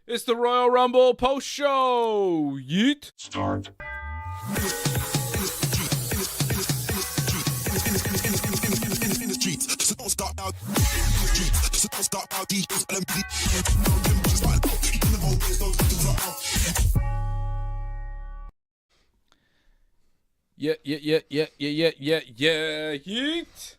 It's the Royal Rumble post-show. Yeet. Start. Yeah. Yeet.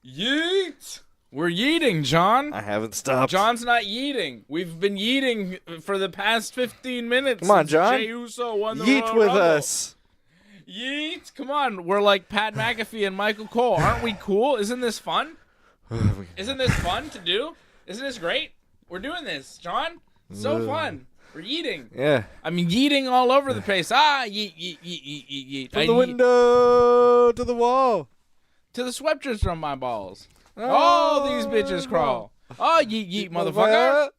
Yeet. We're yeeting, John. I haven't stopped. John's not yeeting. We've been yeeting for the past 15 minutes. Come on, John. Jey Uso won the Yeet Royal with Rumble. us. Yeet. Come on. We're like Pat McAfee and Michael Cole. Aren't we cool? Isn't this fun? Isn't this fun to do? Isn't this great? We're doing this, John. So fun. We're yeeting. Yeah. I mean, yeeting all over the place. Yeet, yeet, yeet, yeet, yeet, yeet. From the window to the wall. To the sweatshirts from my balls. Oh, these bitches crawl. Oh, yeet, yeet, motherfucker.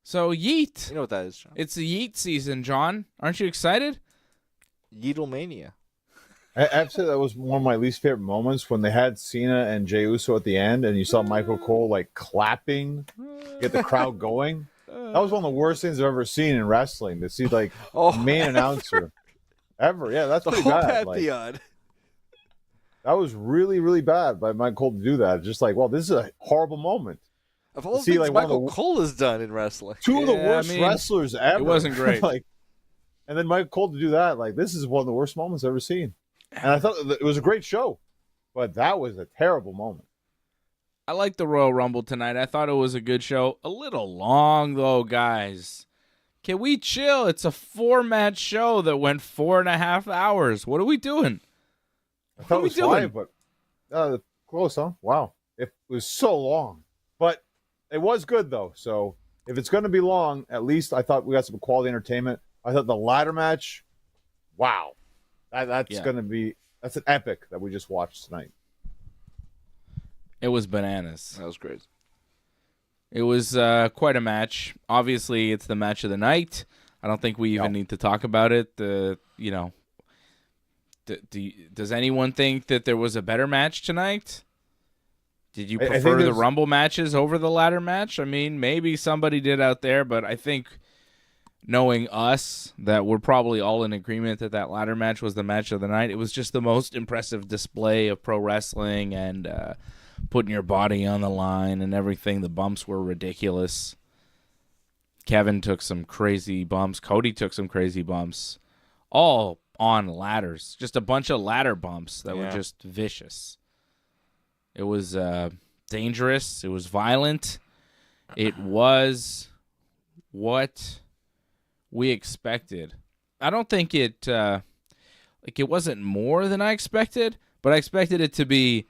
So, yeet. You know what that is, John. It's the yeet season, John. Aren't you excited? Yeetlemania. I have to say that was one of my least favorite moments when they had Cena and Jey Uso at the end, and you saw Michael Cole like clapping, get the crowd going. That was one of the worst things I've ever seen in wrestling. To see like main announcer ever. Yeah, that's The pretty whole bad. Like, pantheon. that was really, really bad by Michael Cole to do that. Just like, well, this is a horrible moment. Of all the see, things like, one of Michael the- Cole has done in wrestling. Two of the Yeah, worst I mean, wrestlers ever. it wasn't great. Like, and then Michael Cole to do that, like, this is one of the worst moments I've ever seen. And I thought it was a great show, but that was a terrible moment. I like the Royal Rumble tonight. I thought it was a good show. A little long, though, guys. Can we chill? It's a 4-match show that went 4.5 hours. What are we doing? I thought it was 5, but close, huh? Wow. It was so long. But it was good, though. So if it's going to be long, at least I thought we got some quality entertainment. I thought the ladder match, wow. That's going to be – that's an epic that we just watched tonight. It was bananas. That was great. It was quite a match. Obviously, it's the match of the night. I don't think we even need to talk about it. Does anyone think that there was a better match tonight? Did you prefer the Rumble matches over the ladder match? I mean, maybe somebody did out there, but I think knowing us, that we're probably all in agreement that that ladder match was the match of the night. It was just the most impressive display of pro wrestling and putting your body on the line and everything. The bumps were ridiculous. Kevin took some crazy bumps. Cody took some crazy bumps. All on ladders. Just a bunch of ladder bumps that were just vicious. It was dangerous. It was violent. It was what we expected. I don't think it it wasn't more than I expected, but I expected it to be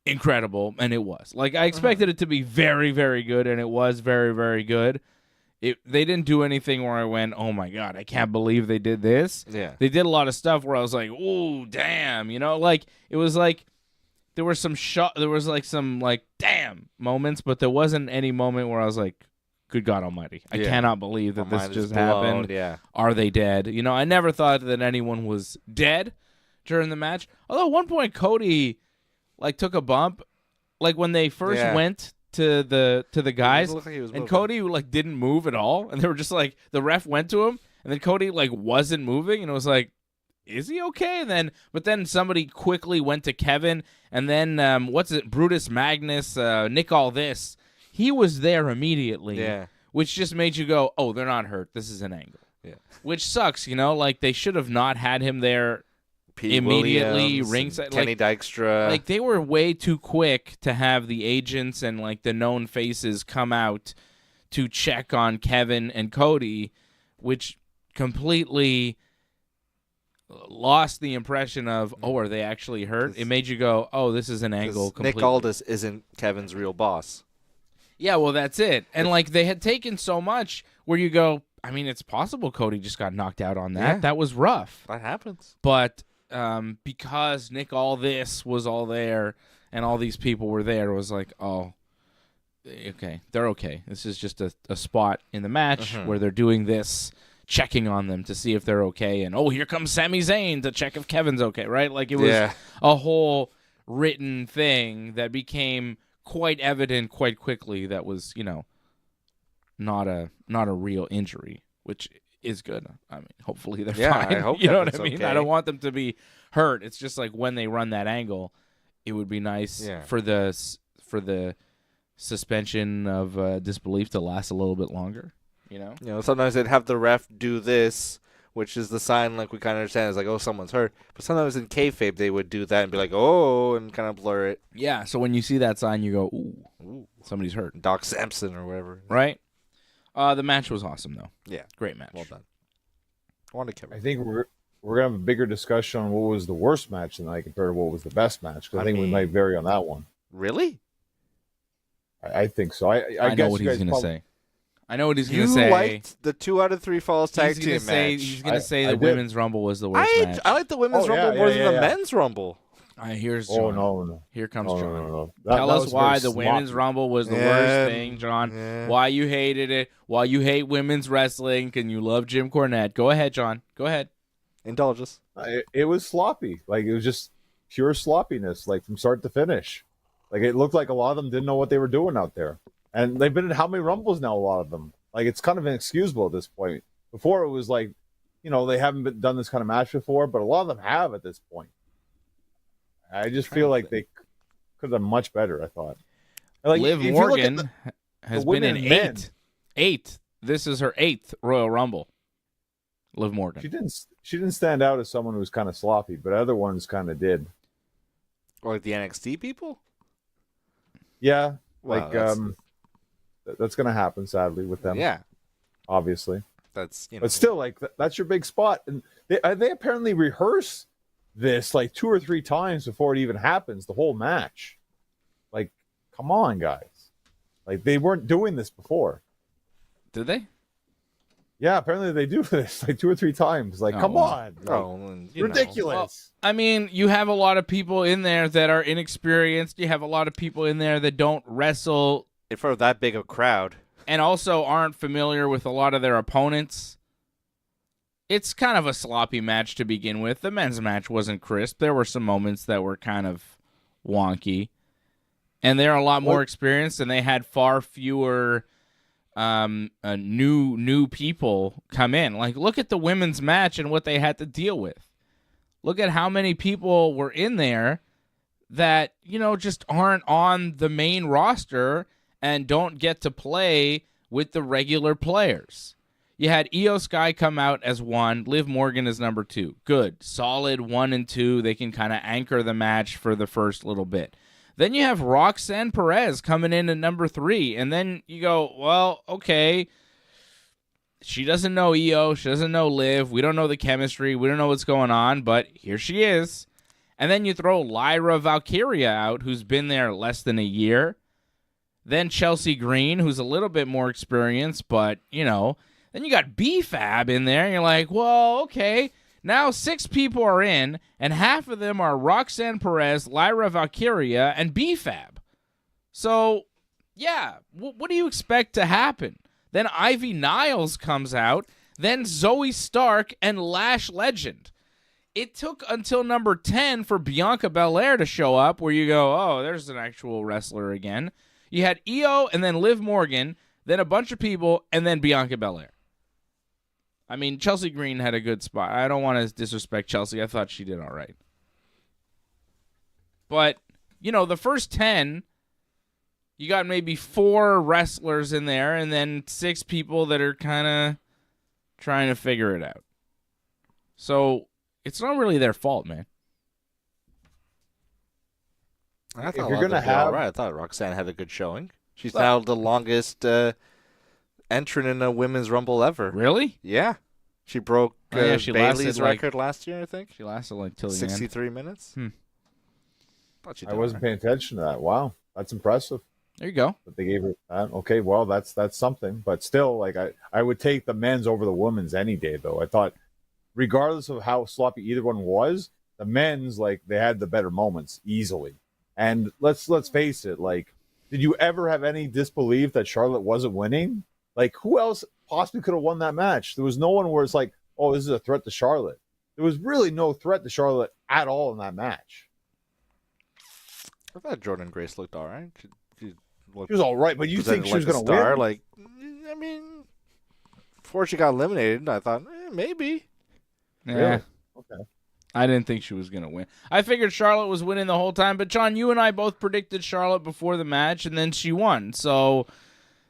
incredible, and it was. Like, I expected it to be very, very good, and it was very, very good. They didn't do anything where I went, oh my God, I can't believe they did this. Yeah. They did a lot of stuff where I was like, oh, damn, like, it was like, there was some damn moments, but there wasn't any moment where I was like, good God Almighty, I cannot believe that this just happened. Yeah. Are they dead? I never thought that anyone was dead during the match. Although at one point Cody took a bump, when they first went to the guys, and Cody didn't move at all, and they were just the ref went to him, and then Cody wasn't moving, and it was like, is he okay? But then somebody quickly went to Kevin, and then Brutus Magnus, Nick Aldis, he was there immediately, which just made you go, oh, they're not hurt. This is an angle, which sucks. They should have not had him there immediately. Ringside, Kenny Dykstra, they were way too quick to have the agents and the known faces come out to check on Kevin and Cody, which completely lost the impression of, oh, are they actually hurt? It made you go, oh, this is an angle completely. Nick Aldis isn't Kevin's real boss. Yeah, well, that's it. And they had taken so much where you go, I mean, it's possible Cody just got knocked out on that. Yeah. That was rough. That happens. But because Nick Aldis was all there and all these people were there, it was like, oh, okay, they're okay. This is just a spot in the match where they're doing this, checking on them to see if they're okay. And, oh, here comes Sami Zayn to check if Kevin's okay, right? It was a whole written thing that became quite evident quite quickly that was, not a real injury, which is good. I mean, hopefully they're fine. I hope you know what I mean? okay. I don't want them to be hurt. It's just when they run that angle, it would be nice for the suspension of disbelief to last a little bit longer. Sometimes they'd have the ref do this, which is the sign we kind of understand is oh, someone's hurt. But sometimes in kayfabe they would do that and be like, oh, and kind of blur it. Yeah, so when you see that sign, you go, ooh, somebody's hurt. Doc Samson or whatever. Right? The match was awesome, though. Yeah. Great match. Well done. I think we're going to have a bigger discussion on what was the worst match tonight compared to what was the best match, because I think we might vary on that one. Really? I think so. I know what he's going to say. I know what he's going to say. You liked the 2 out of 3 falls tag team match. He's going to say the Women's Rumble was the worst match. I like the Women's Rumble more than the Men's Rumble. Here's John. Oh, no. Here comes John. No. Tell us why the Women's Rumble was the worst thing, John. Yeah. Why you hated it. Why you hate women's wrestling. And you love Jim Cornette. Go ahead, John. Go ahead. Indulge us. It was sloppy. It was just pure sloppiness, from start to finish. It looked like a lot of them didn't know what they were doing out there. And they've been in how many Rumbles now, a lot of them? It's kind of inexcusable at this point. Before it was they haven't done this kind of match before, but a lot of them have at this point. I just feel like they could have done much better, I thought. Liv Morgan has been in 8. This is her 8th Royal Rumble. Liv Morgan. She didn't stand out as someone who was kind of sloppy, but other ones kind of did. Or the NXT people? Yeah. Wow, that's going to happen, sadly, with them. Yeah. Obviously. But still, that's your big spot. And they apparently rehearse this 2 or 3 times before it even happens, the whole match. Come on, guys. They weren't doing this before. Did they? Yeah, apparently they do this 2 or 3 times. Come on. Ridiculous. Well, I mean, you have a lot of people in there that are inexperienced. You have a lot of people in there that don't wrestle in front of that big of a crowd, and also aren't familiar with a lot of their opponents. It's kind of a sloppy match to begin with. The men's match wasn't crisp. There were some moments that were kind of wonky, and they're a lot more experienced, and they had far fewer new people come in. Look at the women's match and what they had to deal with. Look at how many people were in there that, just aren't on the main roster and don't get to play with the regular players. You had Io Sky come out as 1, Liv Morgan as number 2. Good. Solid 1 and 2. They can kind of anchor the match for the first little bit. Then you have Roxanne Perez coming in at number 3, and then you go, well, okay, she doesn't know Io. She doesn't know Liv. We don't know the chemistry. We don't know what's going on, but here she is. And then you throw Lyra Valkyria out, who's been there less than a year. Then Chelsea Green, who's a little bit more experienced, but, you know. Then you got B-Fab in there, and you're like, well, okay. Now 6 people are in, and half of them are Roxanne Perez, Lyra Valkyria, and B-Fab. So, yeah, what do you expect to happen? Then Ivy Niles comes out, then Zoe Stark and Lash Legend. It took until number 10 for Bianca Belair to show up, where you go, oh, there's an actual wrestler again. You had Io and then Liv Morgan, then a bunch of people, and then Bianca Belair. I mean, Chelsea Green had a good spot. I don't want to disrespect Chelsea. I thought she did all right. But, you know, the first 10, you got maybe 4 wrestlers in there and then 6 people that are kind of trying to figure it out. So it's not really their fault, man. I thought I thought Roxanne had a good showing. She's now the longest entrant in a women's rumble ever. Really? Yeah. She broke Bayley's record last year, I think. She lasted like till the 63 minutes. I wasn't paying attention to that. Wow. That's impressive. There you go. But they gave her that. Okay, well, that's something. But still, like I would take the men's over the women's any day, though. I thought, regardless of how sloppy either one was, the men's, like, they had the better moments easily. And let's face it, like, did you ever have any disbelief that Charlotte wasn't winning? Like, who else possibly could have won that match? There was no one where it's like, oh, this is a threat to Charlotte. There was really no threat to Charlotte at all in that match. I thought Jordan Grace looked all right. She was all right, but you think she was going to win? Like, I mean, before she got eliminated, I thought, maybe. Yeah. Really? Okay. I didn't think she was going to win. I figured Charlotte was winning the whole time, but John, you and I both predicted Charlotte before the match, and then she won. So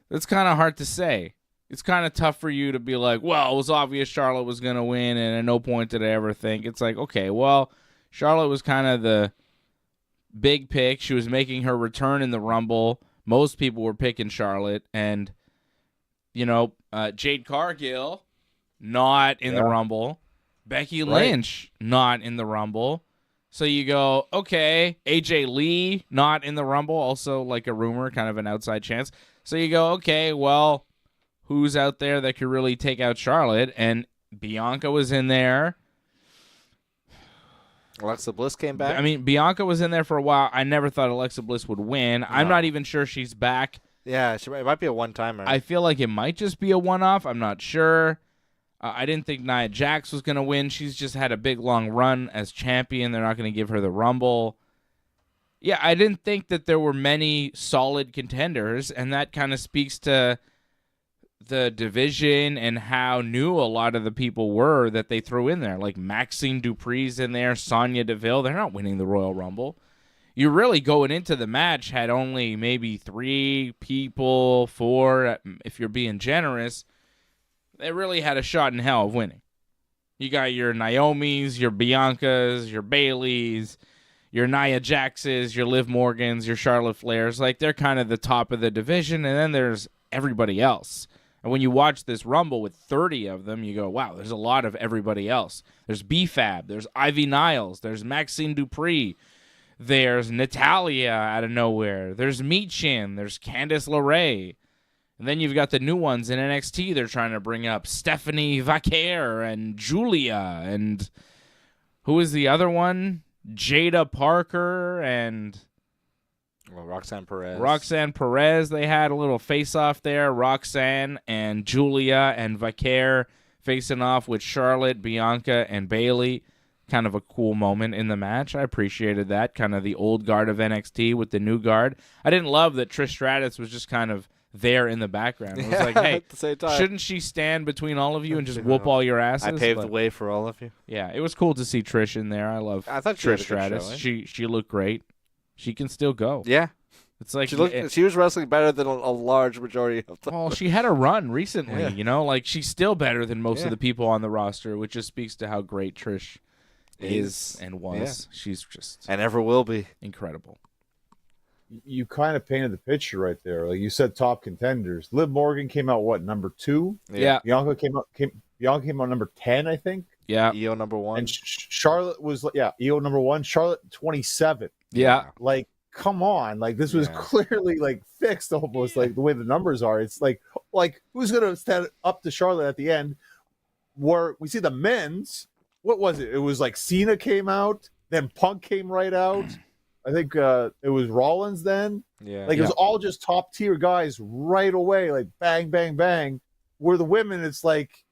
it's kind of hard to say. It's kind of tough for you to be like, well, it was obvious Charlotte was going to win, and at no point did I ever think. It's like, okay, well, Charlotte was kind of the big pick. She was making her return in the Rumble. Most people were picking Charlotte, and, you know, Jade Cargill, not in the Rumble. Becky Lynch, not in the Rumble. So you go, okay, AJ Lee, not in the Rumble, also like a rumor, kind of an outside chance. So you go, okay, well, who's out there that could really take out Charlotte? And Bianca was in there. Alexa Bliss came back. I mean, Bianca was in there for a while. I never thought Alexa Bliss would win. No. I'm not even sure she's back. Yeah, it might be a one-timer. I feel like it might just be a one-off. I'm not sure. I didn't think Nia Jax was going to win. She's just had a big, long run as champion. They're not going to give her the Rumble. Yeah, I didn't think that there were many solid contenders, and that kind of speaks to the division and how new a lot of the people were that they threw in there. Like Maxine Dupree's in there, Sonya Deville. They're not winning the Royal Rumble. You really, going into the match, had only maybe 3 people, 4, if you're being generous. They really had a shot in hell of winning. You got your Naomi's, your Bianca's, your Bailey's, your Nia Jax's, your Liv Morgan's, your Charlotte Flair's. Like, they're kind of the top of the division, and then there's everybody else. And when you watch this Rumble with 30 of them, you go, wow, there's a lot of everybody else. There's B-Fab, there's Ivy Niles, there's Maxine Dupree, there's Natalia out of nowhere, there's Michin, there's Candice LeRae. And then you've got the new ones in NXT. They're trying to bring up Stephanie Vaquer and Julia. And who is the other one? Jada Parker and Roxanne Perez. Roxanne Perez. They had a little face-off there. Roxanne and Julia and Vaquer facing off with Charlotte, Bianca, and Bayley. Kind of a cool moment in the match. I appreciated that. Kind of the old guard of NXT with the new guard. I didn't love that Trish Stratus was just kind of there in the background. It was like, hey, at the same time, shouldn't she stand between all of you and just whoop all your asses? I paved the way for all of you. Yeah, it was cool to see Trish in there. I thought Trish Stratus. She looked great. She can still go. Yeah. It's like she was wrestling better than a large majority of them. Well, she had a run recently, you know, like she's still better than most of the people on the roster, which just speaks to how great Trish is and was. Yeah. She's just and ever will be incredible. you kind of painted the picture right there. Like you said, top contenders. Liv Morgan came out number 2? Yeah. Bianca came out number 10, I think. Yeah. EO number 1. And Charlotte was EO number 1. Charlotte 27. Yeah. Like, come on. Like, this was clearly like fixed almost like the way the numbers are. It's like who's gonna stand up to Charlotte at the end? Where we see the men's, what was it? It was like Cena came out, then Punk came right out. I think it was Rollins then. Yeah. Like, it was all just top tier guys right away, like bang, bang, bang. Where the women, it's like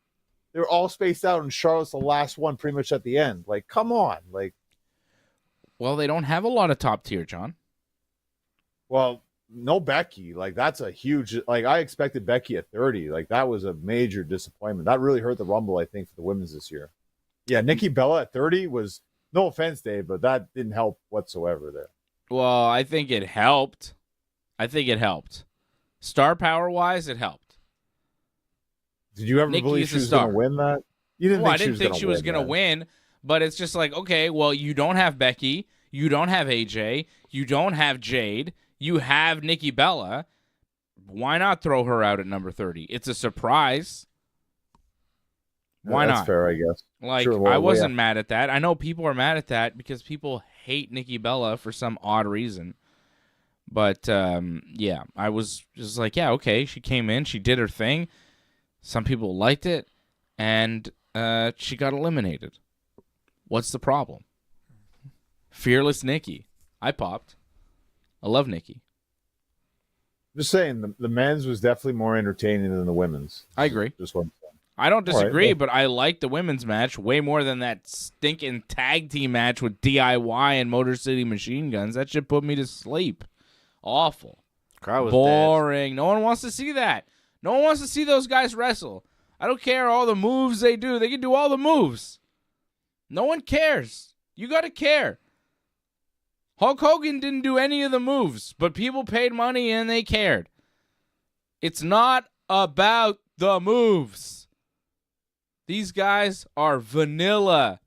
they're all spaced out, and Charlotte's the last one pretty much at the end. Like, come on. Like, well, they don't have a lot of top tier, John. Well, no Becky. Like, that's a huge, like, I expected Becky at 30. Like, that was a major disappointment. That really hurt the Rumble, I think, for the women's this year. Yeah, Nikki Bella at 30 was, no offense, Dave, but that didn't help whatsoever there. Well, I think it helped. Star power wise, it helped. Did you ever believe she was going to win that? You didn't think I didn't think she was going to win, but it's just like, okay, well, you don't have Becky, you don't have AJ, you don't have Jade, you have Nikki Bella. Why not throw her out at number 30? It's a surprise. Why That's not? Fair, I guess. Like, sure, well, I wasn't mad at that. I know people are mad at that because people hate Nikki Bella for some odd reason. But, yeah, I was just like, yeah, okay, she came in, she did her thing. Some people liked it, and she got eliminated. What's the problem? Fearless Nikki. I popped. I love Nikki. Just saying, the men's was definitely more entertaining than the women's. I agree. Just one. I don't disagree, but I like the women's match way more than that stinking tag team match with DIY and Motor City Machine Guns. That shit put me to sleep. Awful. Crowd was boring. dead. No one wants to see that. No one wants to see those guys wrestle. I don't care all the moves they do. They can do all the moves. No one cares. You got to care. Hulk Hogan didn't do any of the moves, but people paid money and they cared. It's not about the moves. These guys are vanilla.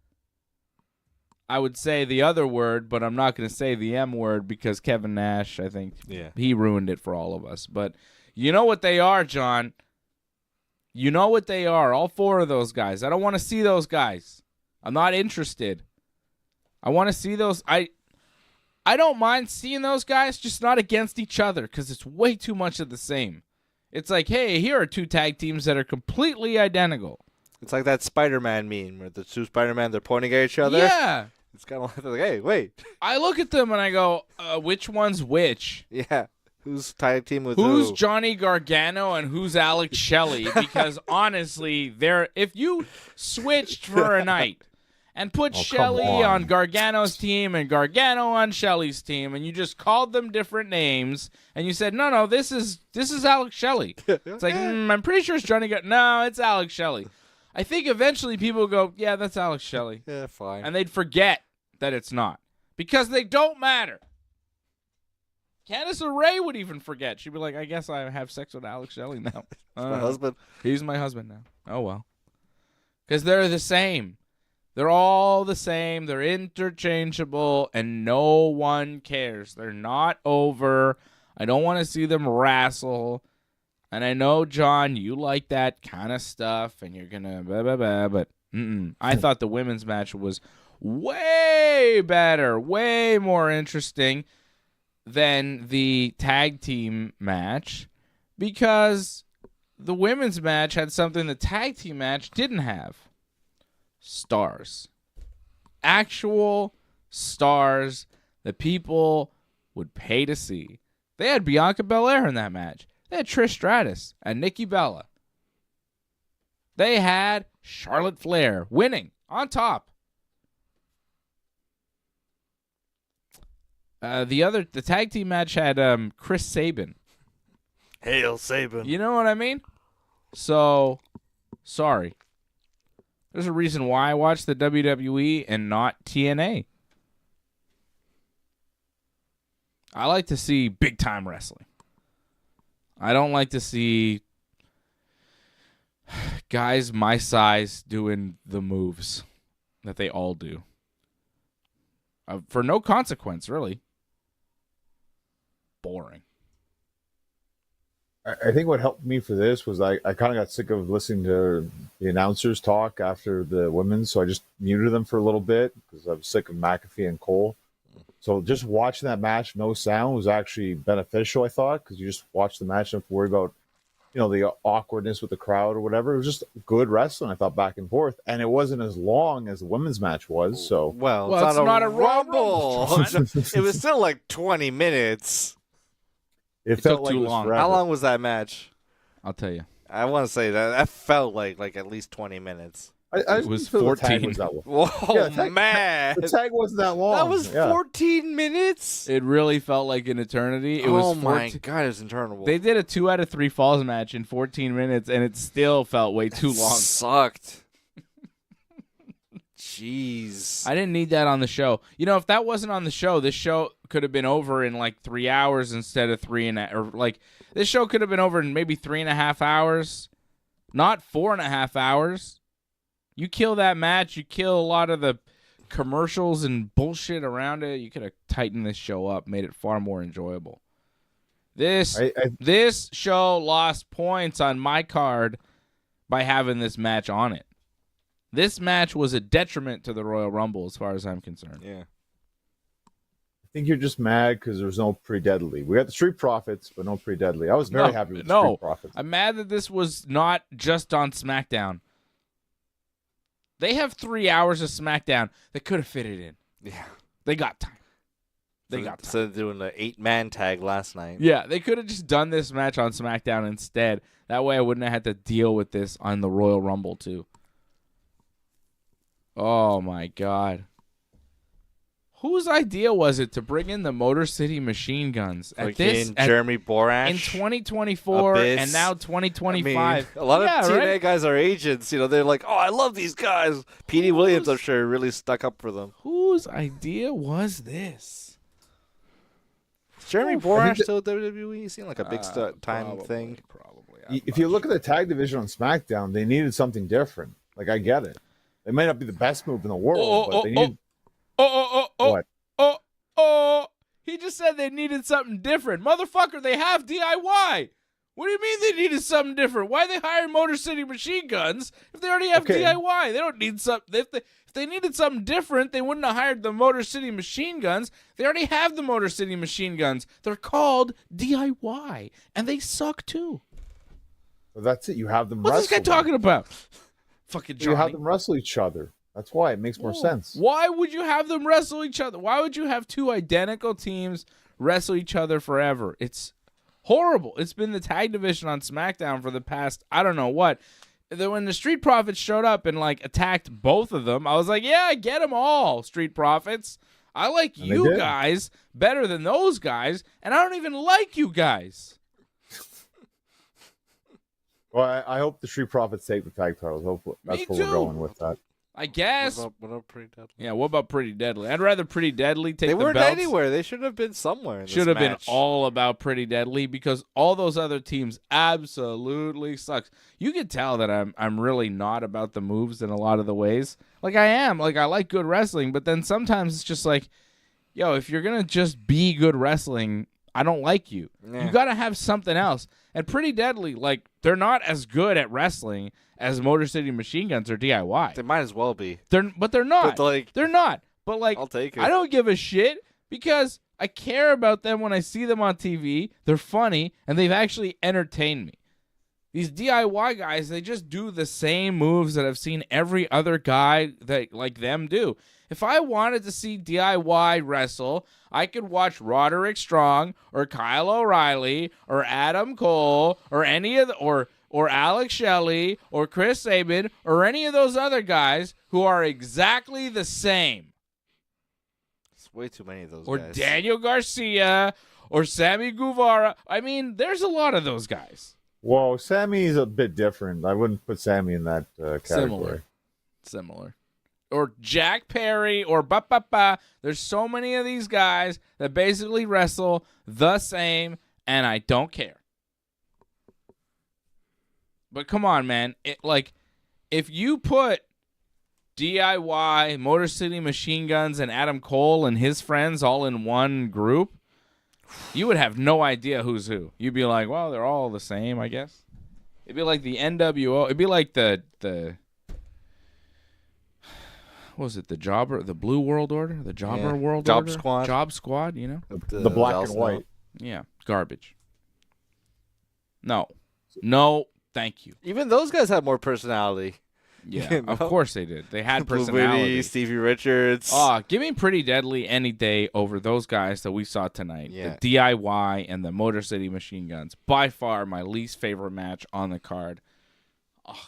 I would say the other word, but I'm not going to say the M word because Kevin Nash, I think, he ruined it for all of us. But you know what they are, John. You know what they are, all 4 of those guys. I don't want to see those guys. I'm not interested. I want to see those. I don't mind seeing those guys, just not against each other because it's way too much of the same. It's like, hey, here are 2 tag teams that are completely identical. It's like that Spider-Man meme where the 2 Spider-Man, they're pointing at each other. Yeah. It's kind of like, hey, wait. I look at them and I go, which one's which? Yeah. Who's tag team with who's who? Johnny Gargano and who's Alex Shelley? Because honestly, if you switched for a night and put Shelley on Gargano's team and Gargano on Shelley's team, and you just called them different names, and you said, no, this is Alex Shelley. It's like, I'm pretty sure it's Johnny Gargano. No, it's Alex Shelley. I think eventually people will go, yeah, that's Alex Shelley. Yeah, fine. And they'd forget that it's not. Because they don't matter. Candice LeRae would even forget. She'd be like, I guess I have sex with Alex Shelley now. My husband. He's my husband now. Oh, well. Because they're the same. They're all the same. They're interchangeable, and no one cares. They're not over. I don't want to see them wrestle. And I know, John, you like that kind of stuff, and you're going to blah, blah, blah, but I thought the women's match was way better, way more interesting than the tag team match because the women's match had something the tag team match didn't have. Stars. Actual stars that people would pay to see. They had Bianca Belair in that match. They had Trish Stratus and Nikki Bella. They had Charlotte Flair winning on top. The tag team match had Chris Sabin. Hail Sabin. You know what I mean? So, sorry. There's a reason why I watch the WWE and not TNA. I like to see big time wrestling. I don't like to see guys my size doing the moves that they all do. For no consequence, really. boring. I think what helped me for this was I kind of got sick of listening to the announcers talk after the women's, so I just muted them for a little bit because I was sick of McAfee and Cole. So just watching that match, no sound, was actually beneficial, I thought, because you just watch the match and don't have to worry about, the awkwardness with the crowd or whatever. It was just good wrestling, I thought, back and forth. And it wasn't as long as the women's match was. So Well, it's not a Rumble. It was still like 20 minutes. It felt like too it was long. forever. How long was that match? I'll tell you. I want to say that felt like at least 20 minutes. I It was didn't feel the tag 14. was that long. Whoa, Yeah, man. The tag wasn't that long. That was Yeah. 14 minutes? It really felt like an eternity. It was oh, my 14 God, it was interminable. They did a 2 out of 3 falls match in 14 minutes, and it still felt way too long. Sucked. Jeez. I didn't need that on the show. If that wasn't on the show, this show could have been over in like 3 hours instead of 3.5. Or like this show could have been over in maybe 3.5 hours, not 4.5 hours. You kill that match, you kill a lot of the commercials and bullshit around it. You could have tightened this show up, made it far more enjoyable. This show lost points on my card by having this match on it. This match was a detriment to the Royal Rumble as far as I'm concerned. Yeah. I think you're just mad because there's no Pre-Deadly. We got the Street Profits, but no Pre-Deadly. I was very happy with the Street Profits. I'm mad that this was not just on SmackDown. They have 3 hours of SmackDown that could have fitted in. Yeah. They got time. They got time. Instead of doing the 8-man tag last night. Yeah, they could have just done this match on SmackDown instead. That way I wouldn't have had to deal with this on the Royal Rumble too. Oh, my God. Whose idea was it to bring in the Motor City Machine Guns Jeremy Borash in 2024 Abyss. And now 2025? I mean, a lot of TNA guys are agents. They're like, oh, I love these guys. Petey Williams, I'm sure, really stuck up for them. Whose idea was this? Is Jeremy Borash still WWE? He seemed like a big time thing. Probably. If you look at the tag division on SmackDown, they needed something different. Like, I get it. It might not be the best move in the world, but they need... What? He just said they needed something different. Motherfucker, they have DIY. What do you mean they needed something different? Why they hire Motor City Machine Guns if they already have DIY? They don't need something. If they needed something different, they wouldn't have hired the Motor City Machine Guns. They already have the Motor City Machine Guns. They're called DIY, and they suck too. Well, that's it. You have them What's this guy talking about? Fucking Johnny. You have them wrestle each other. That's why it makes more sense. Why would you have them wrestle each other? Why would you have two identical teams wrestle each other forever? It's horrible. It's been the tag division on SmackDown for the past, I don't know what. When the Street Profits showed up and attacked both of them, I was like, yeah, get them all, Street Profits. I like you guys better than those guys, and I don't even like you guys. Well, I hope the Street Profits take the tag titles. Hopefully, that's where we're going with that. I guess. What about Pretty Deadly? Yeah, what about Pretty Deadly? I'd rather Pretty Deadly take the belts. They weren't anywhere. They should have been somewhere in this match. Should have been all about Pretty Deadly because all those other teams absolutely sucks. You can tell that I'm really not about the moves in a lot of the ways. I am. I like good wrestling, but then sometimes it's just yo, if you're going to just be good wrestling, I don't like you. Yeah. You got to have something else. And Pretty Deadly, they're not as good at wrestling as Motor City Machine Guns or DIY. They might as well be. They're not. But they're not. But I'll take it. I don't give a shit because I care about them when I see them on TV. They're funny and they've actually entertained me. These DIY guys, they just do the same moves that I've seen every other guy that like them do. If I wanted to see DIY wrestle, I could watch Roderick Strong or Kyle O'Reilly or Adam Cole or any of the or Alex Shelley or Chris Sabin or any of those other guys who are exactly the same. It's way too many of those guys. Or Daniel Garcia or Sammy Guevara. I mean, there's a lot of those guys. Whoa, Sammy's a bit different. I wouldn't put Sammy in that category. Similar. Or Jack Perry or There's so many of these guys that basically wrestle the same, and I don't care. But come on, man. If you put DIY, Motor City Machine Guns, and Adam Cole and his friends all in one group, You would have no idea who's who. You'd be like, well, they're all the same, I guess. It'd be like the NWO. It'd be like the what was it? The Jobber, the Blue World Order, the Jobber World Job Order, Squad. Job Squad. You know, the black and white. Yeah, garbage. No, thank you. Even those guys have more personality. Yeah, You know? of course they did. They had Blue personality. Booty, Stevie Richards. Give me Pretty Deadly any day over those guys that we saw tonight. Yeah. The DIY and the Motor City Machine Guns. By far my least favorite match on the card.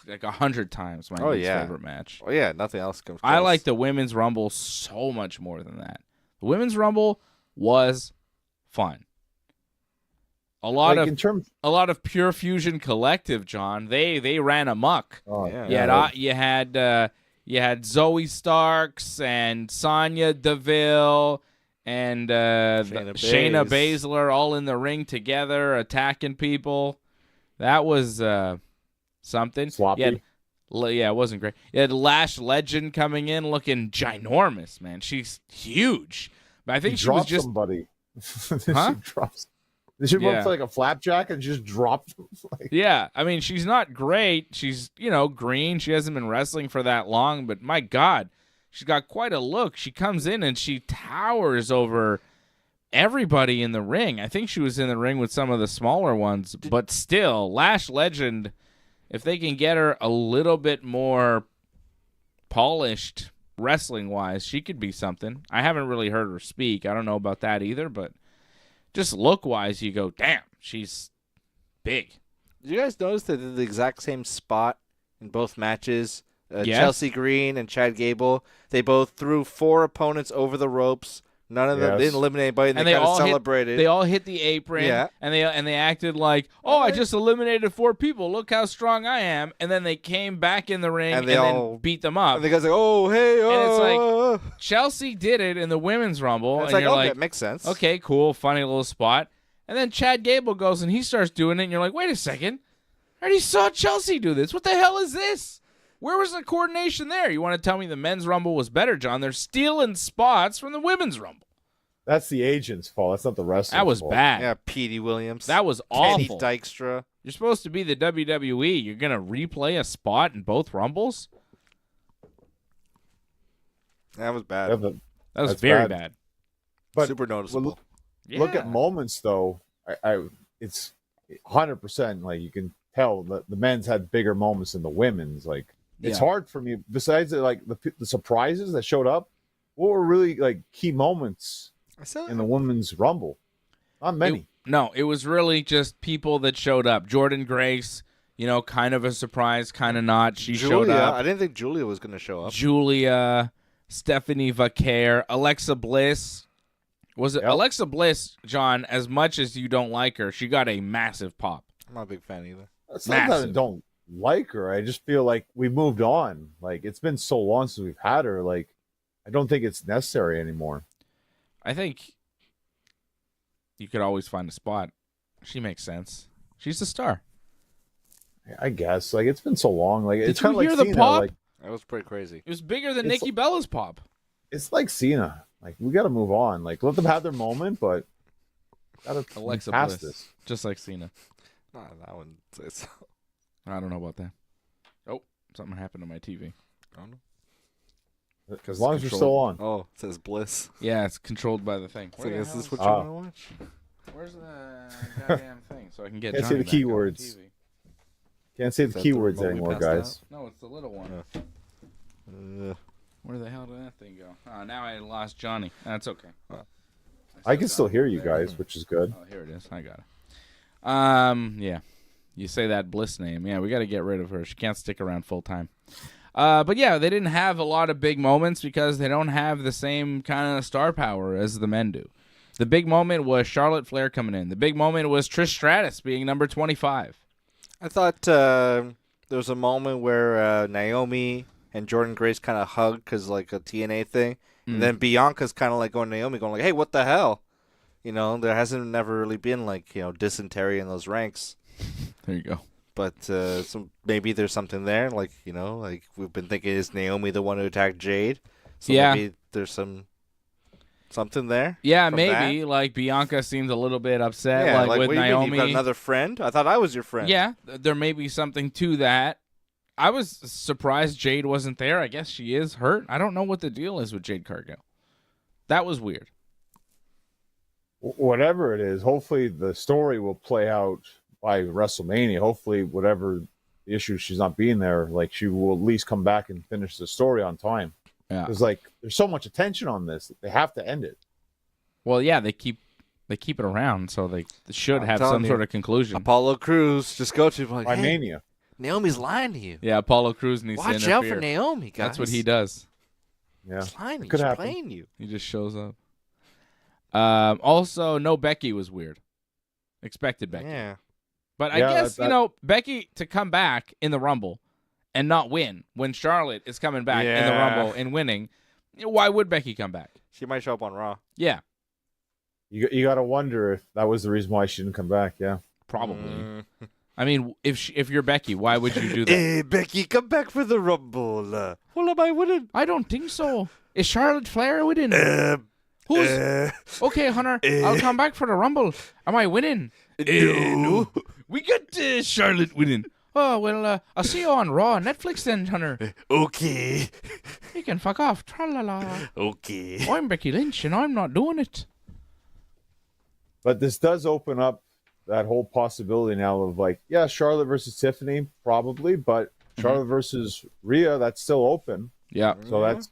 Like 100 times my least favorite match. Oh, yeah, nothing else comes close. I like the Women's Rumble so much more than that. The Women's Rumble was fun. A lot of Pure Fusion Collective, John. They ran amok. Oh, yeah. You had Zoe Starks and Sonya Deville and Shayna Baszler all in the ring together attacking people. That was something. Sloppy. It wasn't great. You had Lash Legend coming in looking ginormous, man. She's huge. But I think she was just somebody. Huh? She went for like a flapjack and just dropped. Yeah, I mean, she's not great. She's, green. She hasn't been wrestling for that long, but my God, she's got quite a look. She comes in and she towers over everybody in the ring. I think she was in the ring with some of the smaller ones, but still, Lash Legend, if they can get her a little bit more polished wrestling-wise, she could be something. I haven't really heard her speak. I don't know about that either, but just look-wise, you go, damn, she's big. Did you guys notice they did the exact same spot in both matches? Yes. Chelsea Green and Chad Gable, they both threw 4 opponents over the ropes. None of them didn't eliminate anybody, and they kind of celebrated. They all hit the apron, and they acted like, I just eliminated 4 people. Look how strong I am. And then they came back in the ring and then beat them up. And the guys like, hey, And it's like, Chelsea did it in the Women's Rumble. It's and you're like, makes sense. Okay, cool, funny little spot. And then Chad Gable goes and he starts doing it, and you're like, wait a second. I already saw Chelsea do this. What the hell is this? Where was the coordination there? You want to tell me the Men's Rumble was better, John? They're stealing spots from the Women's Rumble. That's the agent's fault. That's not the wrestler's That was fault. bad. Yeah, Petey Williams. That was Kenny awful. Dykstra. You're supposed to be the WWE. You're going to replay a spot in both Rumbles? That was bad. That was very bad. But super noticeable. Look at moments, though. It's 100%. Like, you can tell that the men's had bigger moments than the women's. Like, it's hard for me. Besides, like, the surprises that showed up, what were really, like, key moments in the women's Rumble? Not many. It was really just people that showed up. Jordan Grace, kind of a surprise, kind of not. She showed up. I didn't think Julia was going to show up. Julia, Stephanie Vaquer, Alexa Bliss. Was it Alexa Bliss, John, as much as you don't like her, she got a massive pop. I'm not a big fan either. It's not that I don't like her. I just feel like we moved on. Like, it's been so long since we've had her. Like, I don't think it's necessary anymore. I think you could always find a spot. She makes sense. She's a star. I guess. Like, it's been so long. Like, it's kind of hear like the Cena. pop? Like, That was pretty crazy. It was bigger than Nikki Bella's pop. It's like Cena. Like, we got to move on. Like, let them have their moment, but gotta Alexa pass Bliss, this. just like Cena. No, that one says so. I don't know about that. Oh, something happened to my TV. I don't know. As long as you're still on. Oh, it says Bliss. Yeah, it's controlled by the thing. So I guess this is what you want to watch? Where's the goddamn thing so I can get Can't Johnny see the back on keywords. TV? Can't say Is the that the keywords remote we anymore, passed guys. No, it's the little one. Yeah. Where the hell did that thing go? Oh, now I lost Johnny. That's okay. I can still hear you guys, which is good. Oh, here it is. I got it. Yeah. You say that Bliss name. Yeah, we got to get rid of her. She can't stick around full time. But yeah, they didn't have a lot of big moments because they don't have the same kind of star power as the men do. The big moment was Charlotte Flair coming in. The big moment was Trish Stratus being number 25. I thought there was a moment where Naomi and Jordan Grace kind of hugged because like a TNA thing. And then Bianca's kind of like going to Naomi going like, hey, what the hell? There hasn't never really been like, dysentery in those ranks. There you go. But so maybe there's something there. Like, like we've been thinking, is Naomi the one who attacked Jade? So maybe there's some Something there? Yeah, maybe. That? Like, Bianca seemed a little bit upset. Yeah, like with what Naomi. You mean? You've got another friend? I thought I was your friend. Yeah, there may be something to that. I was surprised Jade wasn't there. I guess she is hurt. I don't know what the deal is with Jade Cargill. That was weird. Whatever it is, hopefully the story will play out by WrestleMania. Hopefully, whatever the issue, she's not being there, like she will at least come back and finish the story on time. Yeah, because there's so much attention on this that they have to end it. Well, yeah, they keep it around, so they should have some sort of conclusion. Apollo Crews, just go to like, by hey, Mania. Naomi's lying to you. Yeah, Apollo Crews needs to interfere. Watch out for Naomi, guys. That's what he does. Yeah, he's lying to you. Could He's happen. playing you. He just shows up. Also, no Becky was weird. Expected Becky. Yeah. But I guess, Becky to come back in the Rumble and not win when Charlotte is coming back in the Rumble and winning, why would Becky come back? She might show up on Raw. Yeah. You got to wonder if that was the reason why she didn't come back, yeah. Probably. I mean, if you're Becky, why would you do that? Hey, Becky, come back for the Rumble. What am I winning? I don't think so. Is Charlotte Flair winning? Okay, Hunter, I'll come back for the Rumble. Am I winning? No. We got Charlotte winning. Oh, well, I'll see you on Raw Netflix then, Hunter. Okay. You can fuck off. Tra-la-la. Okay. I'm Becky Lynch, and I'm not doing it. But this does open up that whole possibility now of Charlotte versus Tiffany, probably, but Charlotte versus Rhea, that's still open. Yeah. So that's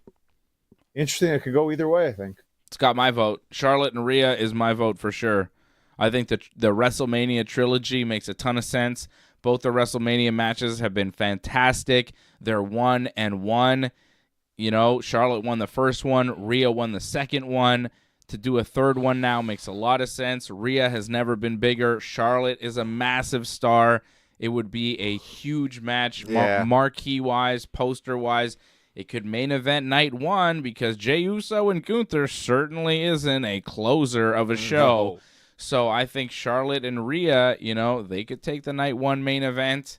interesting. It could go either way, I think. It's got my vote. Charlotte and Rhea is my vote for sure. I think the WrestleMania trilogy makes a ton of sense. Both the WrestleMania matches have been fantastic. They're 1-1. Charlotte won the first one. Rhea won the second one. To do a third one now makes a lot of sense. Rhea has never been bigger. Charlotte is a massive star. It would be a huge match, marquee-wise, poster-wise. It could main event night one because Jey Uso and Gunther certainly isn't a closer of a show. No. So I think Charlotte and Rhea, they could take the night one main event.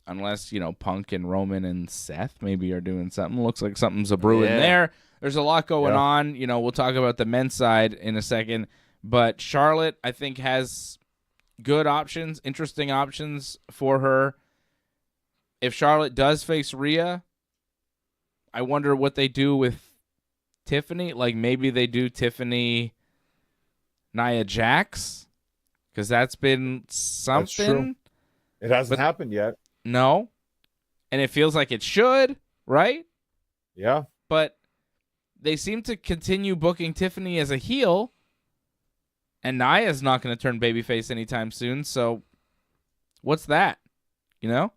Unless, Punk and Roman and Seth maybe are doing something. Looks like something's a brewing there. There's a lot going on. We'll talk about the men's side in a second. But Charlotte, I think, has good options, interesting options for her. If Charlotte does face Rhea, I wonder what they do with Tiffany. Like maybe they do Tiffany Nia Jax, because that's been something. That's true. It hasn't happened yet. No. And it feels like it should, right? Yeah. But they seem to continue booking Tiffany as a heel, and Nia's not going to turn babyface anytime soon, so what's that? I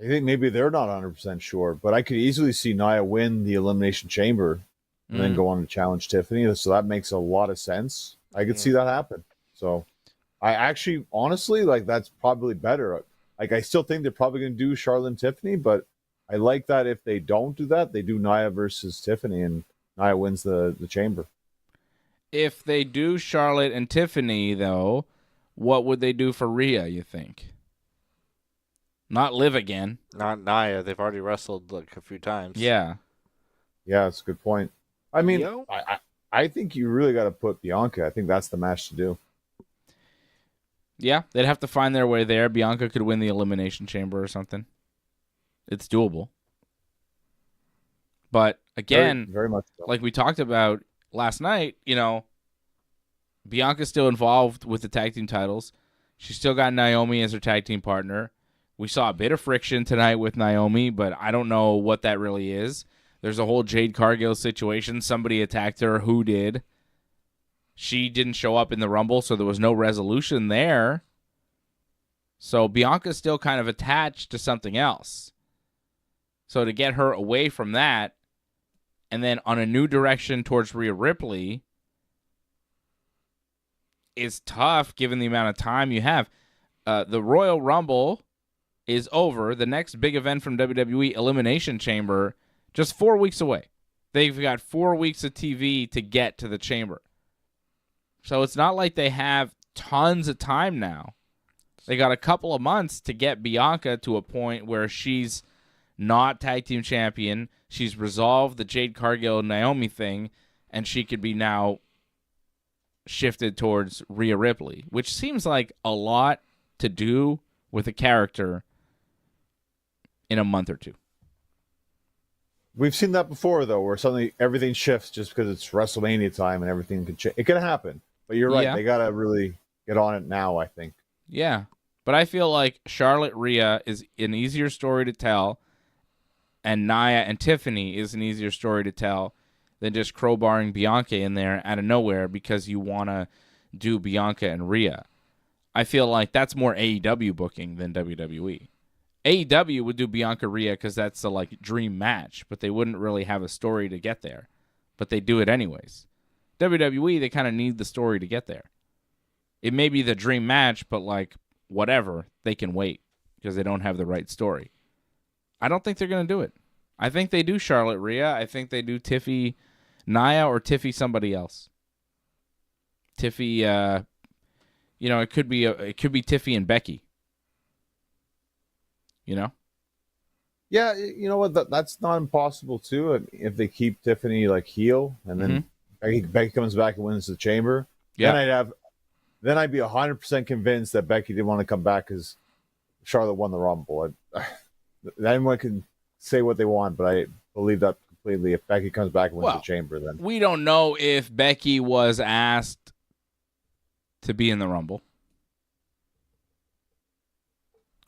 think maybe they're not 100% sure, but I could easily see Nia win the Elimination Chamber and then go on to challenge Tiffany. So that makes a lot of sense. I could see that happen. So I actually, honestly, that's probably better. I still think they're probably going to do Charlotte and Tiffany, but I like that if they don't do that, they do Nia versus Tiffany and Nia wins the Chamber. If they do Charlotte and Tiffany, though, what would they do for Rhea, you think? Not Liv again. Not Nia. They've already wrestled a few times. Yeah. Yeah, that's a good point. I mean, I think you really got to put Bianca. I think that's the match to do. Yeah, they'd have to find their way there. Bianca could win the Elimination Chamber or something. It's doable. But again, very much so. Like we talked about last night, Bianca's still involved with the tag team titles. She's still got Naomi as her tag team partner. We saw a bit of friction tonight with Naomi, but I don't know what that really is. There's a whole Jade Cargill situation. Somebody attacked her. Who did? She didn't show up in the Rumble, so there was no resolution there. So Bianca's still kind of attached to something else. So to get her away from that, and then on a new direction towards Rhea Ripley, is tough given the amount of time you have. The Royal Rumble is over. The next big event from WWE, Elimination Chamber, just 4 weeks away. They've got 4 weeks of TV to get to the Chamber. So it's not like they have tons of time now. They got a couple of months to get Bianca to a point where she's not tag team champion. She's resolved the Jade Cargill Naomi thing, and she could be now shifted towards Rhea Ripley, which seems like a lot to do with a character in a month or two. We've seen that before, though, where suddenly everything shifts just because it's WrestleMania time and everything can change. It can happen, but you're right. Yeah. They got to really get on it now, I think. Yeah, but I feel like Charlotte Rhea is an easier story to tell, and Nia and Tiffany is an easier story to tell than just crowbarring Bianca in there out of nowhere because you want to do Bianca and Rhea. I feel like that's more AEW booking than WWE. AEW would do Bianca Rhea because that's the like dream match, but they wouldn't really have a story to get there. But they do it anyways. WWE, they kind of need the story to get there. It may be the dream match, but like whatever, they can wait because they don't have the right story. I don't think they're going to do it. I think they do Charlotte Rhea. I think they do Tiffy Nia or Tiffy somebody else. Tiffy, it could be Tiffy and Becky. You know? Yeah, you know what? That's not impossible too. I mean, if they keep Tiffany like heel, and then Becky comes back and wins the Chamber, then I'd be 100% convinced that Becky didn't want to come back because Charlotte won the Rumble. Anyone can say what they want, but I believe that completely. If Becky comes back and wins the Chamber, then we don't know if Becky was asked to be in the Rumble.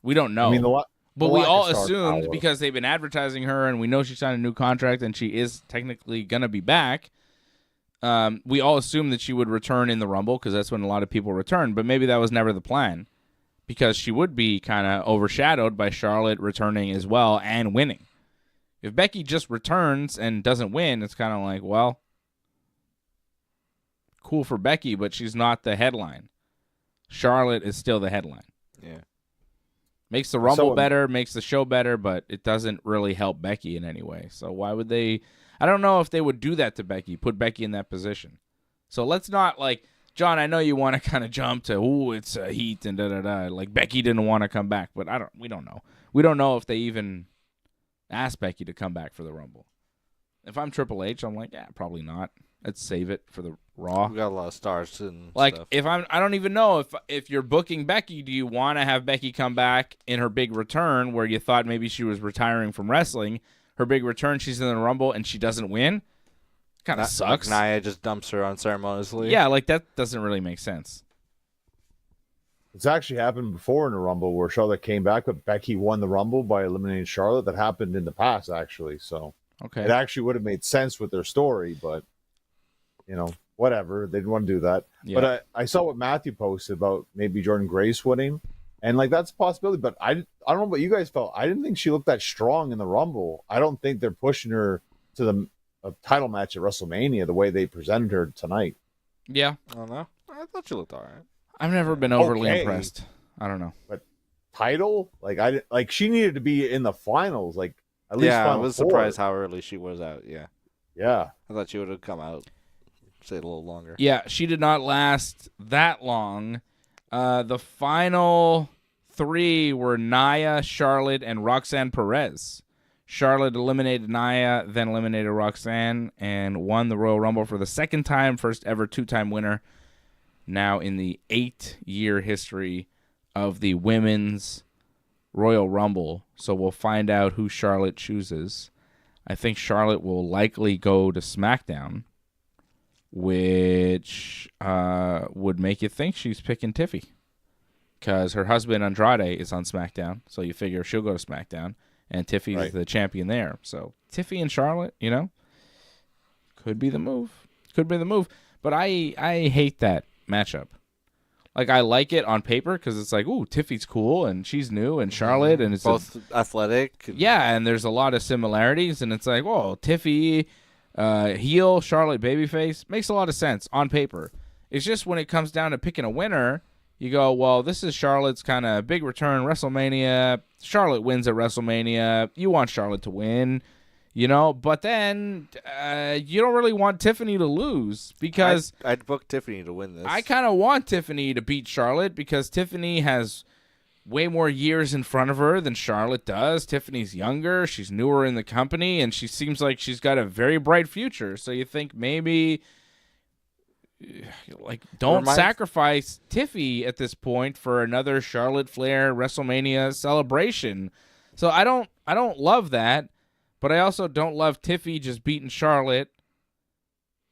We don't know. I mean, but we all assumed because they've been advertising her and we know she signed a new contract and she is technically going to be back. We all assumed that she would return in the Rumble because that's when a lot of people return. But maybe that was never the plan because she would be kind of overshadowed by Charlotte returning as well and winning. If Becky just returns and doesn't win, it's kind of like, well, cool for Becky, but she's not the headline. Charlotte is still the headline. Yeah. Makes the Rumble better, makes the show better, but it doesn't really help Becky in any way. So why would they? I don't know if they would do that to Becky, put Becky in that position. So let's not, like, John, I know you want to kind of jump to, it's a heat and da-da-da. Like, Becky didn't want to come back, but we don't know. We don't know if they even asked Becky to come back for the Rumble. If I'm Triple H, I'm like, yeah, probably not. Let's save it for the Raw. We got a lot of stars and like stuff. I don't even know if you're booking Becky, do you want to have Becky come back in her big return where you thought maybe she was retiring from wrestling? Her big return, she's in the Rumble and she doesn't win. Kind of sucks. Like Nia just dumps her unceremoniously. Yeah, like that doesn't really make sense. It's actually happened before in the Rumble where Charlotte came back, but Becky won the Rumble by eliminating Charlotte. That happened in the past, actually. So it actually would have made sense with their story, but whatever. They didn't want to do that. Yeah. But I saw what Matthew posted about maybe Jordan Grace winning, and like that's a possibility. But I don't know what you guys felt. I didn't think she looked that strong in the Rumble. I don't think they're pushing her to a title match at WrestleMania the way they presented her tonight. Yeah, I don't know. I thought she looked all right. I've never been overly impressed. I don't know. But title, like she needed to be in the finals, like at least. Yeah, I was surprised how early she was out. Yeah. I thought she would have come out. Stayed a little longer. Yeah, she did not last that long. The final three were Nia, Charlotte, and Roxanne Perez. Charlotte eliminated Nia, then eliminated Roxanne, and won the Royal Rumble for the second time, first ever two-time winner. Now in the 8-year history of the Women's Royal Rumble. So we'll find out who Charlotte chooses. I think Charlotte will likely go to SmackDown, which would make you think she's picking Tiffy because her husband Andrade is on SmackDown, so you figure she'll go to SmackDown, and Tiffy's the champion there. So Tiffy and Charlotte, could be the move. But I hate that matchup. Like, I like it on paper because it's like, ooh, Tiffy's cool, and she's new, and Charlotte, and it's both athletic. Yeah, and there's a lot of similarities, and it's like, whoa, Tiffy... heel, Charlotte, babyface, makes a lot of sense on paper. It's just when it comes down to picking a winner, you go, well, this is Charlotte's kind of big return, WrestleMania. Charlotte wins at WrestleMania. You want Charlotte to win, but then you don't really want Tiffany to lose because... I'd book Tiffany to win this. I kind of want Tiffany to beat Charlotte because Tiffany has way more years in front of her than Charlotte does. Tiffany's younger. She's newer in the company, and she seems like she's got a very bright future. So you think maybe, like, don't sacrifice Tiffy at this point for another Charlotte Flair WrestleMania celebration. So I don't love that, but I also don't love Tiffy just beating Charlotte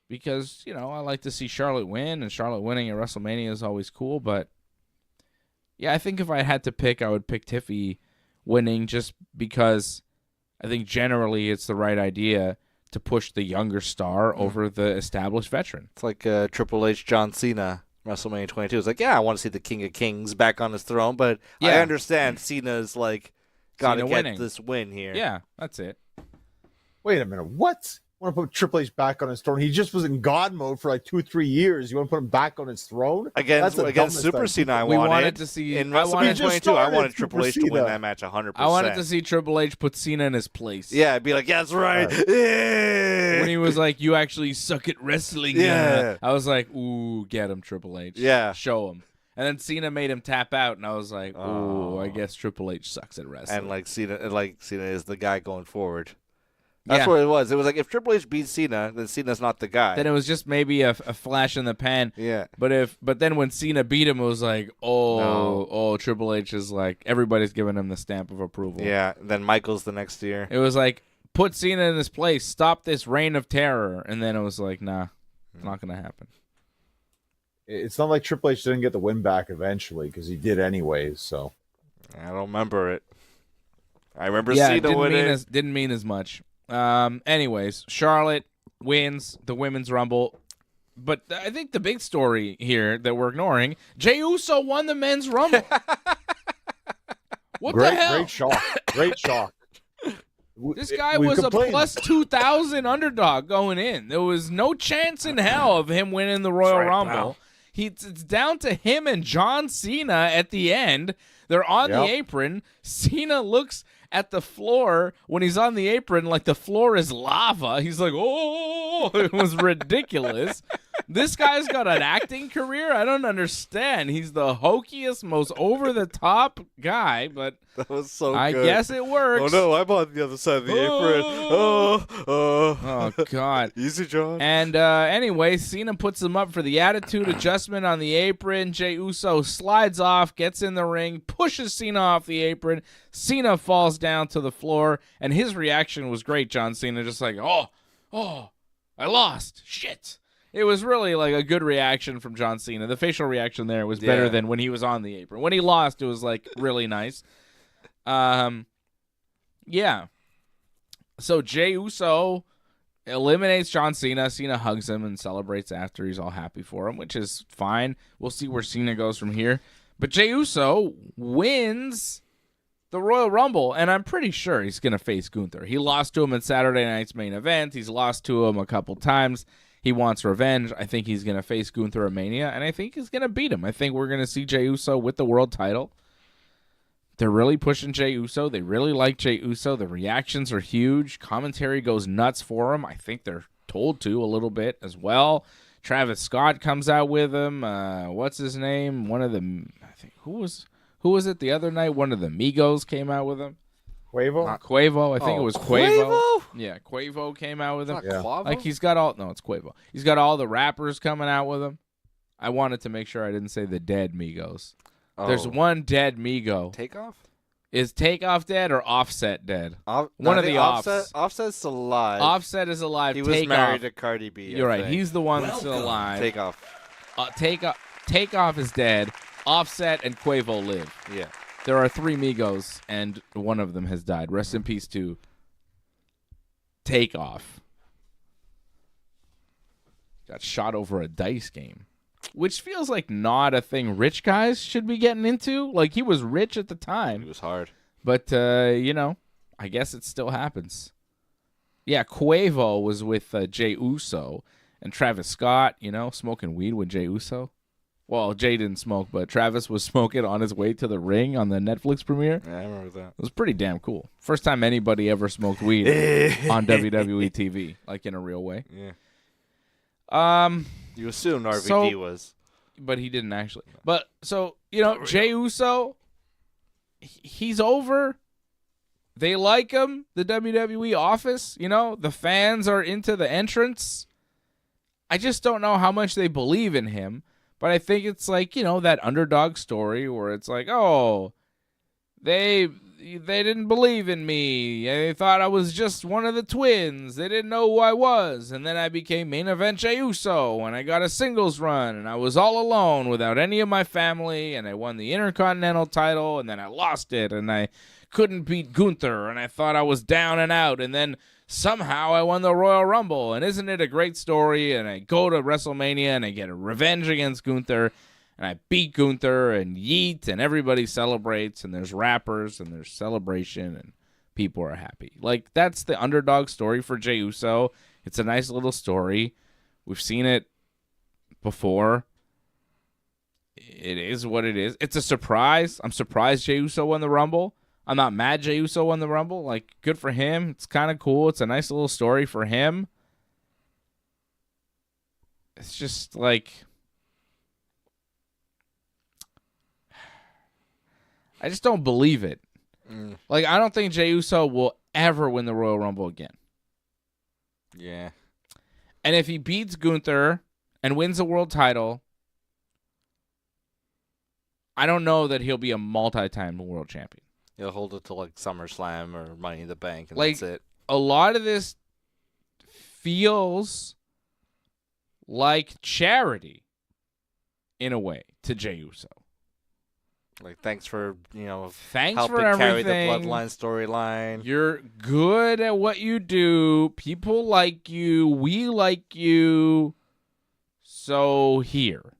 because, I like to see Charlotte win, and Charlotte winning at WrestleMania is always cool. But, yeah, I think if I had to pick, I would pick Tiffy winning just because I think generally it's the right idea to push the younger star over the established veteran. It's like Triple H, John Cena, WrestleMania 22. It's like, yeah, I want to see the King of Kings back on his throne, but I understand Cena's like, got to get this win here. Yeah, that's it. Wait a minute. What? Want to put Triple H back on his throne? He just was in God mode for like 2-3 years. You want to put him back on his throne? Against Super Cena, we wanted to see in WrestleMania 22. I wanted Triple H to win that match 100%. I wanted to see Triple H put Cena in his place. Yeah, I'd be like, yeah, that's right. Yeah. When he was like, "You actually suck at wrestling." Yeah, I was like, "Ooh, get him, Triple H." Yeah, show him. And then Cena made him tap out, and I was like, "Ooh, I guess Triple H sucks at wrestling." And like Cena is the guy going forward. That's what it was. It was like if Triple H beats Cena, then Cena's not the guy. Then it was just maybe a flash in the pan. Yeah. But then when Cena beat him, it was like, Triple H is like, everybody's giving him the stamp of approval. Yeah. Then Michaels the next year. It was like, put Cena in his place, stop this reign of terror. And then it was like, nah, it's not going to happen. It's not like Triple H didn't get the win back eventually, because he did anyways. So I don't remember it. I remember Cena winning. Didn't mean as much. Anyways, Charlotte wins the Women's Rumble. But I think the big story here that we're ignoring, Jey Uso won the Men's Rumble. What the hell? Great shock. This guy was a plus 2,000 underdog going in. There was no chance in hell of him winning the Royal Rumble. Pal. It's down to him and John Cena at the end. They're on the apron. Cena looks at the floor when he's on the apron like the floor is lava. He's like, oh, it was ridiculous. This guy's got an acting career? I don't understand. He's the hokiest, most over-the-top guy, but that was so good. I guess it works. Oh, no, I'm on the other side of the apron. Oh, God. Easy, John. And anyway, Cena puts him up for the attitude adjustment on the apron. Jey Uso slides off, gets in the ring, pushes Cena off the apron. Cena falls down to the floor, and his reaction was great, John Cena, just like, oh, I lost. Shit. It was really like a good reaction from John Cena. The facial reaction there was better than when he was on the apron. When he lost, it was like really nice. Yeah. So Jey Uso eliminates John Cena. Cena hugs him and celebrates after. He's all happy for him, which is fine. We'll see where Cena goes from here. But Jey Uso wins the Royal Rumble, and I'm pretty sure he's going to face Gunther. He lost to him in Saturday night's main event. He's lost to him a couple times. He wants revenge. I think he's going to face Gunther at Mania, and I think he's going to beat him. I think we're going to see Jey Uso with the world title. They're really pushing Jey Uso. They really like Jey Uso. The reactions are huge. Commentary goes nuts for him. I think they're told to a little bit as well. Travis Scott comes out with him. What's his name? One of the, I think, who was it the other night? One of the Migos came out with him. Quavo? Not Quavo. I think it was Quavo. Yeah, Quavo came out with him. Like he's got all. No, it's Quavo. He's got all the rappers coming out with him. I wanted to make sure I didn't say the dead Migos. Oh. There's one dead Migo. Takeoff? Is Takeoff dead or Offset dead? One of the Offs. Offset's alive. Offset is alive. He was married to Cardi B. You're right. He's the one that's still alive. Takeoff. Takeoff is dead. Offset and Quavo live. Yeah. There are 3 Migos, and one of them has died. Rest in peace to Takeoff. Got shot over a dice game, which feels like not a thing rich guys should be getting into. Like, he was rich at the time. He was hard. But, I guess it still happens. Yeah, Quavo was with Jey Uso and Travis Scott, smoking weed with Jey Uso. Well, Jey didn't smoke, but Travis was smoking on his way to the ring on the Netflix premiere. Yeah, I remember that. It was pretty damn cool. First time anybody ever smoked weed on WWE TV, like in a real way. Yeah. You assumed RVD was. But he didn't actually. But, so, Jey Uso, he's over. They like him, the WWE office, the fans are into the entrance. I just don't know how much they believe in him, but I think it's like, that underdog story where it's like, oh, they didn't believe in me. They thought I was just one of the twins. They didn't know who I was. And then I became main event Jey Uso, and I got a singles run, and I was all alone without any of my family, and I won the Intercontinental title, and then I lost it, and I couldn't beat Gunther, and I thought I was down and out, and then somehow I won the Royal Rumble, and isn't it a great story? And I go to WrestleMania, and I get a revenge against Gunther, and I beat Gunther and yeet, and everybody celebrates, and there's rappers, and there's celebration, and people are happy. Like, that's the underdog story for Jey Uso. It's a nice little story. We've seen it before. It is what it is. It's a surprise. I'm surprised Jey Uso won the Rumble. I'm not mad Jey Uso won the Rumble. Like, good for him. It's kind of cool. It's a nice little story for him. It's just like, I just don't believe it. Like, I don't think Jey Uso will ever win the Royal Rumble again. Yeah. And if he beats Gunther and wins the world title, I don't know that he'll be a multi-time world champion. He'll hold it to like SummerSlam or Money in the Bank, and like, that's it. A lot of this feels like charity in a way to Jey Uso. Like, thanks for, thanks helping for everything. Carry the bloodline storyline. You're good at what you do. People like you. We like you. So here.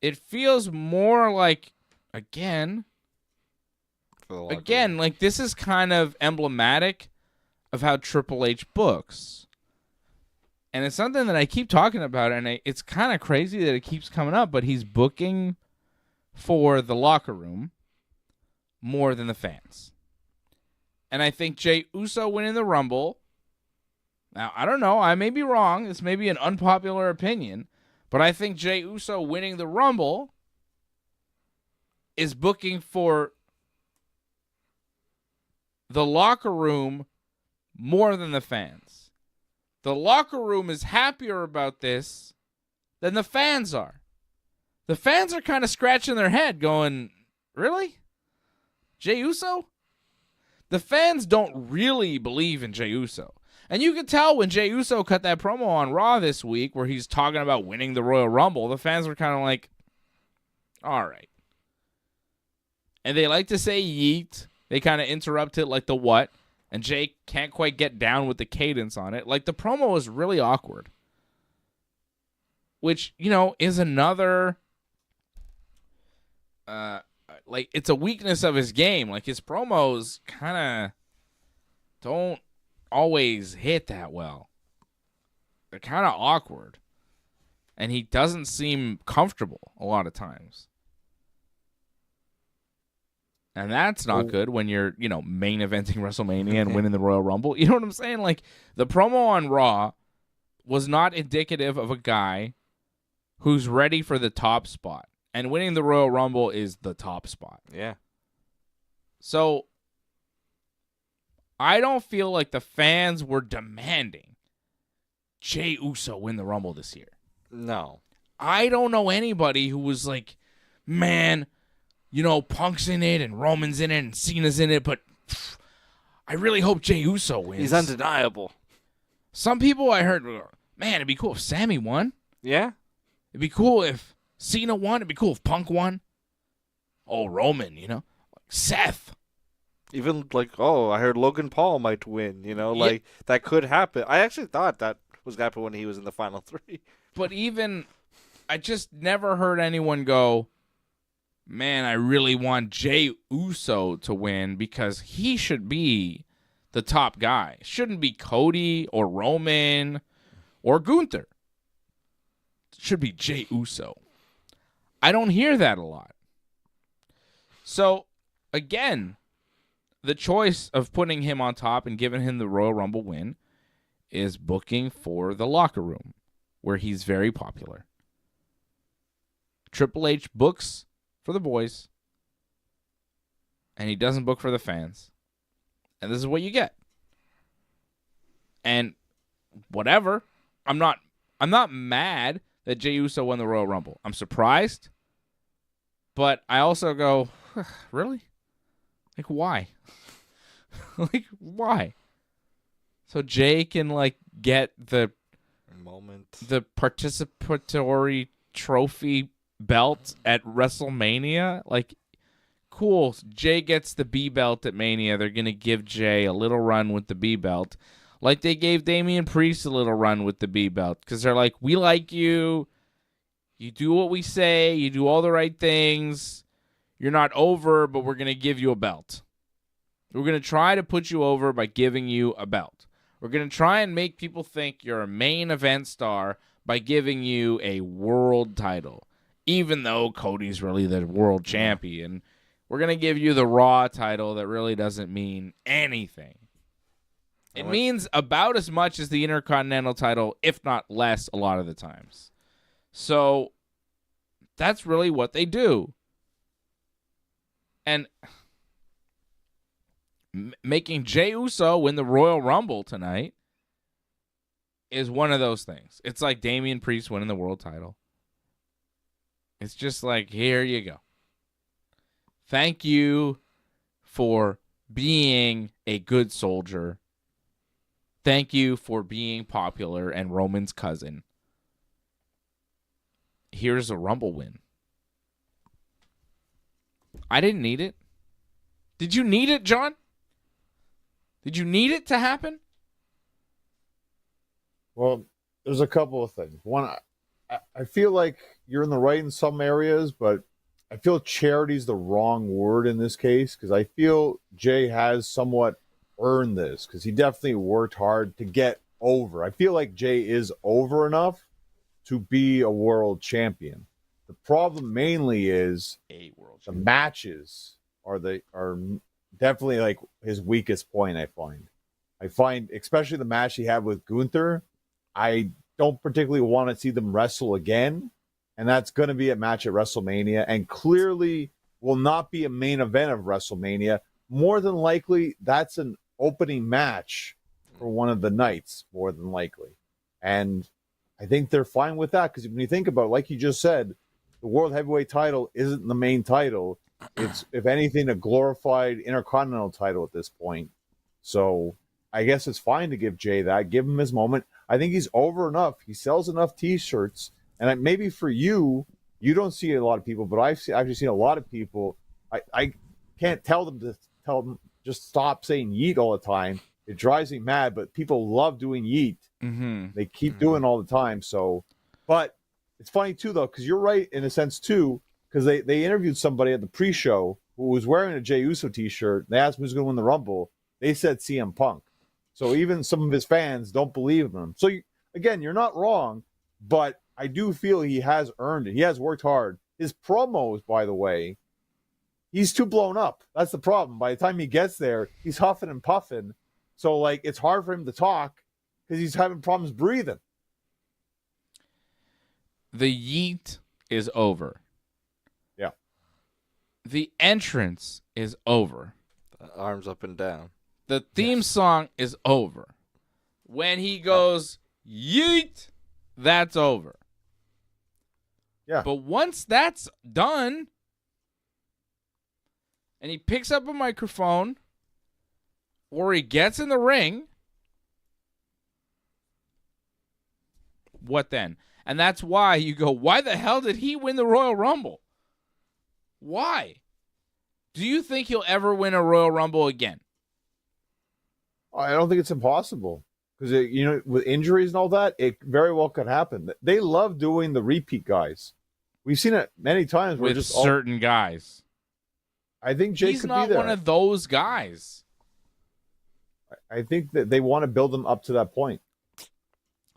It feels more like, again, like this is kind of emblematic of how Triple H books. And it's something that I keep talking about, and it's kind of crazy that it keeps coming up, but he's booking for the locker room more than the fans. And I think Jey Uso winning the Rumble, now, I don't know, I may be wrong, this may be an unpopular opinion, but I think Jey Uso winning the Rumble is booking for the locker room more than the fans. The locker room is happier about this than the fans are. The fans are kind of scratching their head going, really? Jey Uso? The fans don't really believe in Jey Uso. And you can tell when Jey Uso cut that promo on Raw this week where he's talking about winning the Royal Rumble, the fans were kind of like, all right. And they like to say yeet. They kind of interrupt it like the what. And Jey can't quite get down with the cadence on it. Like, the promo is really awkward. Which, is another... like, it's a weakness of his game. Like, his promos kind of don't always hit that well. They're kind of awkward. And he doesn't seem comfortable a lot of times. And that's not good when you're, main eventing WrestleMania and winning the Royal Rumble. You know what I'm saying? Like, the promo on Raw was not indicative of a guy who's ready for the top spot. And winning the Royal Rumble is the top spot. Yeah. So, I don't feel like the fans were demanding Jey Uso win the Rumble this year. No. I don't know anybody who was like, man, Punk's in it and Roman's in it and Cena's in it, but I really hope Jey Uso wins. He's undeniable. Some people I heard, man, it'd be cool if Sammy won. Yeah. It'd be cool if Cena won. It'd be cool if Punk won. Oh, Roman, Seth. Even I heard Logan Paul might win, that could happen. I actually thought that was going to happen when he was in the final three. But I just never heard anyone go, man, I really want Jey Uso to win because he should be the top guy. It shouldn't be Cody or Roman or Gunther. It should be Jey Uso. I don't hear that a lot. So, again, the choice of putting him on top and giving him the Royal Rumble win is booking for the locker room, where he's very popular. Triple H books for the boys. and he doesn't book for the fans. And this is what you get. And whatever. I'm not mad that Jey Uso won the Royal Rumble. I'm surprised. But I also go, really? Like, why? Like, why? So Jey can, like, get the participatory trophy belt at WrestleMania. Like, cool. Jey gets the B belt at Mania. They're going to give Jey a little run with the B belt. Like they gave Damian Priest a little run with the B belt. Because they're like, we like you. You do what we say. You do all the right things. You're not over, but we're going to give you a belt. We're going to try to put you over by giving you a belt. We're going to try and make people think you're a main event star by giving you a world title. Even though Cody's really the world champion. We're going to give you the Raw title that really doesn't mean anything. It means about as much as the Intercontinental title, if not less, a lot of the times. So that's really what they do. And making Jey Uso win the Royal Rumble tonight is one of those things. It's like Damian Priest winning the world title. It's just like, here you go. Thank you for being a good soldier. Thank you for being popular and Roman's cousin. Here's a Rumble win. I didn't need it. Did you need it, John? Did you need it to happen? Well, there's a couple of things. One, I feel like you're in the right in some areas, but I feel charity's the wrong word in this case because I feel Jey has somewhat earned this because he definitely worked hard to get over. I feel like Jey is over enough to be a world champion. The problem mainly is the matches are definitely like his weakest point. I find especially the match he had with Gunther. I don't particularly want to see them wrestle again, and that's going to be a match at WrestleMania, and clearly will not be a main event of WrestleMania. More than likely, that's an opening match for one of the nights, more than likely. And I think they're fine with that because when you think about it, like you just said, the World Heavyweight title isn't the main title. It's, if anything, a glorified Intercontinental title at this point. So I guess it's fine to give Jey that. Give him his moment. I think he's over enough. He sells enough T-shirts. And maybe for you, you don't see a lot of people, but I've actually seen a lot of people. I can't tell them just stop saying yeet all the time. It drives me mad, but people love doing yeet. Mm-hmm. They keep doing it all the time. So, but it's funny too, though, because you're right in a sense too, because they interviewed somebody at the pre-show who was wearing a Jey Uso T-shirt. They asked him who's going to win the Rumble. They said CM Punk. So even some of his fans don't believe him. So again, you're not wrong, but I do feel he has earned it. He has worked hard. His promos, by the way, he's too blown up. That's the problem. By the time he gets there, he's huffing and puffing. So, like, it's hard for him to talk because he's having problems breathing. The yeet is over. Yeah. The entrance is over. The arms up and down. The theme song is over. When he goes, yeet, that's over. Yeah. But once that's done, and he picks up a microphone, or he gets in the ring, what then? And that's why you go, why the hell did he win the Royal Rumble? Why? Do you think he'll ever win a Royal Rumble again? I don't think it's impossible because, with injuries and all that, it very well could happen. They love doing the repeat guys. We've seen it many times where with just certain guys. I think Jey He's could not be there. one of those guys. I think that they want to build them up to that point.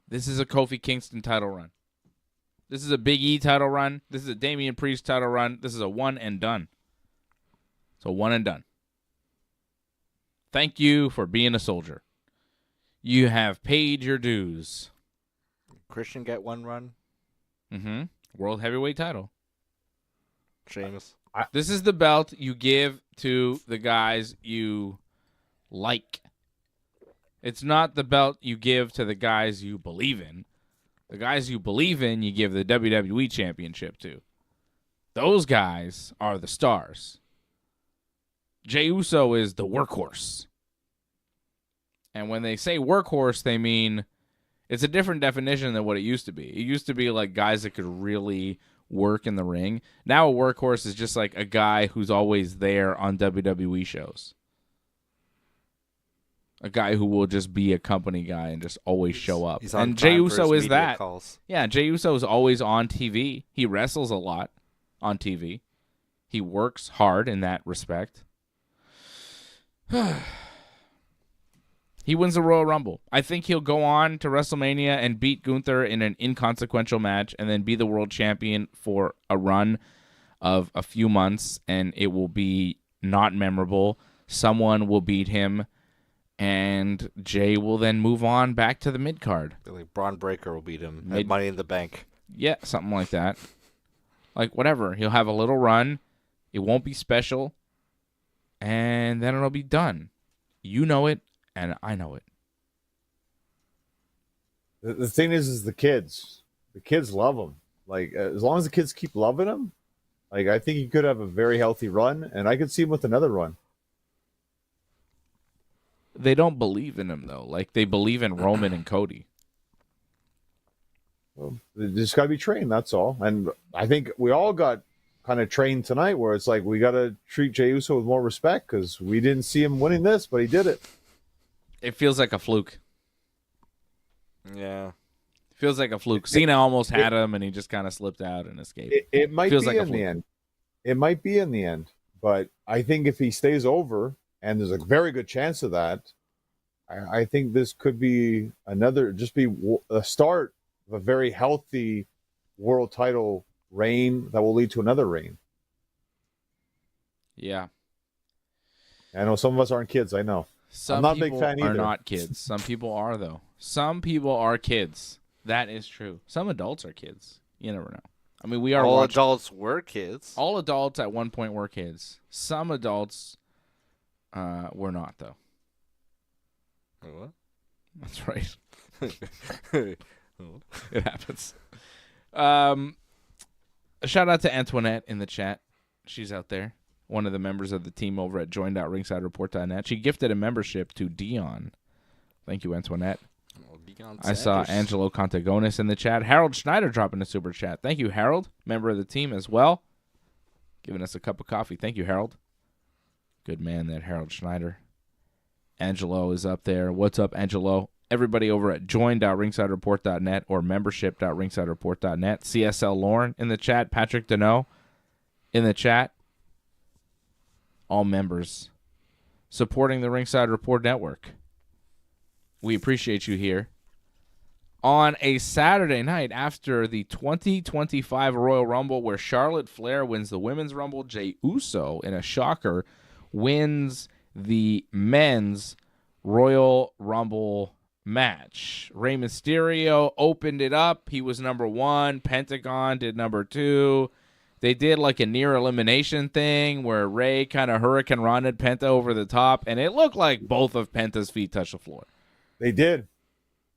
This is a Kofi Kingston title run. This is a Big E title run. This is a Damian Priest title run. This is a one and done. So one and done. Thank you for being a soldier. You have paid your dues. Christian get one run. Mm-hmm. World Heavyweight title. Sheamus. This is the belt you give to the guys you like. It's not the belt you give to the guys you believe in. The guys you believe in, you give the WWE Championship to. Those guys are the stars. Jey Uso is the workhorse. And when they say workhorse, they mean it's a different definition than what it used to be. It used to be like guys that could really work in the ring. Now a workhorse is just like a guy who's always there on WWE shows. A guy who will just be a company guy and just always show up. And Jey Uso is that. Calls. Yeah, Jey Uso is always on TV. He wrestles a lot on TV. He works hard in that respect. He wins the Royal Rumble. I think he'll go on to WrestleMania and beat Gunther in an inconsequential match and then be the world champion for a run of a few months, and it will be not memorable. Someone will beat him, and Jey will then move on back to the mid-card. Like Braun Breaker will beat him at Money in the Bank. Yeah, something like that. Like, whatever. He'll have a little run. It won't be special. And then it'll be done. You know it, and I know it. The thing is the kids. The kids love him. Like, as long as the kids keep loving him, like, I think he could have a very healthy run, and I could see him with another run. They don't believe in him, though. Like, they believe in Roman and Cody. Well, they just got to be trained, that's all. And I think we all got kind of trained tonight where it's like we got to treat Jey Uso with more respect because we didn't see him winning this, but he did it. It feels like a fluke. Yeah. It feels like a fluke. Cena almost had him, and he just kind of slipped out and escaped. It might be like in the end. It might be in the end. But I think if he stays over, and there's a very good chance of that, I think this could be a start of a very healthy world title reign that will lead to another reign. Yeah. I know some of us aren't kids, I know. I'm not a big fan either. Some people are not kids. Some people are, though. Some people are kids. That is true. Some adults are kids. You never know. I mean, we are all adults were kids. All adults at one point were kids. Some adults were not, though. What? That's right. It happens. A shout out to Antoinette in the chat. She's out there. One of the members of the team over at join.ringsidereport.net. She gifted a membership to Dion. Thank you, Antoinette. I saw Angelo Contagonis in the chat. Harold Schneider dropping a super chat. Thank you, Harold. Member of the team as well. Giving us a cup of coffee. Thank you, Harold. Good man, that Harold Schneider. Angelo is up there. What's up, Angelo? Everybody over at join.ringsidereport.net or membership.ringsidereport.net. CSL Lauren in the chat. Patrick Deneau in the chat. All members supporting the Ringside Report Network. We appreciate you here. On a Saturday night after the 2025 Royal Rumble where Charlotte Flair wins the Women's Rumble, Jey Uso, in a shocker, wins the Men's Royal Rumble match. Rey Mysterio opened it up. He was number 1. Pentagon did number 2. They did like a near elimination thing where Rey kind of Hurricane Ronded Penta over the top, and it looked like both of Penta's feet touched the floor. They did.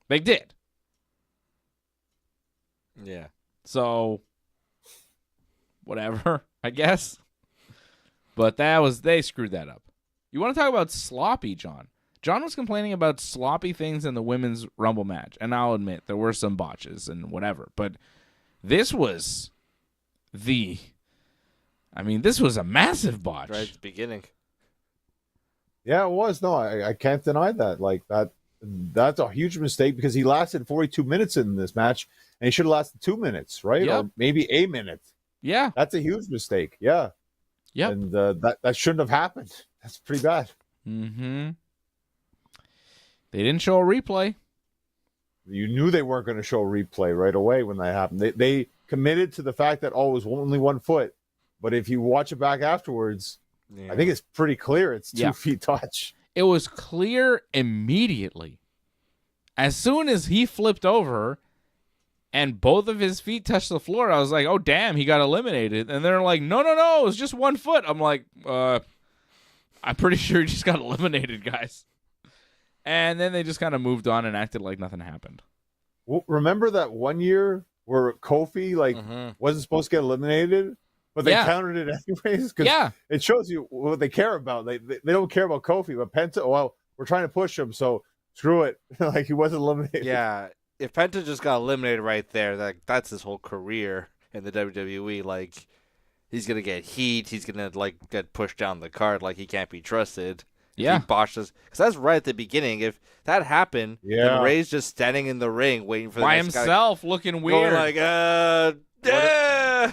They did. Yeah. So, whatever, I guess. But they screwed that up. You want to talk about sloppy, John? John was complaining about sloppy things in the Women's Rumble match, and I'll admit there were some botches and whatever, but this was this was a massive botch. Right at the beginning. Yeah, it was. No, I can't deny that. Like that's a huge mistake because he lasted 42 minutes in this match, and he should have lasted 2 minutes, right? Yep. Or maybe a minute. Yeah. That's a huge mistake. Yeah. Yeah. And that shouldn't have happened. That's pretty bad. Mm-hmm. They didn't show a replay. You knew they weren't going to show a replay right away when that happened. They committed to the fact that, it was only 1 foot. But if you watch it back afterwards, I think it's pretty clear it's 2 feet touch. It was clear immediately. As soon as he flipped over, and both of his feet touched the floor. I was like, oh, damn, he got eliminated. And they're like, no, it was just 1 foot. I'm like, I'm pretty sure he just got eliminated, guys. And then they just kind of moved on and acted like nothing happened. Well, remember that one year where Kofi wasn't supposed to get eliminated, but they counted it anyways? Because it shows you what they care about. They don't care about Kofi, but Penta, well, we're trying to push him, so screw it. Like, he wasn't eliminated. Yeah, if Penta just got eliminated right there, that's his whole career in the WWE. Like, he's going to get heat. He's going to, like, get pushed down the card like he can't be trusted. Yeah. He botches. Because that's right at the beginning. If that happened, then Ray's just standing in the ring waiting for the by next himself, guy, looking weird. going like,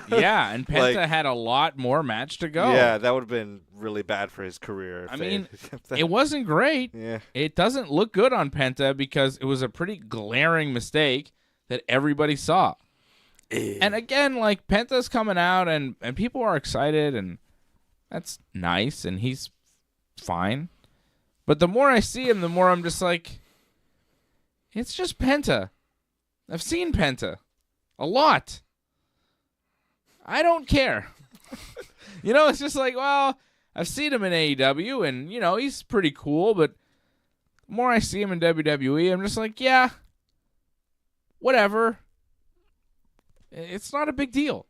yeah, and Penta had a lot more match to go. Yeah, that would have been really bad for his career. I mean, it wasn't great. Yeah. It doesn't look good on Penta because it was a pretty glaring mistake that everybody saw. And again, like, Penta's coming out and people are excited, and that's nice, and he's fine. But the more I see him, the more I'm just like, it's just Penta. I've seen Penta a lot. I don't care. It's just like, well, I've seen him in AEW, and, he's pretty cool, but the more I see him in WWE, I'm just like, yeah, whatever. It's not a big deal.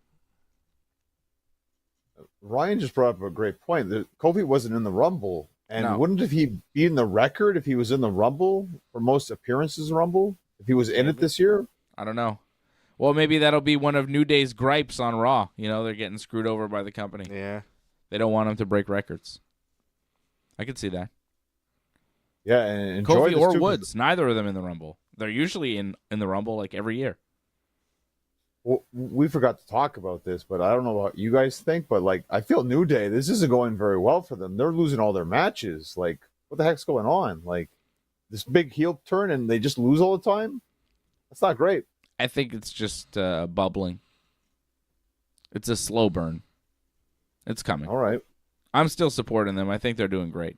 Ryan just brought up a great point. Kofi wasn't in the Rumble, and wouldn't he be in the record if he was in the Rumble for most appearances in Rumble? If he was in it this year? I don't know. Well, maybe that'll be one of New Day's gripes on Raw. They're getting screwed over by the company. Yeah. They don't want him to break records. I could see that. Yeah, and Kofi or Woods, neither of them in the Rumble. They're usually in the Rumble like every year. Well, we forgot to talk about this, but I don't know what you guys think, but, like, I feel New Day, this isn't going very well for them. They're losing all their matches. Like, what the heck's going on? Like, this big heel turn and they just lose all the time? That's not great. I think it's just bubbling. It's a slow burn. It's coming. All right. I'm still supporting them. I think they're doing great.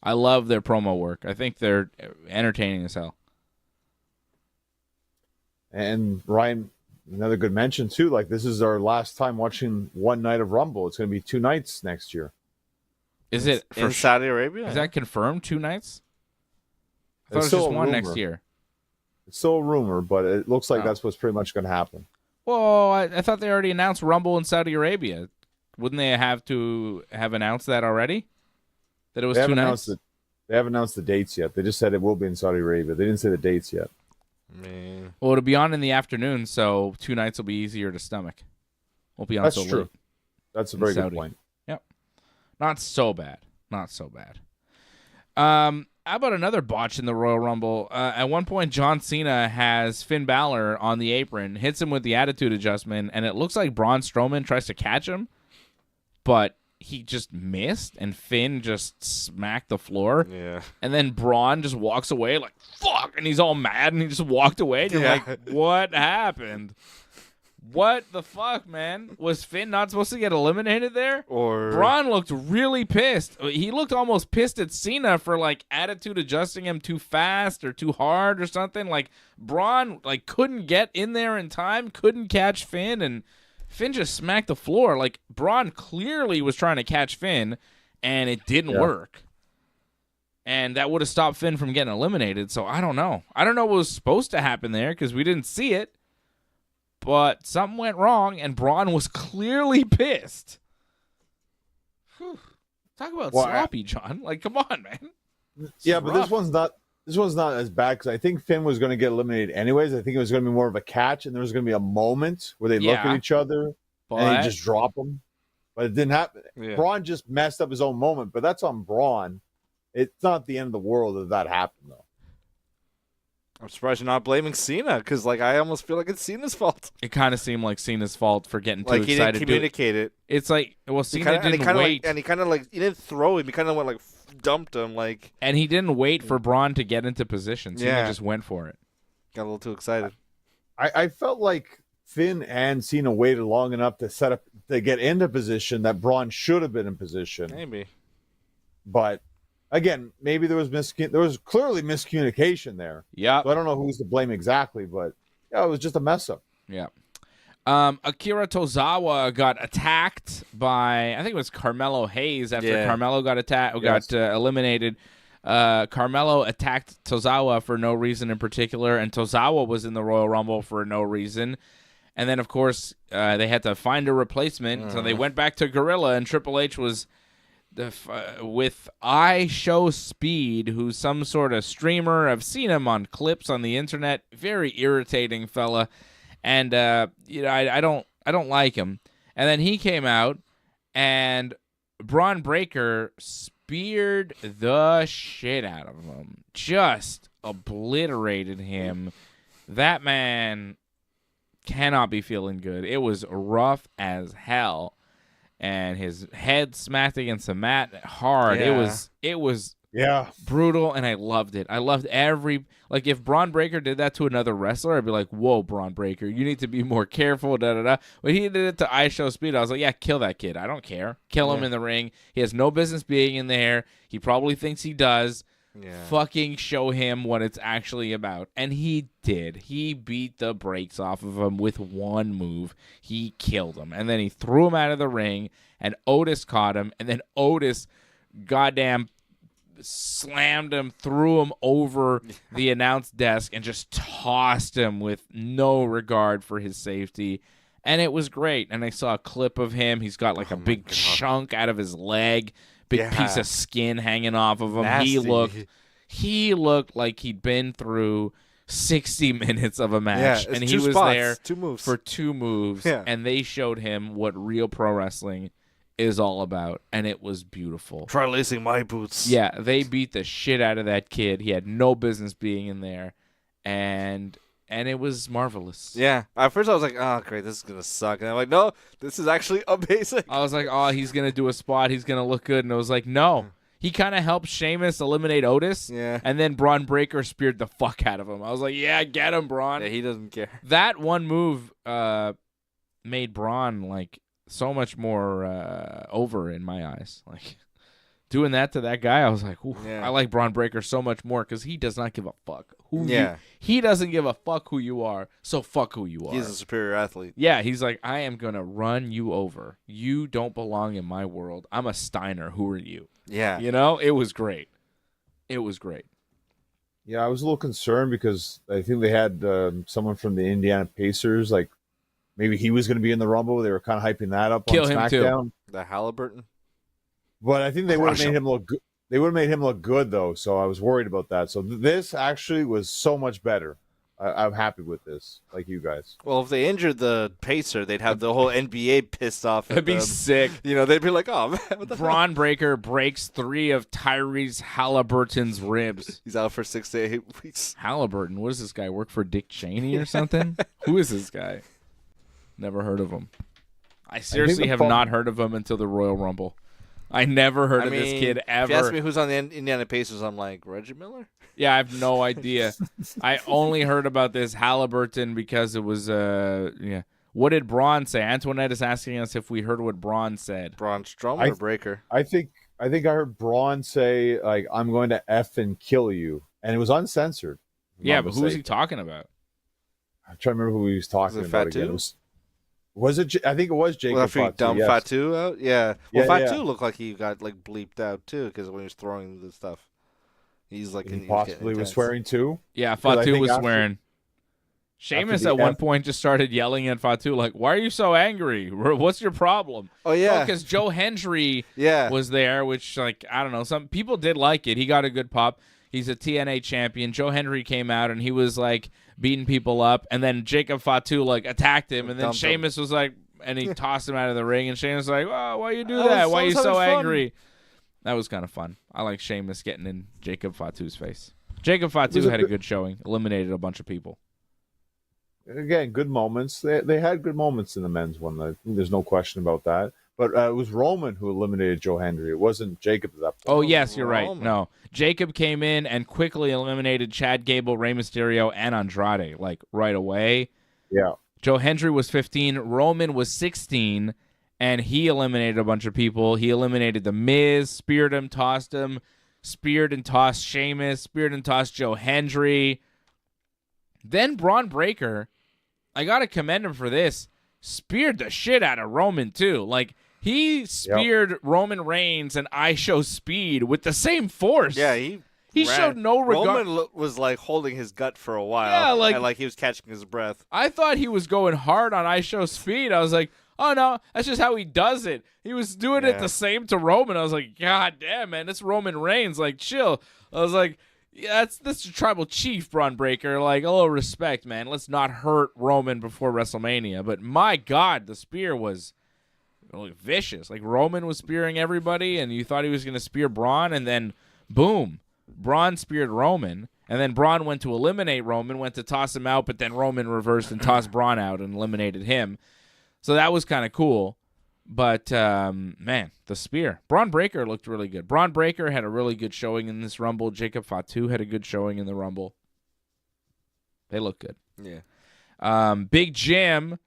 I love their promo work. I think they're entertaining as hell. And Ryan, another good mention too. Like, this is our last time watching one night of Rumble. It's going to be 2 nights next year. Is it for Saudi Arabia? Is that confirmed? 2 nights? I thought it was just one next year. It's still a rumor, but it looks like that's what's pretty much going to happen. Well, I thought they already announced Rumble in Saudi Arabia. Wouldn't they have to have announced that already? That it was 2 nights? They haven't announced the dates yet. They just said it will be in Saudi Arabia. They didn't say the dates yet. Man. Well, it'll be on in the afternoon, so 2 nights will be easier to stomach. Won't be on so true. late. That's a very good point. Yep. Not so bad. How about another botch in the Royal Rumble? At one point, John Cena has Finn Balor on the apron, hits him with the attitude adjustment, and it looks like Braun Strowman tries to catch him, but he just missed, and Finn just smacked the floor. Yeah. And then Braun just walks away like, fuck, and he's all mad, and he just walked away. And you're like, what happened? What the fuck, man? Was Finn not supposed to get eliminated there? Or Braun looked really pissed. He looked almost pissed at Cena for, like, attitude adjusting him too fast or too hard or something. Like, Braun, like, couldn't get in there in time, couldn't catch Finn, and Finn just smacked the floor. Like, Braun clearly was trying to catch Finn, and it didn't work. And that would have stopped Finn from getting eliminated, so I don't know. I don't know what was supposed to happen there because we didn't see it. But something went wrong, and Braun was clearly pissed. Whew. Talk about sloppy, John. Like, come on, man. But this one's not as bad because I think Finn was going to get eliminated anyways. I think it was going to be more of a catch, and there was going to be a moment where they look at each other and he just drop them. But it didn't happen. Yeah. Braun just messed up his own moment, but that's on Braun. It's not the end of the world if that happened, though. I'm surprised you're not blaming Cena because, like, I almost feel like it's Cena's fault. It kind of seemed like Cena's fault for getting too excited. He didn't communicate it. It's like, well, Cena didn't wait. And he kind of, like, he didn't throw him. He kind of went, like, dumped him. Like, and he didn't wait for Braun to get into position. Cena just went for it. Got a little too excited. I felt like Finn and Cena waited long enough to get into position that Braun should have been in position. Maybe. But again, maybe there was clearly miscommunication there. Yeah. So I don't know who's to blame exactly, but Yeah, it was just a mess up. Yeah. Akira Tozawa got attacked by, I think it was Carmelo Hayes after Carmelo got got eliminated. Carmelo attacked Tozawa for no reason in particular, and Tozawa was in the Royal Rumble for no reason. And then, of course, they had to find a replacement, so they went back to Gorilla, and Triple H was with IShowSpeed, who's some sort of streamer. I've seen him on clips on the internet. Very irritating fella. And I don't like him. And then he came out, and Braun Breaker speared the shit out of him, just obliterated him. That man cannot be feeling good. It was rough as hell, and his head smacked against the mat hard. Yeah. It was brutal, and I loved it. I loved if Braun Breaker did that to another wrestler, I'd be like, whoa, Braun Breaker, you need to be more careful, da-da-da. When he did it to IShowSpeed, I was like, yeah, kill that kid. I don't care. Kill him in the ring. He has no business being in there. He probably thinks he does. Yeah. Fucking show him what it's actually about. And he did. He beat the brakes off of him with one move. He killed him. And then he threw him out of the ring, and Otis caught him, and then Otis goddamn slammed him, threw him over the announce desk, and just tossed him with no regard for his safety. And it was great. And I saw a clip of him. He's got like a big chunk out of his leg, big piece of skin hanging off of him. Nasty. He looked like he'd been through 60 minutes of a match, and he was there for 2 moves, and they showed him what real pro wrestling is all about, and it was beautiful. Try lacing my boots. Yeah, they beat the shit out of that kid. He had no business being in there, and it was marvelous. Yeah. At first I was like, oh, great, this is going to suck. And I'm like, no, this is actually amazing. I was like, oh, he's going to do a spot. He's going to look good. And I was like, no. He kind of helped Sheamus eliminate Otis, and then Braun Breaker speared the fuck out of him. I was like, yeah, get him, Braun. Yeah, he doesn't care. That one move made Braun, like, so much more over in my eyes. Like, doing that to that guy, I was like, I like Braun Breaker so much more because he does not give a fuck. He doesn't give a fuck who you are, so fuck who you are. He's a superior athlete. Yeah, he's like, I am going to run you over. You don't belong in my world. I'm a Steiner. Who are you? Yeah. You know, it was great. It was great. Yeah, I was a little concerned because I think they had someone from the Indiana Pacers, like maybe he was going to be in the Rumble. They were kind of hyping that up Kill on him SmackDown. Too. The Halliburton. But I think they would have made him look good. They would have made him look good, though, so I was worried about that. So this actually was so much better. I'm happy with this, like you guys. Well, if they injured the Pacer, they'd have the whole NBA pissed off. That'd be sick. You know, they'd be like, oh, man, what the Braun Breaker breaks 3 of Tyrese Halliburton's ribs. He's out for 6 to 8 weeks. Halliburton, what does this guy work for? Dick Cheney or something? Who is this guy? Never heard of him. I seriously have not heard of him until the Royal Rumble. I never heard of this kid ever. If you ask me who's on the Indiana Pacers, I'm like, Reggie Miller? Yeah, I have no idea. I only heard about this Halliburton because it was, What did Braun say? Antoinette is asking us if we heard what Braun said. Braun Strowman or Breaker? I think I heard Braun say, like, I'm going to F and kill you. And it was uncensored. Yeah, but who was he talking about? I'm trying to remember who he was talking about Fatu? again. Was it? I think it was Jacob Fatu. Fatu. Dumb yes. Fatu out? Yeah. Well, Fatu yeah. looked like he got, like, bleeped out, too, because when he was throwing the stuff. He's like... He possibly was swearing, too? Yeah, Fatu was swearing. Sheamus at one point just started yelling at Fatu, like, why are you so angry? What's your problem? Oh, yeah. Because Joe Hendry was there, which, like, I don't know. Some people did like it. He got a good pop. He's a TNA champion. Joe Hendry came out, and he was, like, beating people up. And then Jacob Fatu, like, attacked him. And then Sheamus was like, and he tossed him out of the ring. And Sheamus was like, oh, why you do that? Why are you so angry? That was kind of fun. I like Sheamus getting in Jacob Fatu's face. Jacob Fatu had a good showing. Eliminated a bunch of people. Again, good moments. They had good moments in the men's one. I think there's no question about that. But it was Roman who eliminated Joe Hendry. It wasn't Jacob at that point. Oh, yes, you're right. No. Jacob came in and quickly eliminated Chad Gable, Rey Mysterio, and Andrade, like, right away. Yeah. Joe Hendry was 15. Roman was 16, and he eliminated a bunch of people. He eliminated The Miz, speared him, tossed him, speared and tossed Sheamus, speared and tossed Joe Hendry. Then Braun Breaker I got to commend him for this. Speared the shit out of Roman, too. Like, he speared Roman Reigns and IShowSpeed with the same force. Yeah, he showed no regard. Roman was like holding his gut for a while. Yeah, and like he was catching his breath. I thought he was going hard on IShowSpeed. I was like, oh no, that's just how he does it. He was doing it the same to Roman. I was like, God damn, man, that's Roman Reigns. Like, chill. I was like, yeah, that's a tribal chief, Braun Breaker. Like, a little respect, man. Let's not hurt Roman before WrestleMania. But my God, the spear was vicious. Like, Roman was spearing everybody, and you thought he was going to spear Braun, and then boom, Braun speared Roman. And then Braun went to eliminate Roman, went to toss him out, but then Roman reversed and tossed Braun out and eliminated him. So that was kind of cool. But, man, the spear. Braun Breaker looked really good. Braun Breaker had a really good showing in this Rumble. Jacob Fatu had a good showing in the Rumble. They look good. Yeah. Big Jim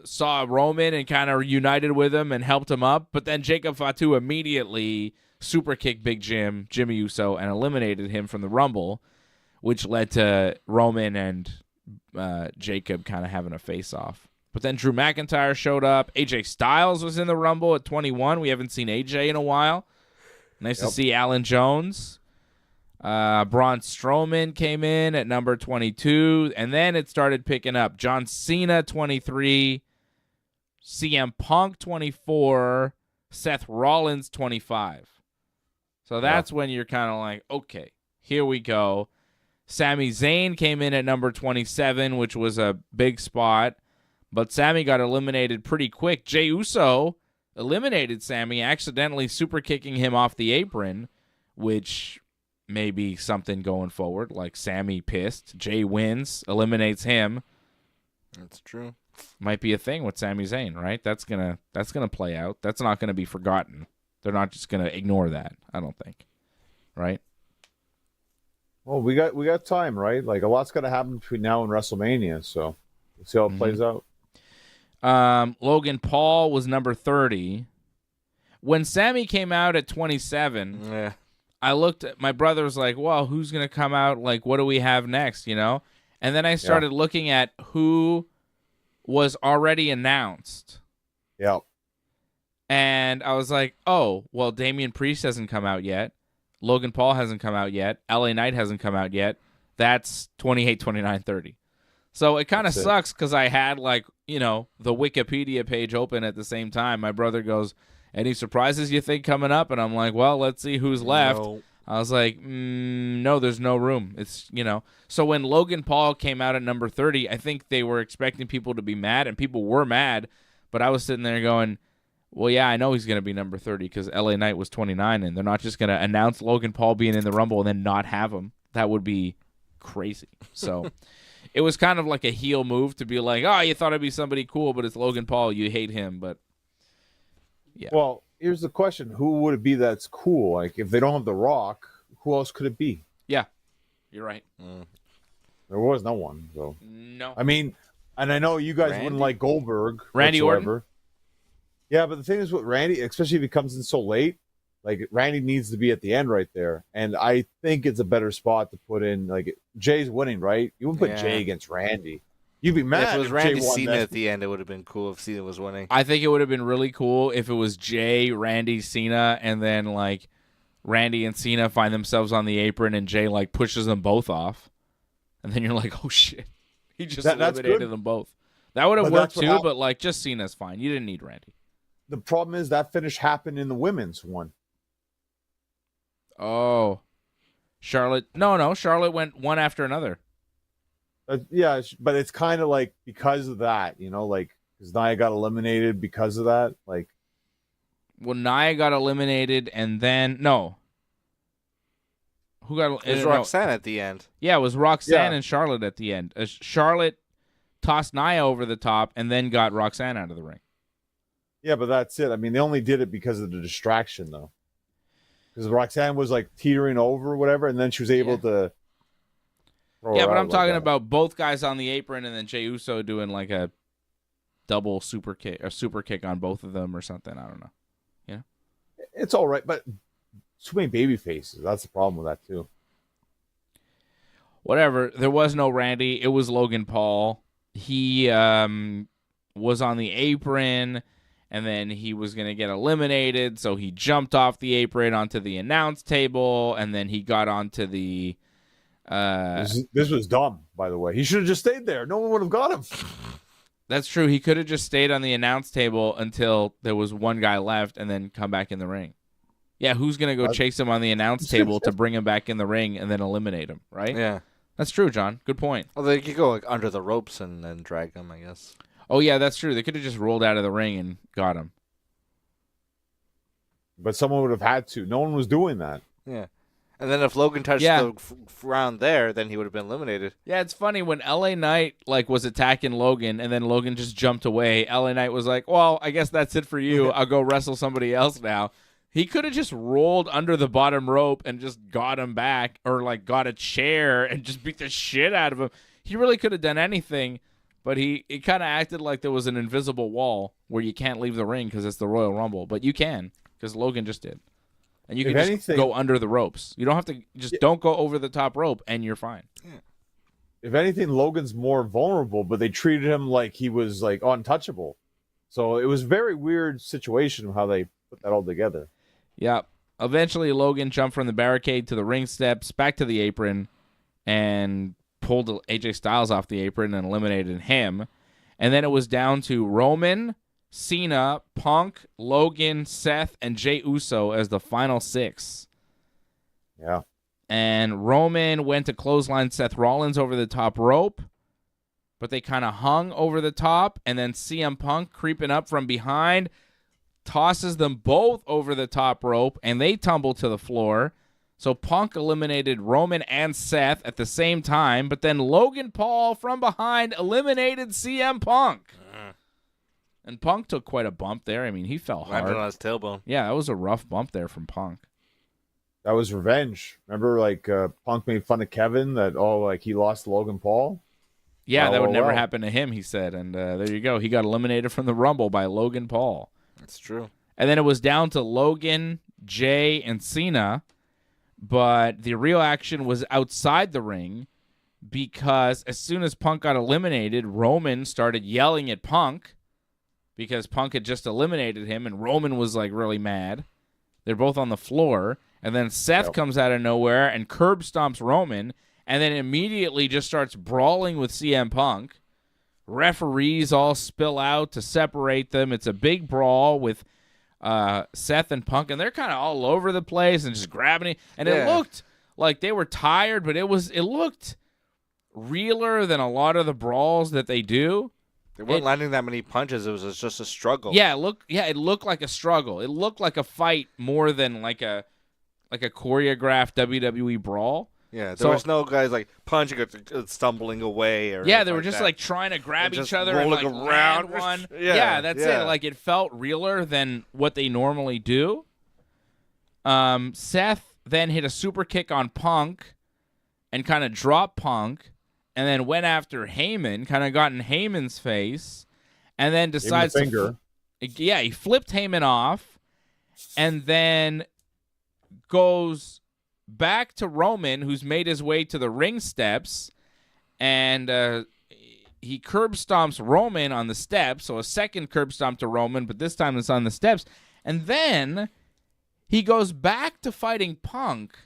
saw Roman and kind of united with him and helped him up. But then Jacob Fatu immediately super kicked Big Jim, Jimmy Uso, and eliminated him from the Rumble, which led to Roman and Jacob kind of having a face-off. But then Drew McIntyre showed up. AJ Styles was in the Rumble at 21. We haven't seen AJ in a while. Nice to see Alan Jones. Braun Strowman came in at number 22. And then it started picking up. John Cena, 23. CM Punk, 24. Seth Rollins, 25. So that's when you're kind of like, okay, here we go. Sami Zayn came in at number 27, which was a big spot. But Sami got eliminated pretty quick. Jey Uso eliminated Sami, accidentally super kicking him off the apron, which may be something going forward. Like Sami pissed. Jey wins, eliminates him. That's true. Might be a thing with Sami Zayn, right? That's gonna play out. That's not gonna be forgotten. They're not just gonna ignore that, I don't think. Right? Well, we got time, right? Like a lot's gonna happen between now and WrestleMania, so we'll see how it plays out. Logan Paul was number 30. When Sami came out at 27, I looked at my brother was like, well, who's going to come out? Like, what do we have next? You know? And then I started looking at who was already announced. Yeah. And I was like, oh, well, Damian Priest hasn't come out yet. Logan Paul hasn't come out yet. LA Knight hasn't come out yet. That's 28, 29, 30. So it kind of sucks because I had, like, you know, the Wikipedia page open at the same time. My brother goes, any surprises you think coming up? And I'm like, well, let's see who's left. No. I was like, no, there's no room. It's, you know. So when Logan Paul came out at number 30, I think they were expecting people to be mad, and people were mad. But I was sitting there going, well, yeah, I know he's going to be number 30 because LA Knight was 29, and they're not just going to announce Logan Paul being in the Rumble and then not have him. That would be crazy. So it was kind of like a heel move to be like, oh, you thought it'd be somebody cool, but it's Logan Paul. You hate him, but yeah. Well, here's the question. Who would it be that's cool? Like, if they don't have The Rock, who else could it be? Yeah, you're right. There was no one. So no. I mean, and I know you guys wouldn't like Goldberg. Randy whatsoever. Orton? Yeah, but the thing is with Randy, especially if he comes in so late, like Randy needs to be at the end right there. And I think it's a better spot to put in, like, Jay's winning, right? You wouldn't put Jay against Randy. You'd be mad if it was Randy Jay won Cena at the end. It would have been cool if Cena was winning. I think it would have been really cool if it was Jay, Randy, Cena, and then, like, Randy and Cena find themselves on the apron and Jay, like, pushes them both off. And then you're like, oh, shit. He just eliminated them both. That would have worked, too, but, like, just Cena's fine. You didn't need Randy. The problem is that finish happened in the women's one. Oh. Charlotte. No. Charlotte went one after another. Yeah, but it's kind of like because of that, you know, like, because Nia got eliminated because of that. Like, well, Nia got eliminated, and then no. Who got? It was Roxanne at the end. Yeah, it was Roxanne and Charlotte at the end. Charlotte tossed Nia over the top, and then got Roxanne out of the ring. Yeah, but that's it. I mean, they only did it because of the distraction, though. Because Roxanne was like teetering over or whatever, and then she was able to. Yeah, but I'm talking about both guys on the apron, and then Jey Uso doing like a double super kick on both of them or something. I don't know. Yeah, it's all right, but too many baby faces. That's the problem with that too. whatever. There was no Randy. It was Logan Paul. He was on the apron, and then he was going to get eliminated, so he jumped off the apron onto the announce table, and then he got onto the... This was dumb, by the way. He should have just stayed there. No one would have got him. That's true. He could have just stayed on the announce table until there was one guy left and then come back in the ring. Yeah, who's going to go chase him on the announce table to bring him back in the ring and then eliminate him, right? Yeah. That's true, John. Good point. Well, they could go like under the ropes and then drag him, I guess. Oh, yeah, that's true. They could have just rolled out of the ring and got him. But someone would have had to. No one was doing that. Yeah. And then if Logan touched the ground there, then he would have been eliminated. Yeah, it's funny when LA Knight was attacking Logan and then Logan just jumped away. LA Knight was like, "Well, I guess that's it for you. I'll go wrestle somebody else now." He could have just rolled under the bottom rope and just got him back, or like got a chair and just beat the shit out of him. He really could have done anything, but it kind of acted like there was an invisible wall where you can't leave the ring because it's the Royal Rumble, but you can because Logan just did. And you can just go under the ropes. You don't have to don't go over the top rope, and you're fine. Yeah. If anything, Logan's more vulnerable, but they treated him like he was like untouchable. So it was a very weird situation how they put that all together. Yeah. Eventually, Logan jumped from the barricade to the ring steps, back to the apron, and pulled AJ Styles off the apron and eliminated him. And then it was down to Roman, Cena, Punk, Logan, Seth, and Jey Uso as the final 6. Yeah. And Roman went to clothesline Seth Rollins over the top rope, but they kind of hung over the top, and then CM Punk creeping up from behind tosses them both over the top rope, and they tumble to the floor. So Punk eliminated Roman and Seth at the same time, but then Logan Paul from behind eliminated CM Punk. And Punk took quite a bump there. I mean, he fell hard. Landed on his tailbone. Yeah, that was a rough bump there from Punk. That was revenge. Remember, like, Punk made fun of Kevin that, he lost Logan Paul? Yeah, that would never happen to him, he said. And there you go. He got eliminated from the Rumble by Logan Paul. That's true. And then it was down to Logan, Jey, and Cena. But the real action was outside the ring because as soon as Punk got eliminated, Roman started yelling at Punk because Punk had just eliminated him, and Roman was, really mad. They're both on the floor. And then Seth comes out of nowhere and curb stomps Roman, and then immediately just starts brawling with CM Punk. Referees all spill out to separate them. It's a big brawl with Seth and Punk, and they're kind of all over the place and just grabbing it. And it looked like they were tired, but it looked realer than a lot of the brawls that they do. They weren't landing that many punches. It was just a struggle. Yeah, it looked like a struggle. It looked like a fight more than like a choreographed WWE brawl. Yeah, there was no guys punching or stumbling away. Or yeah, they were just trying to grab each other and around one. Yeah, that's it. It felt realer than what they normally do. Seth then hit a super kick on Punk and kind of dropped Punk, and then went after Heyman, kind of got in Heyman's face, and then decides to he flipped Heyman off, and then goes back to Roman, who's made his way to the ring steps, and he curb stomps Roman on the steps, so a second curb stomp to Roman, but this time it's on the steps, and then he goes back to fighting Punk,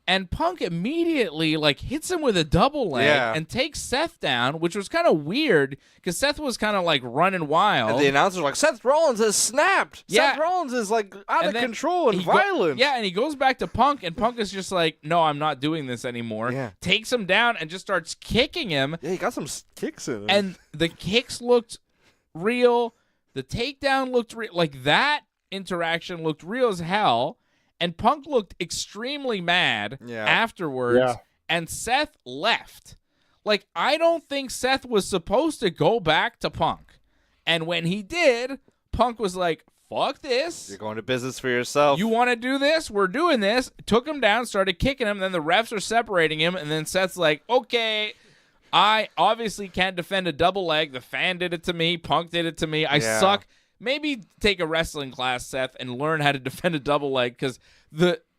and Punk immediately hits him with a double leg and takes Seth down, which was kind of weird because Seth was kind of running wild. And the announcer's like, Seth Rollins has snapped. Yeah. Seth Rollins is out of control and violent. And he goes back to Punk, and Punk is just like, no, I'm not doing this anymore. Yeah. Takes him down and just starts kicking him. Yeah, he got some kicks in him. And the kicks looked real. The takedown looked real. That interaction looked real as hell. And Punk looked extremely mad afterwards, and Seth left. I don't think Seth was supposed to go back to Punk. And when he did, Punk was like, fuck this. You're going to business for yourself. You want to do this? We're doing this. Took him down, started kicking him, then the refs are separating him, and then Seth's like, okay, I obviously can't defend a double leg. The fan did it to me. Punk did it to me. I suck. Maybe take a wrestling class, Seth, and learn how to defend a double leg, because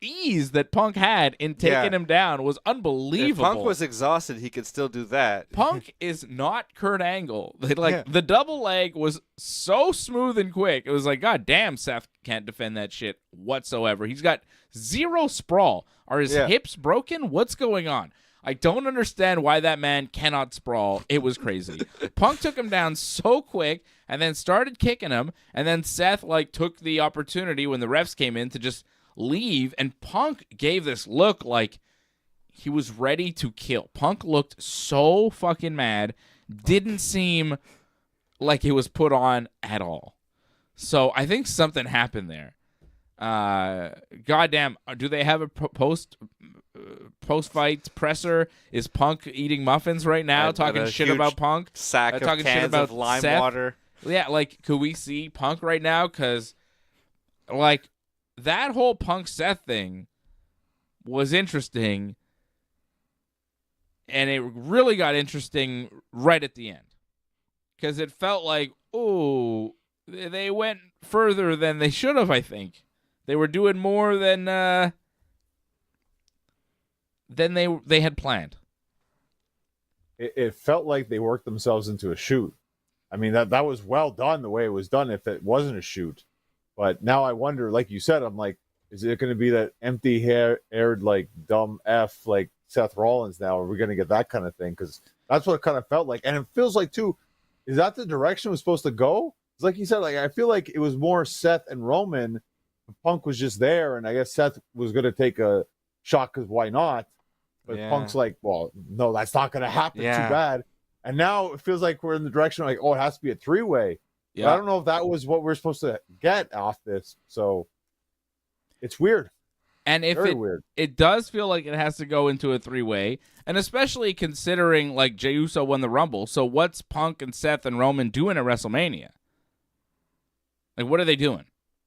ease that Punk had in taking him down was unbelievable. If Punk was exhausted, he could still do that. Punk is not Kurt Angle. The double leg was so smooth and quick. It was like, God damn, Seth can't defend that shit whatsoever. He's got zero sprawl. Are his hips broken? What's going on? I don't understand why that man cannot sprawl. It was crazy. Punk took him down so quick and then started kicking him, and then Seth took the opportunity when the refs came in to just leave, and Punk gave this look like he was ready to kill. Punk looked so fucking mad. Didn't seem like it was put on at all. So I think something happened there. Goddamn, do they have a post-fight presser? Is Punk eating muffins right now, talking shit about Punk? Sack of talking cans shit about of lime Seth? water. Yeah, could we see Punk right now? Because, that whole Punk Seth thing was interesting, and it really got interesting right at the end. Because it felt like, they went further than they should have, I think. They were doing more than they had planned. It felt like they worked themselves into a shoot. I mean, that was well done the way it was done if it wasn't a shoot. But now I wonder, like you said, I'm like, is it going to be that empty-haired, dumb F, Seth Rollins now? Are we going to get that kind of thing? Because that's what it kind of felt like. And it feels like, too, is that the direction it was supposed to go? It's like you said, I feel like it was more Seth and Roman. Punk was just there, and I guess Seth was going to take a shot because why not? But Punk's like, well, no, that's not going to happen. Too bad. And now it feels like we're in the direction it has to be a three-way. Yeah. I don't know if that was what we're supposed to get off this. So it's weird. And if it does feel like it has to go into a three-way, and especially considering Jey Uso won the Rumble, so what's Punk and Seth and Roman doing at WrestleMania? What are they doing?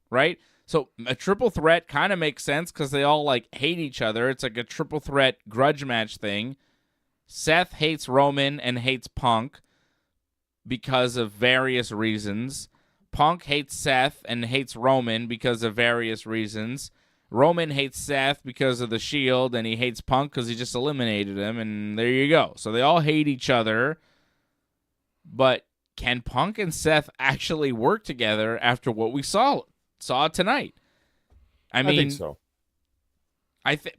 Right? So a triple threat kind of makes sense because they all hate each other. It's like a triple threat grudge match thing. Seth hates Roman and hates Punk because of various reasons. Punk hates Seth and hates Roman because of various reasons. Roman hates Seth because of the Shield, and he hates Punk because he just eliminated him, and there you go. So they all hate each other. But can Punk and Seth actually work together after what we saw tonight? I mean, I think so.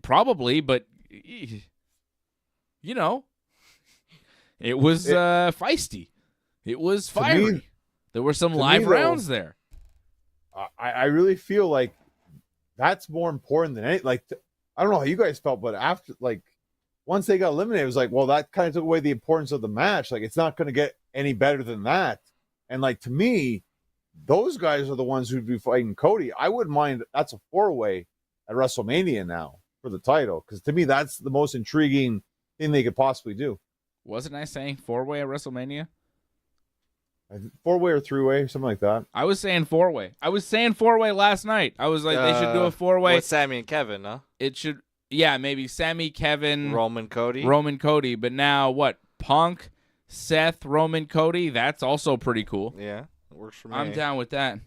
Probably, but it was feisty. It was fiery. There were some live rounds there. I really feel like that's more important than any. I don't know how you guys felt, but after once they got eliminated, it was well, that kind of took away the importance of the match. It's not going to get any better than that. And to me, those guys are the ones who'd be fighting Cody. I wouldn't mind. That's a four-way at WrestleMania now for the title, because to me, that's the most intriguing thing they could possibly do. Wasn't I saying four-way at WrestleMania? Four-way or three-way, something like that. I was saying four-way. I was saying four-way last night. I was like, they should do a four-way. With Sammy and Kevin, huh? It should, maybe Sammy, Kevin, Roman, Cody. But now what? Punk, Seth, Roman, Cody. That's also pretty cool. Yeah, it works for me. I'm down with that.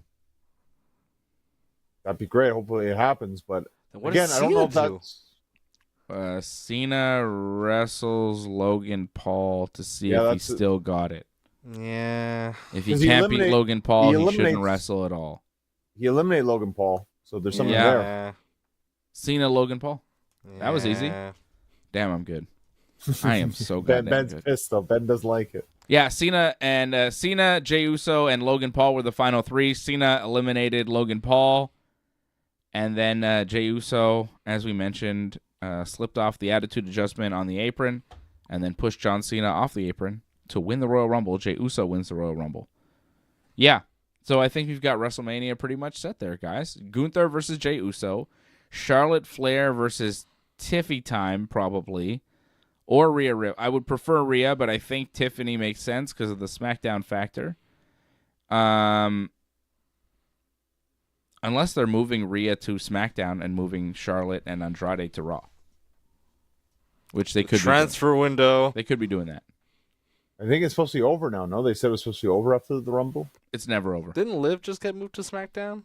That'd be great. Hopefully it happens. But again, I don't know if that's... Cena wrestles Logan Paul to see if he still got it. Yeah. If he can't beat Logan Paul, he shouldn't wrestle at all. He eliminated Logan Paul, so there's something there. Cena, Logan Paul. Yeah. That was easy. Damn, I'm good. I am so good. Ben's pissed, though. Ben does like it. Yeah, Cena, Jey Uso, and Logan Paul were the final three. Cena eliminated Logan Paul. And then Jey Uso, as we mentioned, slipped off the attitude adjustment on the apron and then pushed John Cena off the apron to win the Royal Rumble. Jey Uso wins the Royal Rumble. Yeah, so I think we've got WrestleMania pretty much set there, guys. Gunther versus Jey Uso. Charlotte Flair versus Tiffy time, probably. Or Rhea. I would prefer Rhea, but I think Tiffany makes sense because of the SmackDown factor. Unless they're moving Rhea to SmackDown and moving Charlotte and Andrade to Raw. Which they could transfer window. They could be doing that. I think it's supposed to be over now, no? They said it was supposed to be over after the Rumble? It's never over. Didn't Liv just get moved to SmackDown?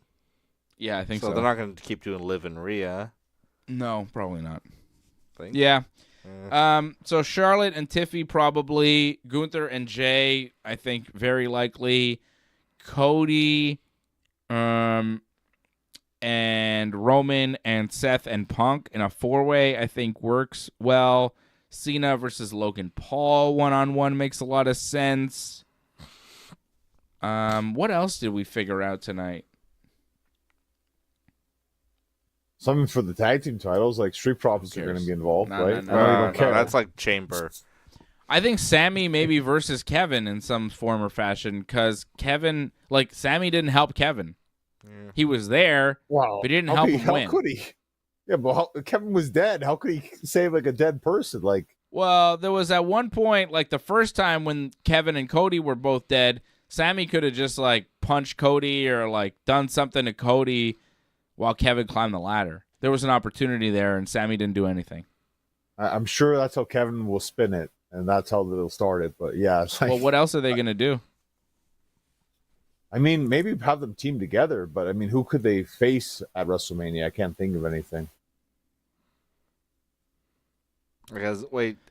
Yeah, I think so. So they're not going to keep doing Liv and Rhea. No, probably not. Think? Yeah. So Charlotte and Tiffy probably. Gunther and Jey, I think, very likely. Cody, and Roman and Seth and Punk in a 4-way, I think works well. Cena versus Logan Paul 1-on-1 makes a lot of sense. What else did we figure out tonight? Something for the tag team titles, like Street Profits are going to be involved, right? No, I know you don't care. That's like Chamber. I think Sammy maybe versus Kevin in some form or fashion, because Kevin, like, Sammy didn't help Kevin. Yeah. He was there, but he didn't help him win. How could he? Yeah, but Kevin was dead. How could he save like a dead person? Like, well, there was at one point, like the first time when Kevin and Cody were both dead, Sammy could have just like punched Cody or like done something to Cody while Kevin climbed the ladder. There was an opportunity there, and Sammy didn't do anything. I'm sure that's how Kevin will spin it, and that's how they'll start it. But yeah, it's like, well, what else are they gonna do? I mean, maybe have them team together, but I mean, who could they face at WrestleMania? I can't think of anything. Because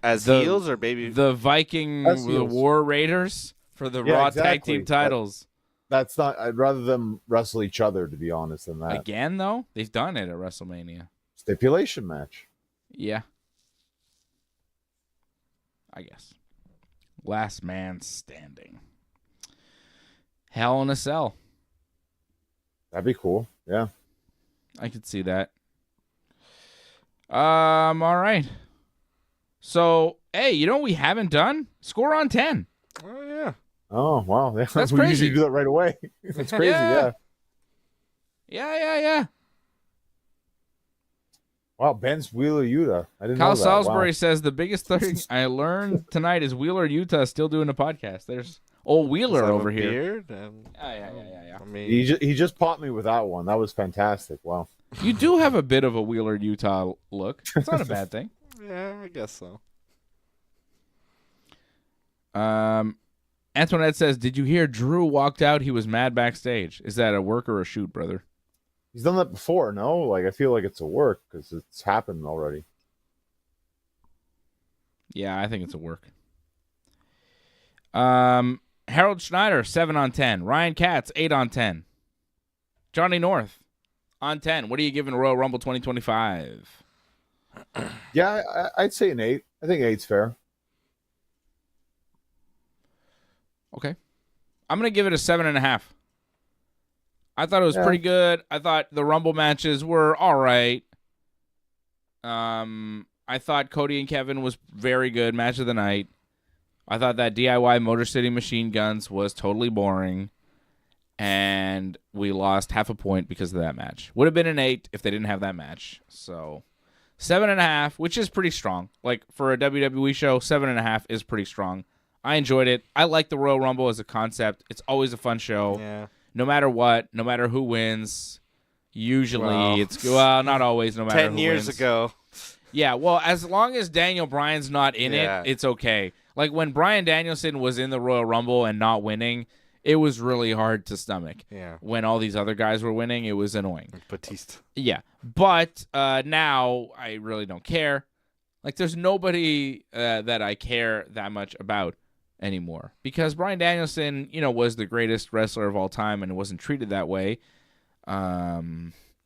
as heels or baby? The the War Raiders for the Raw Tag Team titles. That's not. I'd rather them wrestle each other, to be honest, than that. Again, though, they've done it at WrestleMania. Stipulation match. Yeah. I guess. Last man standing. Hell in a Cell. That'd be cool. Yeah. I could see that. All right. So, hey, you know what we haven't done? Score on 10. Oh, yeah. Oh, wow. That's we crazy. usually do that right away. That's crazy, yeah. Yeah. Wow, Ben's Wheeler, Utah. I didn't know Kyle that. Salisbury Wow. says the biggest thing I learned tonight is Wheeler, Utah still doing a podcast. There's old Wheeler over here. Yeah. I mean, he just popped me with that one. That was fantastic. Wow. You do have a bit of a Wheeler, Utah look. It's not a bad thing. Yeah, I guess so. Antoinette says, did you hear Drew walked out? He was mad backstage. Is that a work or a shoot, brother? He's done that before, no? Like, I feel like it's a work because it's happened already. Yeah, I think it's a work. Harold Schneider, 7 on 10. Ryan Katz, 8 on 10. Johnny North, on 10. What are you giving Royal Rumble 2025? Yeah, I'd say an 8. I think 8's fair. Okay. I'm going to give it a 7.5. I thought it was pretty good. I thought the Rumble matches were all right. I thought Cody and Kevin was very good. Match of the night. I thought that DIY Motor City Machine Guns was totally boring. And we lost half a point because of that match. Would have been an 8 if they didn't have that match. So 7.5, which is pretty strong. Like for a WWE show, 7.5 is pretty strong. I enjoyed it. I like the Royal Rumble as a concept. It's always a fun show. Yeah. No matter what, no matter who wins, usually it's not always. No matter 10 who years wins. ago. Yeah, well, as long as Daniel Bryan's not in it, it's okay. Like when Bryan Danielson was in the Royal Rumble and not winning, it was really hard to stomach. Yeah. When all these other guys were winning, it was annoying. Like Batista. Yeah, but now I really don't care. Like there's nobody that I care that much about anymore because Bryan Danielson, was the greatest wrestler of all time and wasn't treated that way,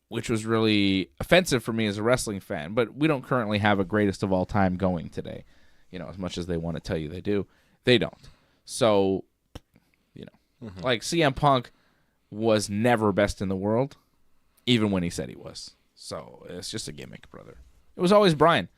which was really offensive for me as a wrestling fan. But we don't currently have a greatest of all time going today, as much as they want to tell you they do, they don't. So, like CM Punk was never best in the world, even when he said he was. So it's just a gimmick, brother. It was always Bryan.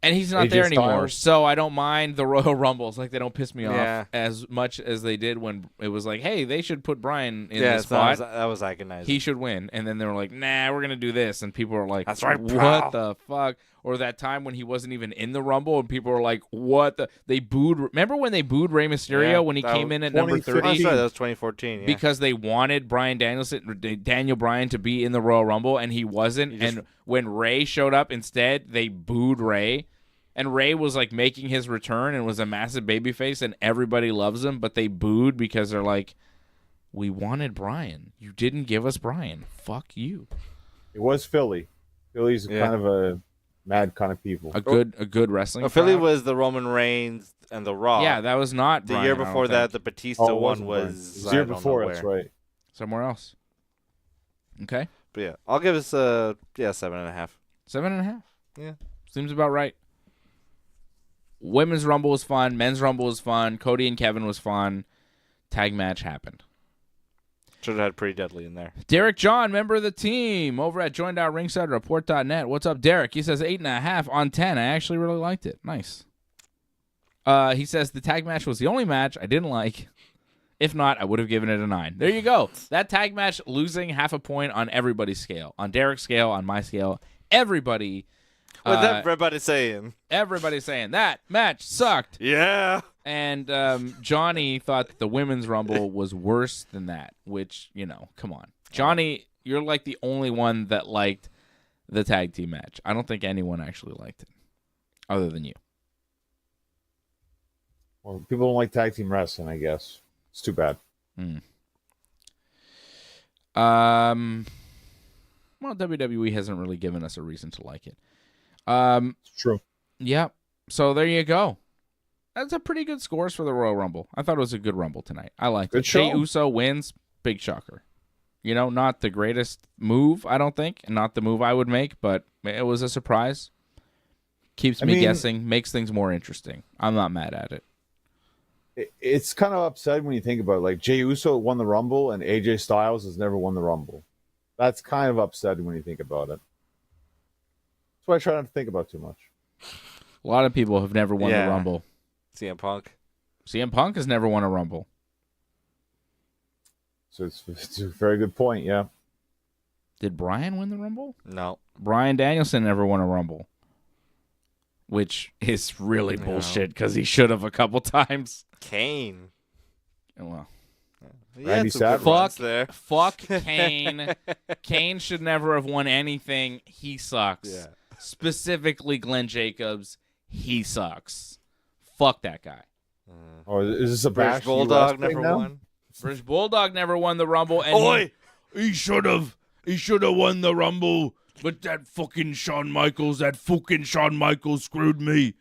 And he's not there anymore, so I don't mind the Royal Rumbles. Like, they don't piss me off as much as they did when it was like, hey, they should put Bryan in this spot. That was agonizing. He should win. And then they were like, nah, we're going to do this. And people were like, that's right, what the fuck? Or that time when he wasn't even in the Rumble, and people were like, what the? They booed. Remember when they booed Rey Mysterio when he came in at number 30? Oh, sorry, that was 2014. Yeah. Because they wanted Daniel Bryan to be in the Royal Rumble, and he wasn't. And when Rey showed up instead, they booed Rey. And Rey was like making his return and was a massive babyface, and everybody loves him, but they booed because they're like, we wanted Bryan. You didn't give us Bryan. Fuck you. It was Philly. Philly's kind of a mad kind of people. A good wrestling. Philly crowd. was the Roman Reigns and the Raw. Yeah, that was not the Brian, year before that. The Batista one was the year before. That's right. Somewhere else. Okay. But yeah, I'll give us 7.5. 7.5. Yeah, seems about right. Women's Rumble was fun. Men's Rumble was fun. Cody and Kevin was fun. Tag match happened. Should have had Pretty Deadly in there. Derek John, member of the team, over at join.ringsidereport.net. What's up, Derek? He says 8.5 on 10. I actually really liked it. Nice. He says the tag match was the only match I didn't like. If not, I would have given it a 9. There you go. That tag match losing half a point on everybody's scale. On Derek's scale, on my scale. Everybody. What's everybody saying? Everybody's saying that match sucked. Yeah. And Johnny thought that the Women's Rumble was worse than that, which, come on. Johnny, you're like the only one that liked the tag team match. I don't think anyone actually liked it other than you. Well, people don't like tag team wrestling, I guess. It's too bad. Well, WWE hasn't really given us a reason to like it. It's true. Yeah. So there you go. That's a pretty good scores for the Royal Rumble. I thought it was a good Rumble tonight. I liked it. Jey Uso wins. Big shocker. Not the greatest move, I don't think, and not the move I would make, but it was a surprise. Keeps me guessing, makes things more interesting. I'm not mad at it. It's kind of upsetting when you think about it. Like, Jey Uso won the Rumble, and AJ Styles has never won the Rumble. That's kind of upsetting when you think about it. That's why I try not to think about too much. A lot of people have never won the Rumble. CM Punk. CM Punk has never won a Rumble. So it's a very good point, yeah. Did Bryan win the Rumble? No. Bryan Danielson never won a Rumble. Which is really bullshit because he should have a couple times. Kane. Well. Randy Savage. Fuck Kane. Kane should never have won anything. He sucks. Yeah. Specifically Glenn Jacobs. He sucks. Fuck that guy. Is this a British Bulldog never won? British Bulldog never won the Rumble. And he should have. He should have won the Rumble. But that fucking Shawn Michaels screwed me.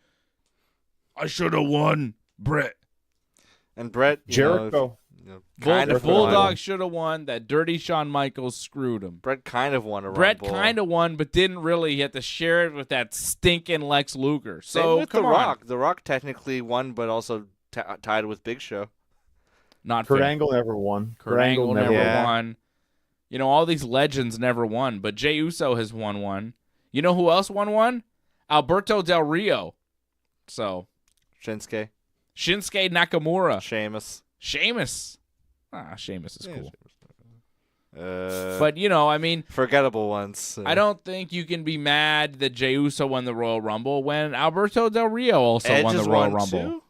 I should have won. Brett. And Brett. Jericho. Bulldog should have won. That dirty Shawn Michaels screwed him. Brett kind of won a Rumble. Brett kind of won, but didn't really. He had to share it with that stinking Lex Luger. So same with come The on. Rock. The Rock technically won, but also tied with Big Show. Not Kurt fair. Angle never won. Kurt Angle never won. All these legends never won, but Jey Uso has won one. You know who else won one? Alberto Del Rio. So Shinsuke Nakamura. Sheamus. Sheamus is cool. But forgettable ones. I don't think you can be mad that Jey Uso won the Royal Rumble when Alberto Del Rio also won the Royal Rumble. Too?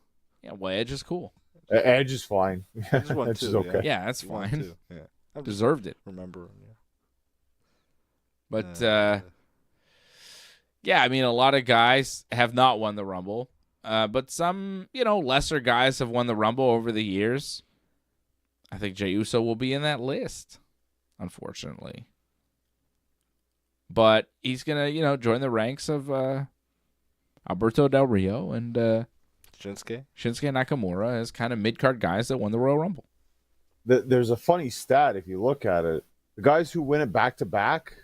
Yeah, well, Edge is cool. Edge is fine. Edge is okay. Yeah, that's fine. Yeah. Deserved it. Remember him, yeah. But a lot of guys have not won the Rumble. But some, lesser guys have won the Rumble over the years. I think Jey Uso will be in that list, unfortunately. But he's going to, join the ranks of Alberto Del Rio and Shinsuke Nakamura as kind of mid-card guys that won the Royal Rumble. There's a funny stat if you look at it. The guys who win it back-to-back,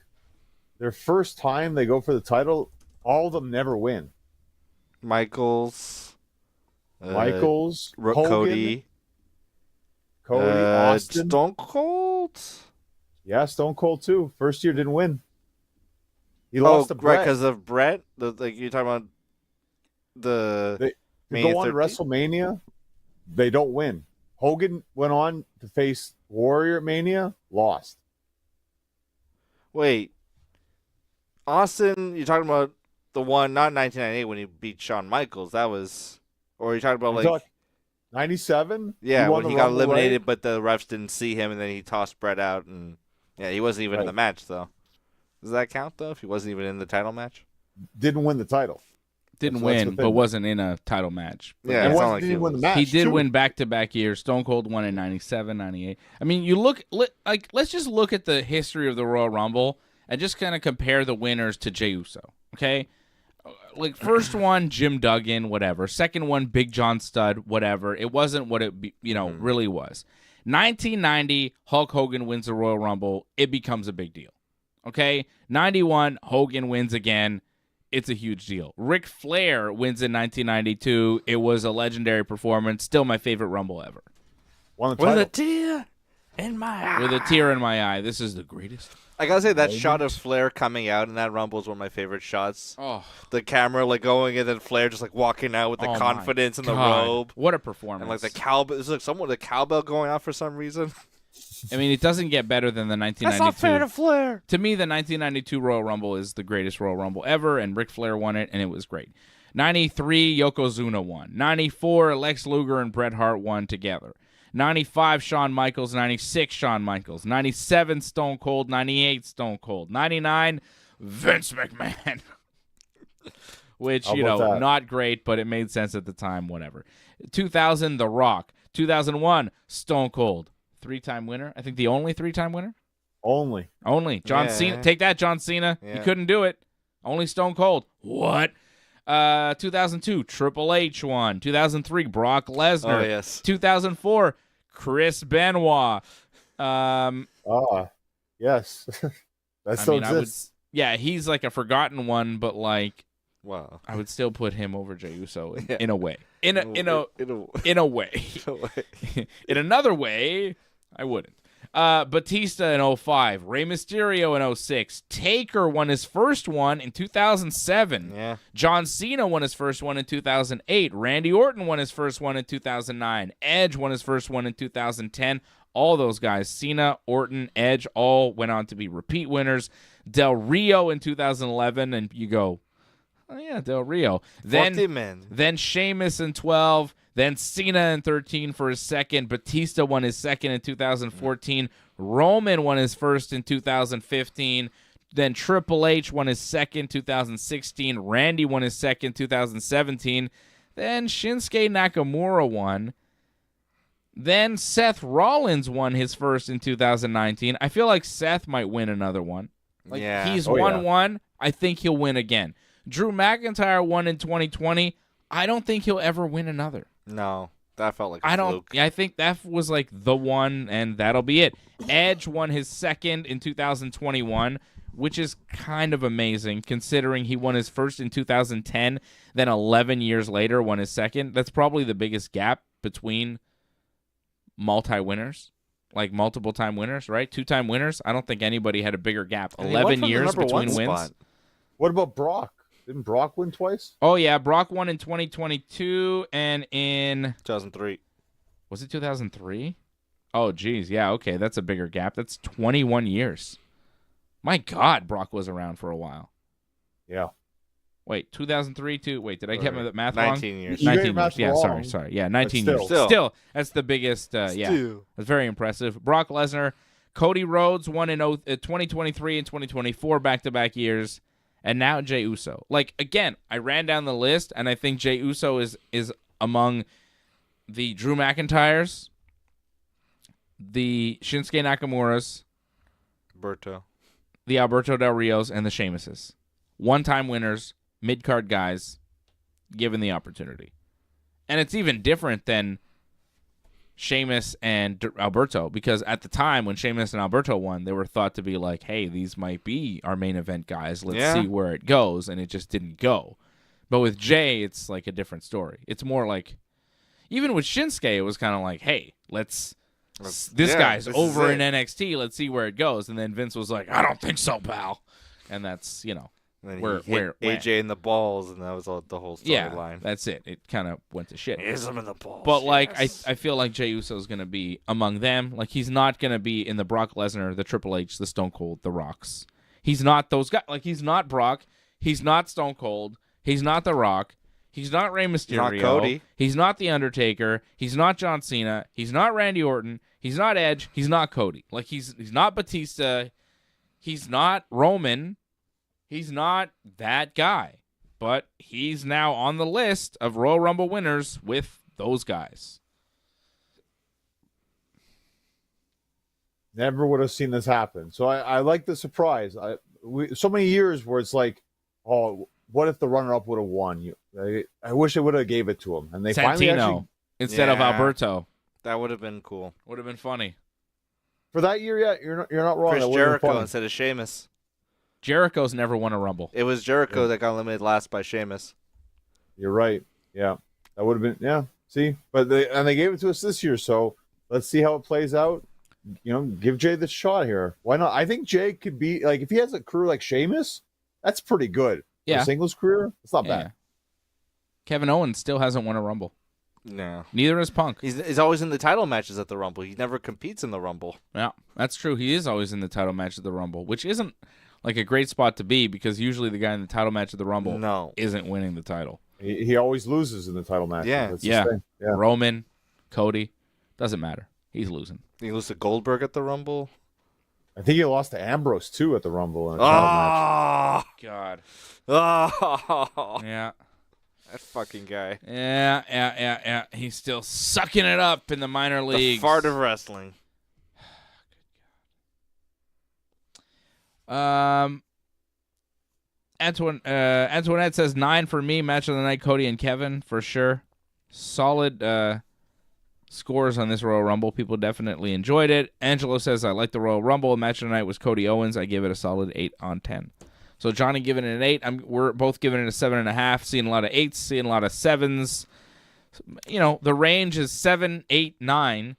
their first time they go for the title, all of them never win. Michaels, Hogan, Cody, Austin. Stone Cold? Yeah, Stone Cold too. First year didn't win. He lost to Brett. Right, because of Brett? You're talking about They go on to WrestleMania, they don't win. Hogan went on to face Warrior at Mania, lost. Wait. Austin, you're talking about the one, not 1998 when he beat Shawn Michaels. That was, or you're talking about 97? Yeah, when he got eliminated, right? But the refs didn't see him, and then he tossed Brett out, and he wasn't even in the match, though. Does that count, though, if he wasn't even in the title match? Didn't win the title. Didn't win, but wasn't in a title match. Yeah, it's not like he win the match. He did win back-to-back years. Stone Cold won in 97, 98. I mean, let's just look at the history of the Royal Rumble and just kind of compare the winners to Jey Uso, okay? Like, first one, Jim Duggan, whatever. Second one, Big John Studd, whatever. It wasn't what it, really was. 1990, Hulk Hogan wins the Royal Rumble. It becomes a big deal, okay? 91, Hogan wins again. It's a huge deal. Ric Flair wins in 1992. It was a legendary performance. Still my favorite Rumble ever. Won the title. With a tear in my eye. With a tear in my eye. This is the greatest. I gotta say, that shot of Flair coming out in that Rumble is one of my favorite shots. Oh, the camera like going and then Flair just like walking out with the confidence in the robe. What a performance! And like the cowbell, there's like someone with a cowbell going out for some reason. I mean, it doesn't get better than the 1992. That's not fair to Flair. To me, the 1992 Royal Rumble is the greatest Royal Rumble ever, and Ric Flair won it, and it was great. 93, Yokozuna won. 94, Lex Luger and Bret Hart won together. 95, Shawn Michaels. 96, Shawn Michaels. 97, Stone Cold. 98, Stone Cold. 99, Vince McMahon. Which, not great, but it made sense at the time, whatever. 2000, The Rock. 2001, Stone Cold. 3-time winner. I think the only 3-time winner. Only. John Cena. Take that, John Cena. Yeah. You couldn't do it. Only Stone Cold. What? 2002, Triple H won. 2003, Brock Lesnar. Oh, yes. 2004, Chris Benoit. Yes. That still exists. He's like a forgotten one, but like, wow, I would still put him over Jey Uso in a way. In a way. In another way, I wouldn't. Batista in 05, Rey Mysterio in 06, Taker won his first one in 2007. Yeah. John Cena won his first one in 2008. Randy Orton won his first one in 2009. Edge won his first one in 2010. All those guys, Cena, Orton, Edge, all went on to be repeat winners. Del Rio in 2011, and you go, oh yeah, Del Rio. Then Sheamus in 12. Then Cena in 13 for his second. Batista won his second in 2014. Roman won his first in 2015. Then Triple H won his second 2016. Randy won his second 2017. Then Shinsuke Nakamura won. Then Seth Rollins won his first in 2019. I feel like Seth might win another one. He's won one. I think he'll win again. Drew McIntyre won in 2020. I don't think he'll ever win another. No, that felt like a fluke. I think that was like the one, and that'll be it. Edge won his second in 2021, which is kind of amazing considering he won his first in 2010, then 11 years later won his second. That's probably the biggest gap between multi-winners, like multiple-time winners, right? 2-time winners. I don't think anybody had a bigger gap. 11 years between wins. What about Brock? Didn't Brock win twice? Oh, yeah. Brock won in 2022 and in 2003. Was it 2003? Oh, geez. Yeah, okay. That's a bigger gap. That's 21 years. My God, Brock was around for a while. Yeah. Wait, 2003 to... Wait, did I get my math wrong? 19 years. 19 years. Yeah, sorry. Yeah, 19 years. Still, that's the biggest... Yeah, that's very impressive. Brock Lesnar. Cody Rhodes won in 2023 and 2024 back-to-back years. And now Jey Uso. Like, again, I ran down the list, and I think Jey Uso is among the Drew McIntyres, the Shinsuke Nakamura's, the Alberto Del Rios, and the Sheamuses. One-time winners, mid-card guys, given the opportunity. And it's even different than Sheamus and Alberto, because at the time when Sheamus and Alberto won, they were thought to be like, hey, these might be our main event guys. Let's see where it goes, and it just didn't go. But with Jey, it's like a different story. It's more like, even with Shinsuke, it was kind of like, hey, this guy's over in NXT. Let's see where it goes. And then Vince was like, I don't think so, pal. And that's, And then he hit AJ in the balls, and that was the whole storyline. Yeah, that's it. It kind of went to shit. Hit him in the balls. But, I feel like Jey Uso is going to be among them. Like, he's not going to be in the Brock Lesnar, the Triple H, the Stone Cold, the Rocks. He's not those guys. Like, he's not Brock. He's not Stone Cold. He's not The Rock. He's not Rey Mysterio. He's not Cody. He's not The Undertaker. He's not John Cena. He's not Randy Orton. He's not Edge. He's not Cody. Like, he's not Batista. He's not Roman. He's not that guy, but he's now on the list of Royal Rumble winners with those guys. Never would have seen this happen. So I like the surprise. so many years where it's like, oh, what if the runner-up would have won? I wish they would have gave it to him, and they finally actually instead of Alberto. That would have been cool. Would have been funny for that year. Yeah, you're not wrong. Chris Jericho instead of Sheamus. Jericho's never won a Rumble. It was Jericho that got eliminated last by Sheamus. You're right. Yeah, that would have been. Yeah, see, but they gave it to us this year, so let's see how it plays out. Give Jey the shot here. Why not? I think Jey could be like if he has a career like Sheamus, that's pretty good. Yeah, a singles career, it's not bad. Kevin Owens still hasn't won a Rumble. No, neither is Punk. He's always in the title matches at the Rumble. He never competes in the Rumble. Yeah, that's true. He is always in the title match at the Rumble, which isn't like a great spot to be because usually the guy in the title match at the Rumble isn't winning the title. He always loses in the title match. Yeah. Roman, Cody, doesn't matter. He's losing. He lost to Goldberg at the Rumble. I think he lost to Ambrose too at the Rumble in a title match. God. Oh, yeah. That fucking guy. Yeah. He's still sucking it up in the minor leagues. The fart of wrestling. Antoinette says 9 for me. Match of the night, Cody and Kevin for sure. Solid scores on this Royal Rumble. People definitely enjoyed it. Angelo says I like the Royal Rumble. Match of the night was Cody Owens. I give it a solid 8 on 10. So Johnny giving it an 8. We're both giving it a 7.5. Seeing a lot of 8s, seeing a lot of 7s. The range is 7, 8, 9,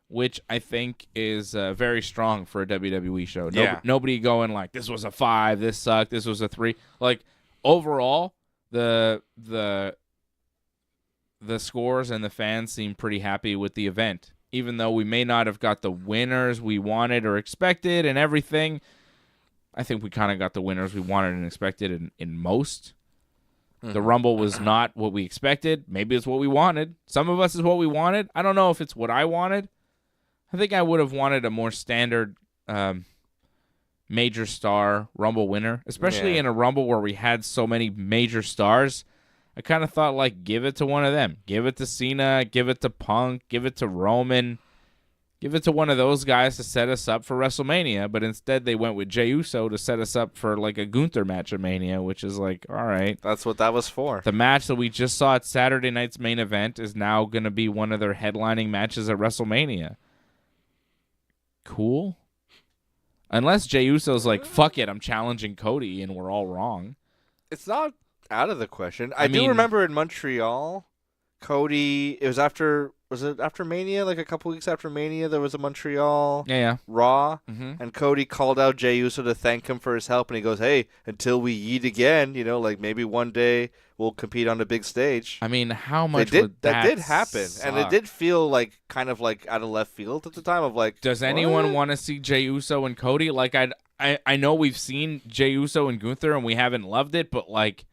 which I think is very strong for a WWE show. Nobody going like, this was a 5, this sucked, this was a 3. Like, overall, the scores and the fans seem pretty happy with the event. Even though we may not have got the winners we wanted or expected and everything, I think we kind of got the winners we wanted and expected in most. The Rumble was not what we expected. Maybe it's what we wanted. Some of us is what we wanted. I don't know if it's what I wanted. I think I would have wanted a more standard major star Rumble winner, especially in a Rumble where we had so many major stars. I kind of thought, like, give it to one of them. Give it to Cena, give it to Punk, give it to Roman. Give it to one of those guys to set us up for WrestleMania, but instead they went with Jey Uso to set us up for like a Gunther match at Mania, which is like, all right. That's what that was for. The match that we just saw at Saturday night's main event is now going to be one of their headlining matches at WrestleMania. Cool. Unless Jey Uso's like, fuck it, I'm challenging Cody, and we're all wrong. It's not out of the question. I do remember in Montreal, Cody, was it after Mania? Like a couple weeks after Mania, there was a Montreal Raw, and Cody called out Jey Uso to thank him for his help, and he goes, hey, until we eat again, like maybe one day we'll compete on the big stage. I mean, how much would that did happen, suck? and it did feel like kind of like out of left field at the time of like, does anyone want to see Jey Uso and Cody? Like, I know we've seen Jey Uso and Gunther, and we haven't loved it, but like,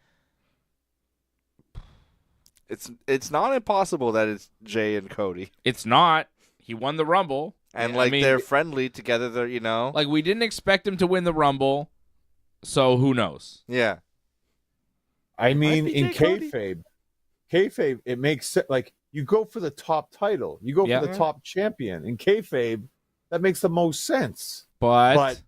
It's not impossible that it's Jey and Cody. It's not. He won the Rumble. And, they're friendly together. They're, Like, we didn't expect him to win the Rumble, so who knows? Yeah. I mean, in kayfabe, it makes sense. Like, you go for the top title. You go for the top champion. In kayfabe, that makes the most sense. But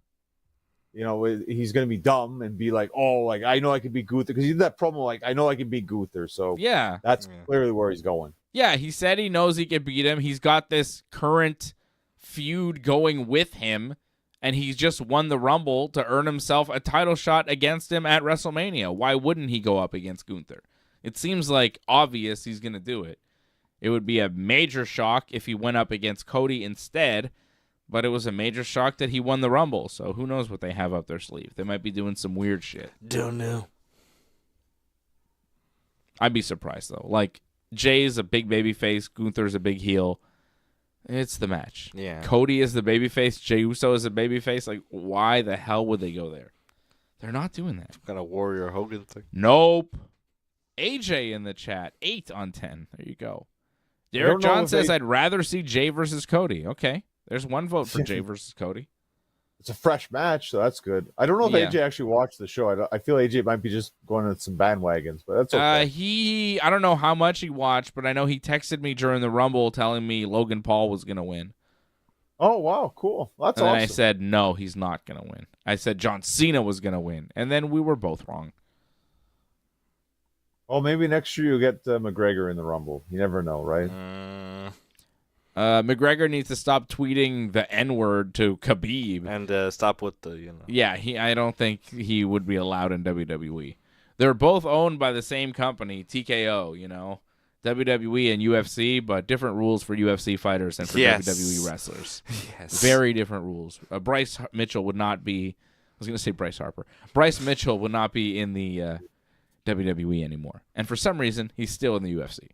he's going to be dumb and be like, oh, like, I know I can beat Gunther. Because he did that promo, like, I know I can beat Gunther. So that's clearly where he's going. Yeah, he said he knows he can beat him. He's got this current feud going with him, and he's just won the Rumble to earn himself a title shot against him at WrestleMania. Why wouldn't he go up against Gunther? It seems like obvious he's going to do it. It would be a major shock if he went up against Cody instead, but it was a major shock that he won the Rumble, so who knows what they have up their sleeve. They might be doing some weird shit. Don't know. I'd be surprised, though. Like, Jay's a big babyface, Gunther's a big heel. It's the match. Yeah. Cody is the babyface, Jey Uso is a babyface. Like, why the hell would they go there? They're not doing that. Kind of Warrior Hogan thing. Nope. AJ in the chat, 8 on 10. There you go. Derek John says, I'd rather see Jey versus Cody. Okay. There's one vote for Jey versus Cody. It's a fresh match, so that's good. I don't know if AJ actually watched the show. I feel AJ might be just going on some bandwagons, but that's okay. I don't know how much he watched, but I know he texted me during the Rumble telling me Logan Paul was going to win. Oh, wow, cool. That's and awesome. then I said, no, he's not going to win. I said John Cena was going to win. And then we were both wrong. Oh, maybe next year you'll get McGregor in the Rumble. You never know, right? McGregor needs to stop tweeting the N-word to Khabib. And stop with the, Yeah, I don't think he would be allowed in WWE. They're both owned by the same company, TKO, WWE and UFC, but different rules for UFC fighters and for WWE wrestlers. Yes. Very different rules. Bryce Mitchell would not be, I was going to say Bryce Harper. Bryce Mitchell would not be in the WWE anymore. And for some reason, he's still in the UFC.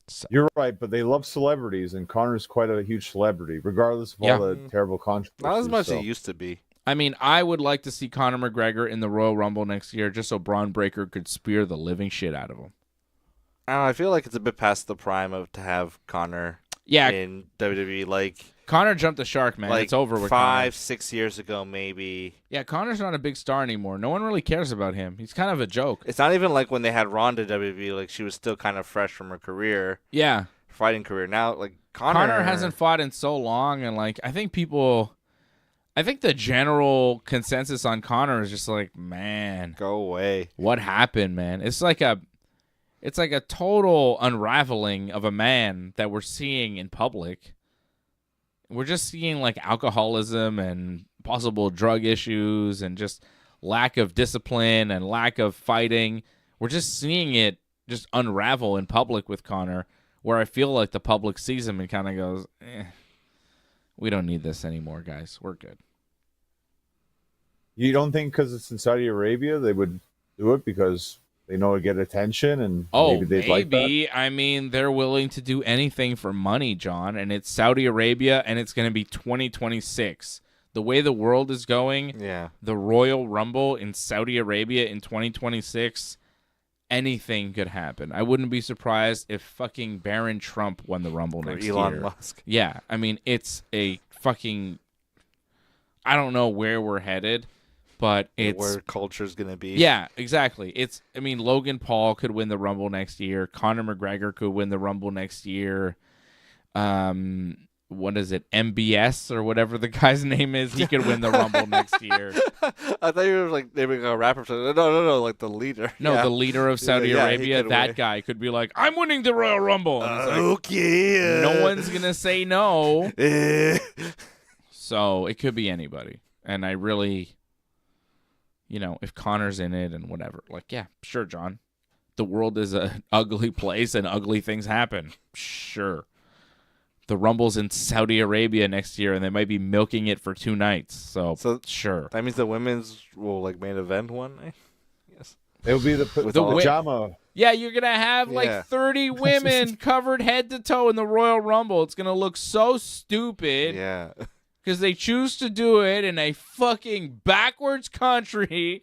So. You're right, but they love celebrities, and Conor's quite a huge celebrity, regardless of all the terrible controversies. Not as much as he used to be. I mean, I would like to see Conor McGregor in the Royal Rumble next year just so Braun Breaker could spear the living shit out of him. I feel like it's a bit past the prime to have Conor in WWE. Like Conor jumped the shark, man. It's over with 5-6 years ago, maybe. Yeah, Conor's not a big star anymore. No one really cares about him. He's kind of a joke. It's not even like when they had Ronda WWE. Like, she was still kind of fresh from her career. Yeah. Fighting career. Now, like, Conor hasn't fought in so long, and, like, I think the general consensus on Conor is just like, man. Go away. What happened, man? It's like a total unraveling of a man that we're seeing in public. We're just seeing like alcoholism and possible drug issues and just lack of discipline and lack of fighting. We're just seeing it just unravel in public with Conor, where I feel like the public sees him and kind of goes, we don't need this anymore, guys. We're good. You don't think because it's in Saudi Arabia they would do it because they know to get attention and maybe they'd like that? I mean, they're willing to do anything for money, John, and it's Saudi Arabia, and it's going to be 2026. The way the world is going, the Royal Rumble in Saudi Arabia in 2026, anything could happen. I wouldn't be surprised if fucking Baron Trump won the Rumble next year. Elon Musk. Yeah, I mean, it's a fucking... I don't know where we're headed. But it's where culture's gonna be. Yeah, exactly. Logan Paul could win the Rumble next year. Conor McGregor could win the Rumble next year. What is it? MBS or whatever the guy's name is. He could win the Rumble next year. I thought you were like naming a rapper. No, like the leader. No, the leader of Saudi Arabia. That guy could be like, I'm winning the Royal Rumble. Okay. No one's gonna say no. So it could be anybody, and I really. If Conor's in it and whatever, like, yeah, sure, John. The world is an ugly place and ugly things happen. Sure. The Rumble's in Saudi Arabia next year, and they might be milking it for 2 nights. So sure. That means the women's will, like, main event one night? Yes. It'll be the pajama. Yeah, you're going to have, 30 women covered head to toe in the Royal Rumble. It's going to look so stupid. Yeah. Because they choose to do it in a fucking backwards country.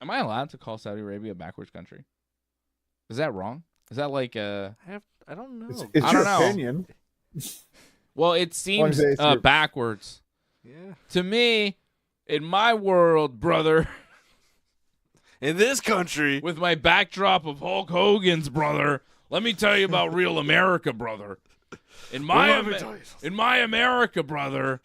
Am I allowed to call Saudi Arabia a backwards country? Is that wrong? Is that like a... I don't know. It's your opinion. Well, it seems backwards. Yeah. To me, in my world, brother... In this country... With my backdrop of Hulk Hogan's, brother, let me tell you about real America, brother. In my America, brother,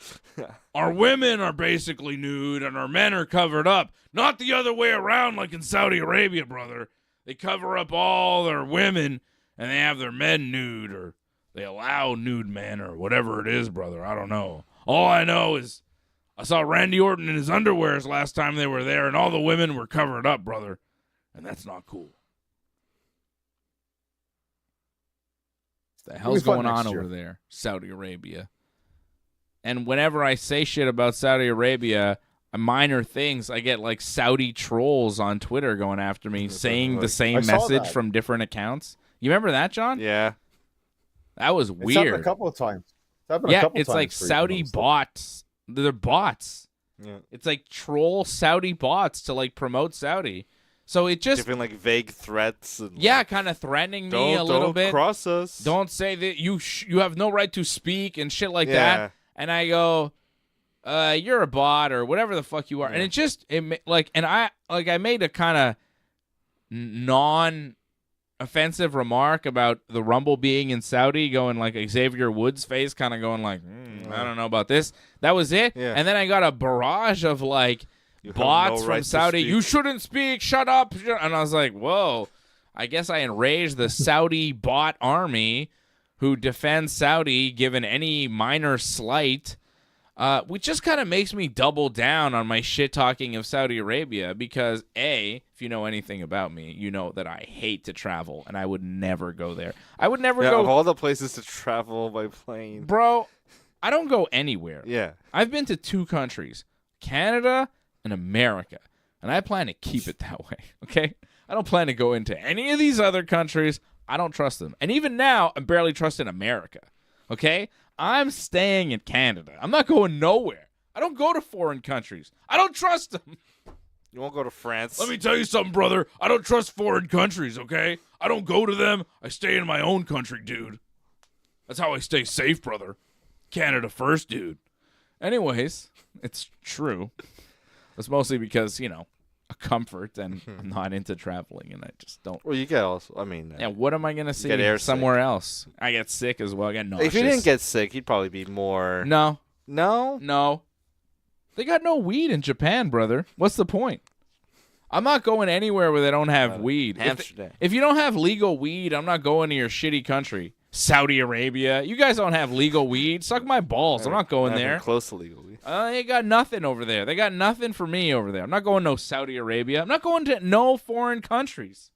our women are basically nude and our men are covered up. Not the other way around like in Saudi Arabia, brother. They cover up all their women and they have their men nude, or they allow nude men, or whatever it is, brother. I don't know. All I know is I saw Randy Orton in his underwears last time they were there, and all the women were covered up, brother. And that's not cool. The hell's going on over there, Saudi Arabia? And whenever I say shit about Saudi Arabia, minor things, I get like Saudi trolls on Twitter going after me, saying the same message from different accounts. You remember that, John? Yeah. That was weird. It's happened a couple of times. It's like Saudi bots. They're bots. Yeah. It's like troll Saudi bots to like promote Saudi. So it just giving like vague threats. And kind of threatening me a little bit. Don't cross us. Don't say that you have no right to speak and shit like that. And I go, you're a bot or whatever the fuck you are. And I made a kind of offensive remark about the Rumble being in Saudi, going like Xavier Woods face, kind of going like, I don't know about this. That was it. Yeah. And then I got a barrage of like bots from Saudi. You shouldn't speak. Shut up. And I was like, whoa. I guess I enraged the Saudi bot army who defends Saudi given any minor slight. Which just kind of makes me double down on my shit-talking of Saudi Arabia because, A, if you know anything about me, you know that I hate to travel, and I would never go there. I would never go... Of all the places to travel by plane. Bro, I don't go anywhere. Yeah. I've been to 2 countries, Canada and America, and I plan to keep it that way, okay? I don't plan to go into any of these other countries. I don't trust them. And even now, I'm barely trusting America, okay? I'm staying in Canada. I'm not going nowhere. I don't go to foreign countries. I don't trust them. You won't go to France. Let me tell you something, brother. I don't trust foreign countries, okay? I don't go to them. I stay in my own country, dude. That's how I stay safe, brother. Canada first, dude. Anyways, it's true. It's mostly because, a comfort, and I'm not into traveling, and I just don't. Well, you get also, yeah, what am I going to see somewhere else? I get sick as well. I get nauseous. If you didn't get sick, you'd probably be more... No. No? No. They got no weed in Japan, brother. What's the point? I'm not going anywhere where they don't have weed. Amsterdam. If you don't have legal weed, I'm not going to your shitty country. Saudi Arabia. You guys don't have legal weed. Suck my balls. I'm not going there. Close to legal weed. They got nothing over there. They got nothing for me over there. I'm not going to Saudi Arabia. I'm not going to no foreign countries.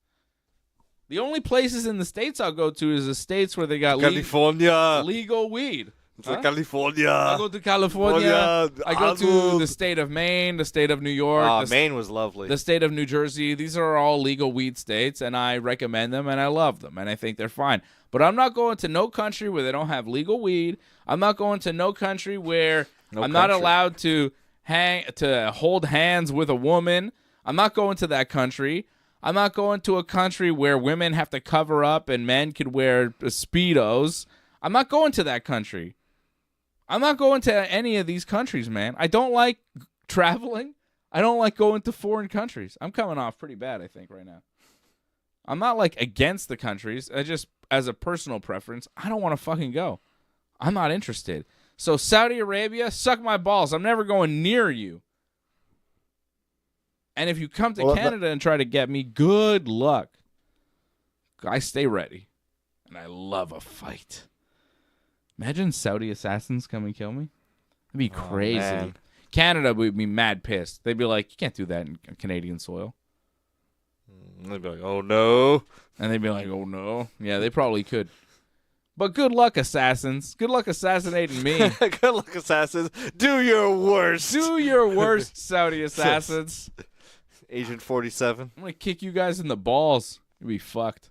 The only places in the States I'll go to is the states where they got legal weed. It's like California. I go to California. I go to the state of Maine, the state of New York. Maine was lovely. The state of New Jersey. These are all legal weed states, and I recommend them, and I love them, and I think they're fine. But I'm not going to no country where they don't have legal weed. I'm not going to no country where not allowed to hold hands with a woman. I'm not going to that country. I'm not going to a country where women have to cover up and men could wear Speedos. I'm not going to that country. I'm not going to any of these countries, man. I don't like traveling. I don't like going to foreign countries. I'm coming off pretty bad, I think, right now. I'm not, against the countries. I just, as a personal preference, I don't want to fucking go. I'm not interested. So Saudi Arabia, suck my balls. I'm never going near you. And if you come to Canada and try to get me, good luck. I stay ready. And I love a fight. Imagine Saudi assassins come and kill me. That'd be crazy. Man. Canada would be mad pissed. They'd be like, you can't do that in Canadian soil. They'd be like, oh, no. And they'd be like, oh, no. Yeah, they probably could. But good luck, assassins. Good luck assassinating me. Good luck, assassins. Do your worst. Do your worst, Saudi assassins. Agent 47. I'm going to kick you guys in the balls. You'll be fucked.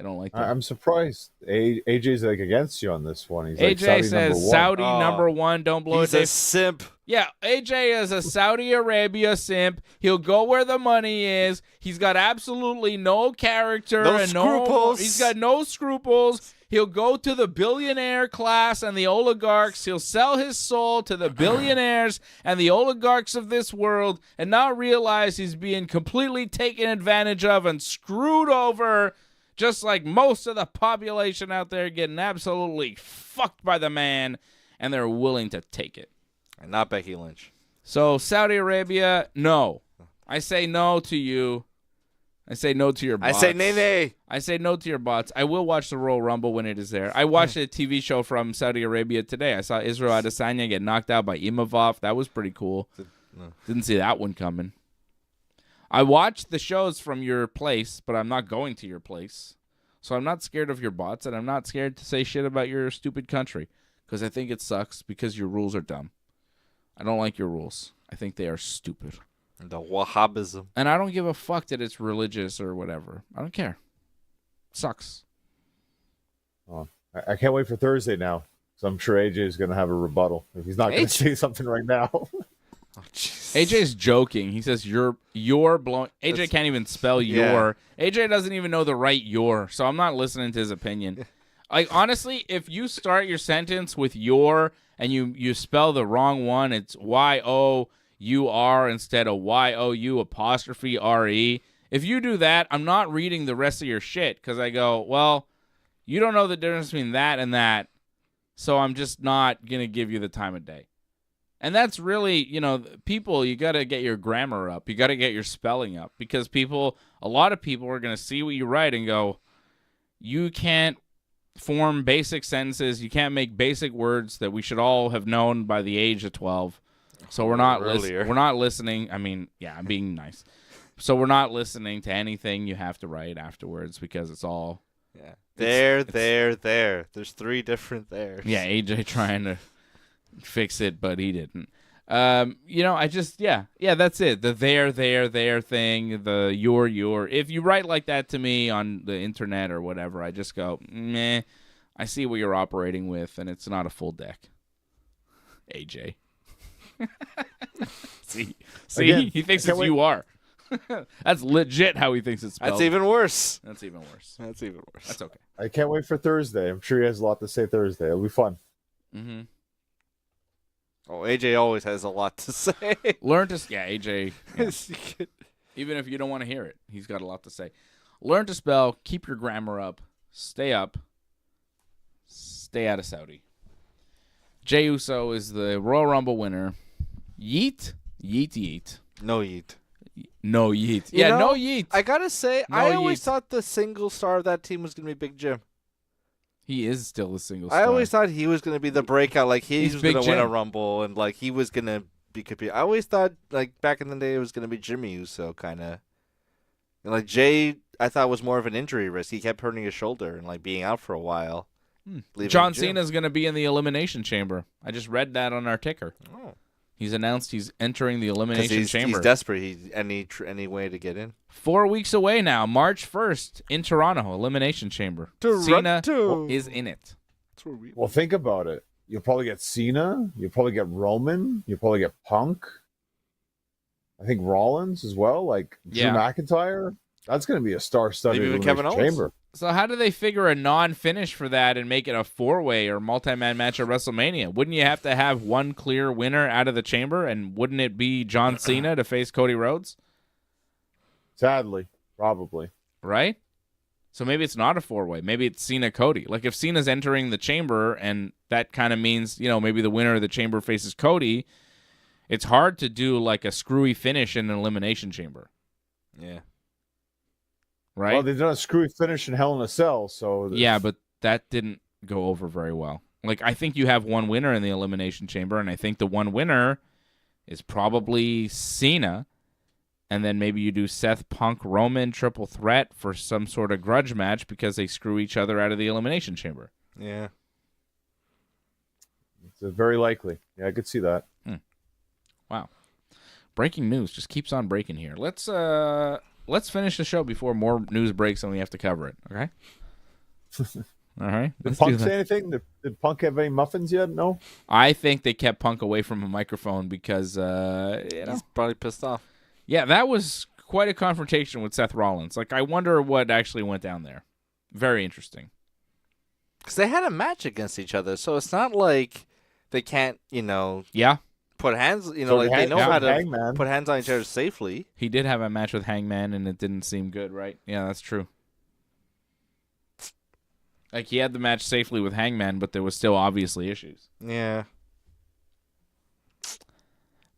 I don't like that. I'm surprised. AJ's against you on this one. He's AJ says Saudi number one. Don't blow it. He's a simp. Yeah, AJ is a Saudi Arabia simp. He'll go where the money is. He's got absolutely no character and scruples. He's got no scruples. He'll go to the billionaire class and the oligarchs. He'll sell his soul to the billionaires and the oligarchs of this world and not realize he's being completely taken advantage of and screwed over. Just like most of the population out there getting absolutely fucked by the man, and they're willing to take it. And not Becky Lynch. So, Saudi Arabia, no. I say no to you. I say no to your bots. I say nay. I say no to your bots. I will watch the Royal Rumble when it is there. I watched a TV show from Saudi Arabia today. I saw Israel Adesanya get knocked out by Imavov. That was pretty cool. No. Didn't see that one coming. I watched the shows from your place, but I'm not going to your place. So I'm not scared of your bots, and I'm not scared to say shit about your stupid country because I think it sucks because your rules are dumb. I don't like your rules. I think they are stupid. The Wahhabism. And I don't give a fuck that it's religious or whatever. I don't care. Sucks. Oh, I can't wait for Thursday now. So I'm sure AJ is going to have a rebuttal. If he's not going to say something right now. Oh, AJ's joking. He says you're blowing. AJ can't even spell your. AJ doesn't even know the right your. So I'm not listening to his opinion. Like, honestly, if you start your sentence with your and you spell the wrong one, it's YOUR instead of YOU apostrophe RE. If you do that, I'm not reading the rest of your shit because I go, well, you don't know the difference between that and that, so I'm just not going to give you the time of day. And that's really, people, you got to get your grammar up. You got to get your spelling up because a lot of people are going to see what you write and go, you can't form basic sentences. You can't make basic words that we should all have known by the age of 12. So we're not listening. I mean, yeah, I'm being nice. So we're not listening to anything you have to write afterwards because it's all... Yeah. There. There's 3 different theirs. Yeah, AJ trying to fix it, but he didn't. I just, yeah, that's it. The there thing, the your. If you write like that to me on the internet or whatever, I just go, meh, I see what you're operating with, and it's not a full deck. AJ. See, Again, he thinks it's you are. That's legit how he thinks it's spelled. That's even worse. That's even worse. That's even worse. That's okay. I can't wait for Thursday. I'm sure he has a lot to say Thursday. It'll be fun. Mm-hmm. Oh, AJ always has a lot to say. AJ. Yeah. Even if you don't want to hear it, he's got a lot to say. Learn to spell. Keep your grammar up. Stay up. Stay out of Saudi. Jey Uso is the Royal Rumble winner. Yeet. Yeet, yeet. No yeet. No yeet. No yeet. I gotta say, I always thought the single star of that team was gonna be Big Jim. He is still a single star. I always thought he was gonna be the breakout, like he was gonna win a Rumble, and like he was gonna be competing. I always thought, like back in the day, it was gonna be Jimmy Uso, kind of. And like Jay, I thought was more of an injury risk. He kept hurting his shoulder and like being out for a while. John Cena's gonna be in the Elimination Chamber. I just read that on our ticker. Oh. He's announced he's entering the Elimination Chamber. He's desperate. Any way to get in. 4 weeks away now, March 1st in Toronto, Elimination Chamber. Cena is in it. Well, think about it. You'll probably get Cena. You'll probably get Roman. You'll probably get Punk. I think Rollins as well. Like Drew McIntyre. That's going to be a star-studded Elimination Chamber. So how do they figure a non-finish for that and make it a 4-way or multi-man match at WrestleMania? Wouldn't you have to have one clear winner out of the chamber, and wouldn't it be John Cena to face Cody Rhodes? Sadly, probably. Right? So maybe it's not a 4-way. Maybe it's Cena-Cody. Like if Cena's entering the chamber and that kind of means, maybe the winner of the chamber faces Cody, it's hard to do like a screwy finish in an Elimination Chamber. Yeah. Right? Well, they've done a screwy finish in Hell in a Cell, so... Yeah, but that didn't go over very well. Like, I think you have one winner in the Elimination Chamber, and I think the one winner is probably Cena, and then maybe you do Seth, Punk, Roman, triple threat for some sort of grudge match because they screw each other out of the Elimination Chamber. Yeah. It's very likely. Yeah, I could see that. Wow. Breaking news just keeps on breaking here. Let's finish the show before more news breaks and we have to cover it, okay? All right. Did Punk say anything? Did Punk have any muffins yet? No? I think they kept Punk away from a microphone because, he's probably pissed off. Yeah, that was quite a confrontation with Seth Rollins. Like, I wonder what actually went down there. Very interesting. Because they had a match against each other, so it's not like they can't, Yeah. Put hands, they know how to put hands on each other safely. He did have a match with Hangman, and it didn't seem good, right? Yeah, that's true. Like, he had the match safely with Hangman, but there was still obviously issues. Yeah.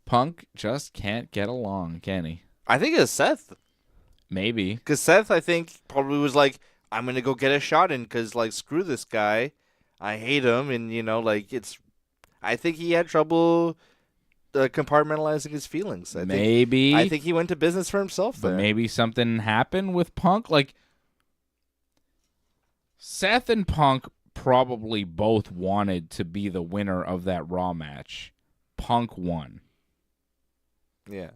Punk just can't get along, can he? I think it's Seth. Maybe. Because Seth, I think, probably was like, I'm going to go get a shot in because, like, screw this guy. I hate him, and, I think he had trouble... compartmentalizing his feelings. I think he went to business for himself there. But maybe something happened with Punk. Like, Seth and Punk probably both wanted to be the winner of that Raw match. Punk won. Yeah.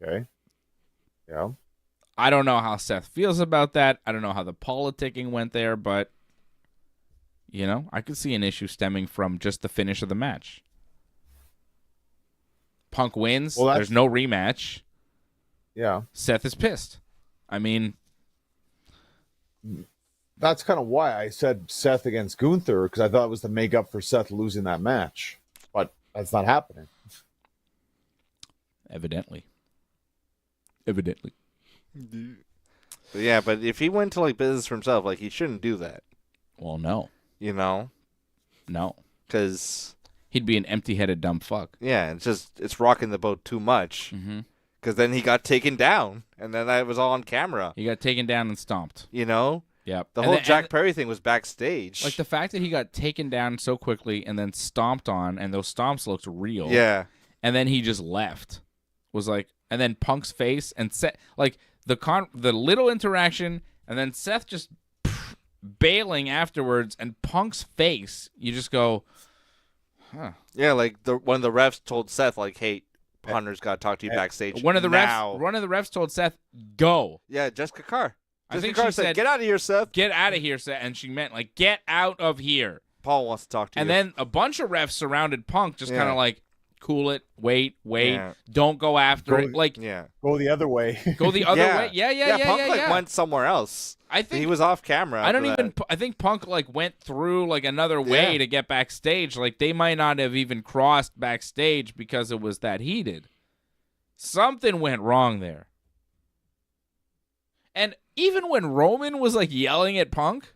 Okay. Yeah. I don't know how Seth feels about that. I don't know how the politicking went there, but, I could see an issue stemming from just the finish of the match. Punk wins. Well, there's no rematch. Yeah. Seth is pissed. I mean, that's kind of why I said Seth against Gunther, because I thought it was to make up for Seth losing that match. But that's not happening. Evidently. But if he went to like business for himself, like he shouldn't do that. Well, no. You know? No. Because he'd be an empty-headed dumb fuck. Yeah, it's rocking the boat too much. Because then he got taken down, and then that was all on camera. He got taken down and stomped. You know? Yep. The whole Jack Perry thing was backstage. Like the fact that he got taken down so quickly and then stomped on, and those stomps looked real. Yeah. And then he just left. Was like, and then Punk's face and Seth, like the little interaction, and then Seth just bailing afterwards, and Punk's face, you just go, huh. Yeah, like one of the refs told Seth, like, hey, Hunter's got to talk to you backstage. One of the refs told Seth, go. Yeah, Jessica Carr. I think Carr she said, get out of here, Seth. Get out of here, Seth. And she meant, like, get out of here. Paul wants to talk to you. And then a bunch of refs surrounded Punk, just kind of like, cool it, wait, don't go after it. Like, go the other way. Go the other way. Yeah. Punk went somewhere else. I think he was off camera. I think Punk like went through like another way to get backstage. Like they might not have even crossed backstage because it was that heated. Something went wrong there. And even when Roman was like yelling at Punk,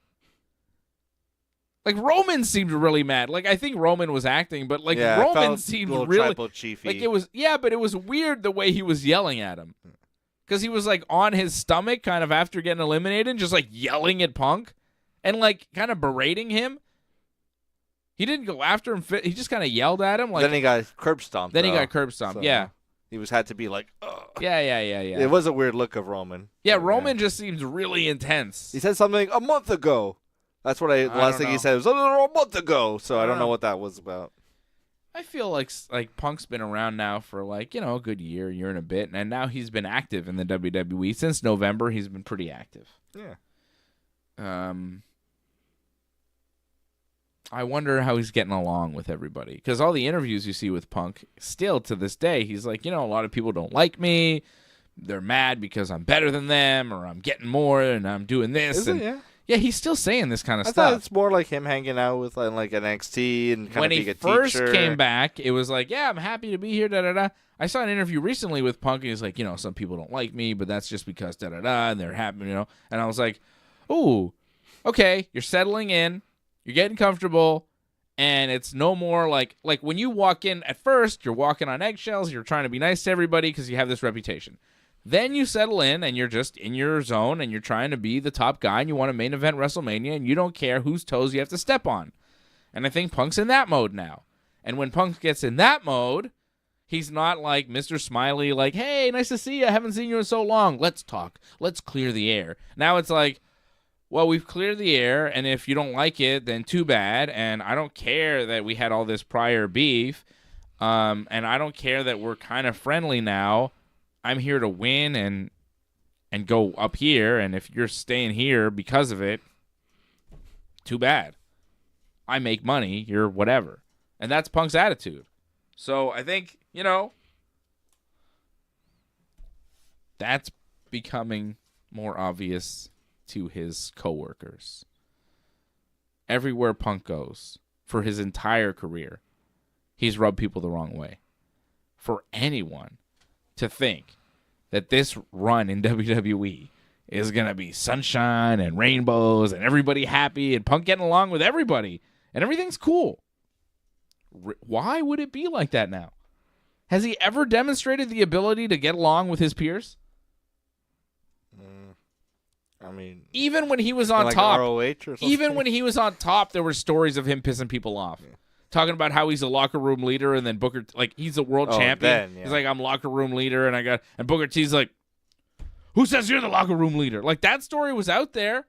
like Roman seemed really mad. Like I think Roman was acting, but like Roman seemed really like it was. Yeah, but it was weird the way he was yelling at him, because he was like on his stomach, kind of after getting eliminated, just like yelling at Punk, and like kind of berating him. He didn't go after him. He just kind of yelled at him. Like then he got curb stomped. So yeah. He had to be like, ugh. Yeah. It was a weird look of Roman. Yeah, Roman just seems really intense. He said something a month ago. That's what last thing he said was a month ago. So I don't know what that was about. I feel like Punk's been around now for like, a good year and a bit, and now he's been active in the WWE since November. He's been pretty active. Yeah. I wonder how he's getting along with everybody, because all the interviews you see with Punk, still to this day, he's like, a lot of people don't like me. They're mad because I'm better than them, or I'm getting more, and I'm doing this. Yeah, he's still saying this kind of stuff. I thought it's more like him hanging out with like NXT and kind of being a teacher. When he first came back, it was like, yeah, I'm happy to be here, da-da-da. I saw an interview recently with Punk, and he's like, some people don't like me, but that's just because da-da-da, and they're happy, And I was like, ooh, okay, you're settling in. You're getting comfortable, and it's no more like when you walk in at first, you're walking on eggshells, you're trying to be nice to everybody because you have this reputation. Then you settle in, and you're just in your zone, and you're trying to be the top guy, and you want to main event WrestleMania, and you don't care whose toes you have to step on. And I think Punk's in that mode now. And when Punk gets in that mode, he's not like Mr. Smiley, like, hey, nice to see you, I haven't seen you in so long. Let's talk. Let's clear the air. Now it's like, well, we've cleared the air, and if you don't like it, then too bad, and I don't care that we had all this prior beef, and I don't care that we're kind of friendly now. I'm here to win and go up here, and if you're staying here because of it, too bad. I make money, you're whatever. And that's Punk's attitude. So I think, that's becoming more obvious to his coworkers. Everywhere Punk goes, for his entire career, he's rubbed people the wrong way. For anyone to think that this run in WWE is going to be sunshine and rainbows and everybody happy and Punk getting along with everybody and everything's cool. Why would it be like that now? Has he ever demonstrated the ability to get along with his peers? I mean, even when he was on top, even when he was on top, there were stories of him pissing people off, talking about how he's a locker room leader, and then Booker, like he's a world champion. He's like, I'm locker room leader, and Booker T's like, who says you're the locker room leader? Like that story was out there.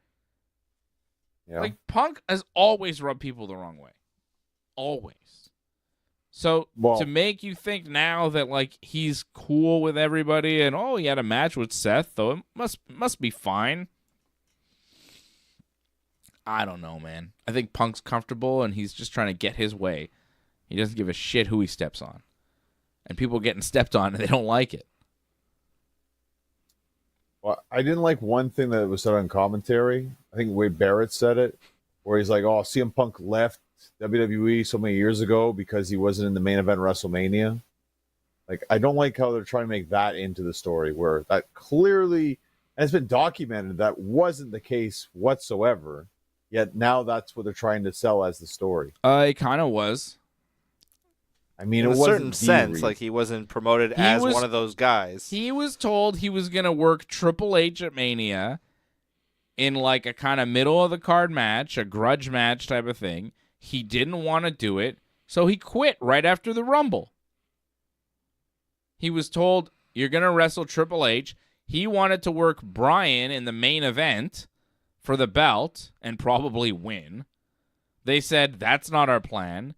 Yeah. Like Punk has always rubbed people the wrong way, always. So to make you think now that like he's cool with everybody, and he had a match with Seth, though it must be fine. I don't know, man. I think Punk's comfortable, and he's just trying to get his way. He doesn't give a shit who he steps on. And people getting stepped on, and they don't like it. Well, I didn't like one thing that was said on commentary. I think Wade Barrett said it, where he's like, CM Punk left WWE so many years ago because he wasn't in the main event WrestleMania. Like, I don't like how they're trying to make that into the story, where that clearly And it's been documented that wasn't the case whatsoever. Yet now that's what they're trying to sell as the story. It kind of was. I mean, in it a wasn't certain sense, like he wasn't promoted as one of those guys. He was told he was going to work Triple H at Mania in like a kind of middle of the card match, a grudge match type of thing. He didn't want to do it, so he quit right after the Rumble. He was told, you're going to wrestle Triple H. He wanted to work Bryan in the main event for the belt and probably win. They said, that's not our plan.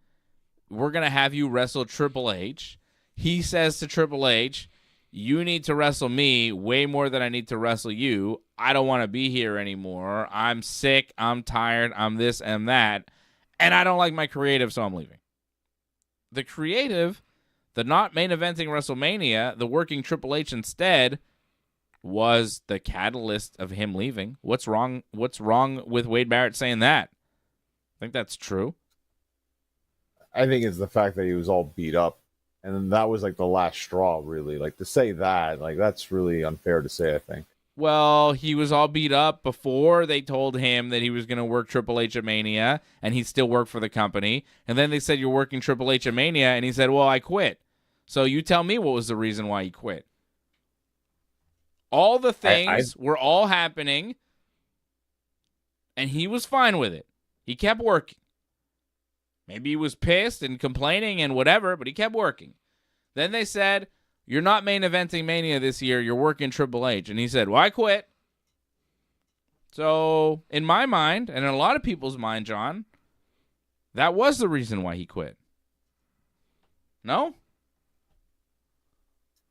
We're going to have you wrestle Triple H. He says to Triple H, you need to wrestle me way more than I need to wrestle you. I don't want to be here anymore. I'm sick. I'm tired. I'm this and that. And I don't like my creative, so I'm leaving. The creative, the not main eventing WrestleMania, the working Triple H instead, was the catalyst of him leaving. What's wrong with Wade Barrett saying that? I think that's true. I think it's the fact that he was all beat up, and then that was like the last straw, really. Like to say that, like that's really unfair to say, I think. Well, he was all beat up before they told him that he was going to work Triple H at Mania, and he still worked for the company. And then they said, you're working Triple H at Mania, and he said, well, I quit. So you tell me what was the reason why he quit. All the things were all happening, and he was fine with it. He kept working. Maybe he was pissed and complaining and whatever, but he kept working. Then they said, you're not main eventing Mania this year. You're working Triple H. And he said, well, I quit. So in my mind, and in a lot of people's mind, John, that was the reason why he quit. No? I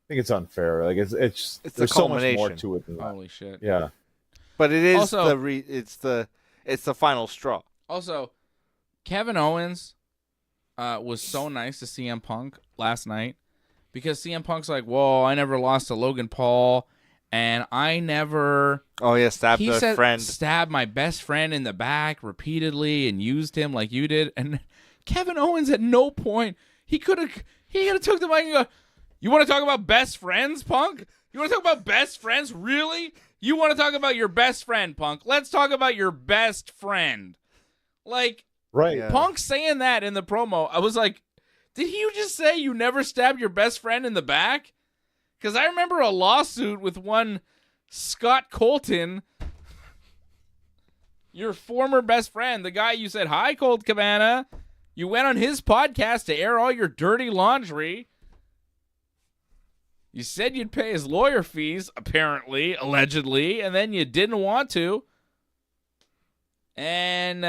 think it's unfair. Like it's there's so much more to it than that. Holy shit. Yeah. But it is also, it's the final straw. Also, Kevin Owens was so nice to CM Punk last night because CM Punk's like, whoa, I never lost to Logan Paul, and I never... Oh, yeah, stabbed a friend. Stabbed my best friend in the back repeatedly and used him like you did. And Kevin Owens at no point, he could have took the mic and go, you want to talk about best friends, Punk? You want to talk about best friends? Really? You want to talk about your best friend, Punk? Let's talk about your best friend. Like... Right. Yeah. Punk saying that in the promo, I was like, did he just say you never stabbed your best friend in the back? Because I remember a lawsuit with one Scott Colton, your former best friend, the guy you said, hi, Colt Cabana. You went on his podcast to air all your dirty laundry. You said you'd pay his lawyer fees, apparently, allegedly, and then you didn't want to. And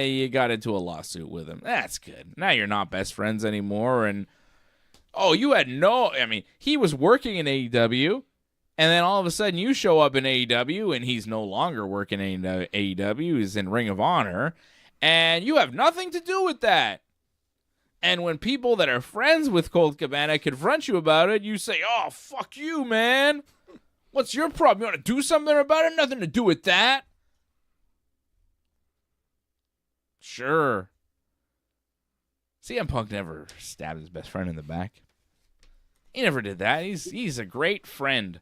you got into a lawsuit with him. That's good. Now you're not best friends anymore. And, you had he was working in AEW. And then all of a sudden you show up in AEW and he's no longer working in AEW. He's in Ring of Honor. And you have nothing to do with that. And when people that are friends with Colt Cabana confront you about it, you say, oh, fuck you, man. What's your problem? You want to do something about it? Nothing to do with that. Sure. CM Punk never stabbed his best friend in the back. He never did that. He's a great friend.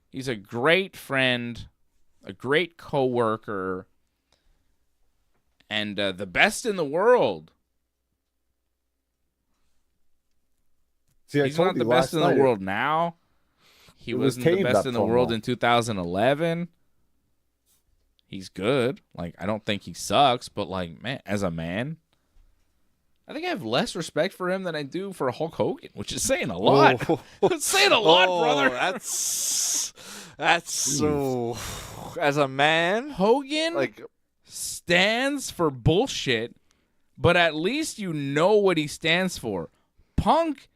He's a great friend, a great coworker, and the best in the world. See, he's not the best in the world now. He wasn't the best in the world in 2011. He's good. Like, I don't think he sucks, but, like, man, as a man, I think I have less respect for him than I do for Hulk Hogan, which is saying a lot. It's saying a lot, brother. That's so... As a man? Hogan stands for bullshit, but at least you know what he stands for. Punk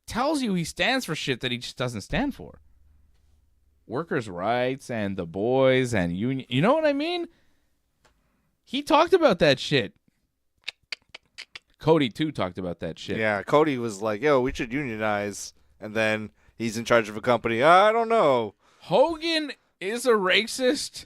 tells you he stands for shit that he just doesn't stand for. Workers' rights and the boys and union. You know what I mean? He talked about that shit. Cody, too, talked about that shit. Yeah, Cody was like, yo, we should unionize. And then he's in charge of a company. I don't know. Hogan is a racist.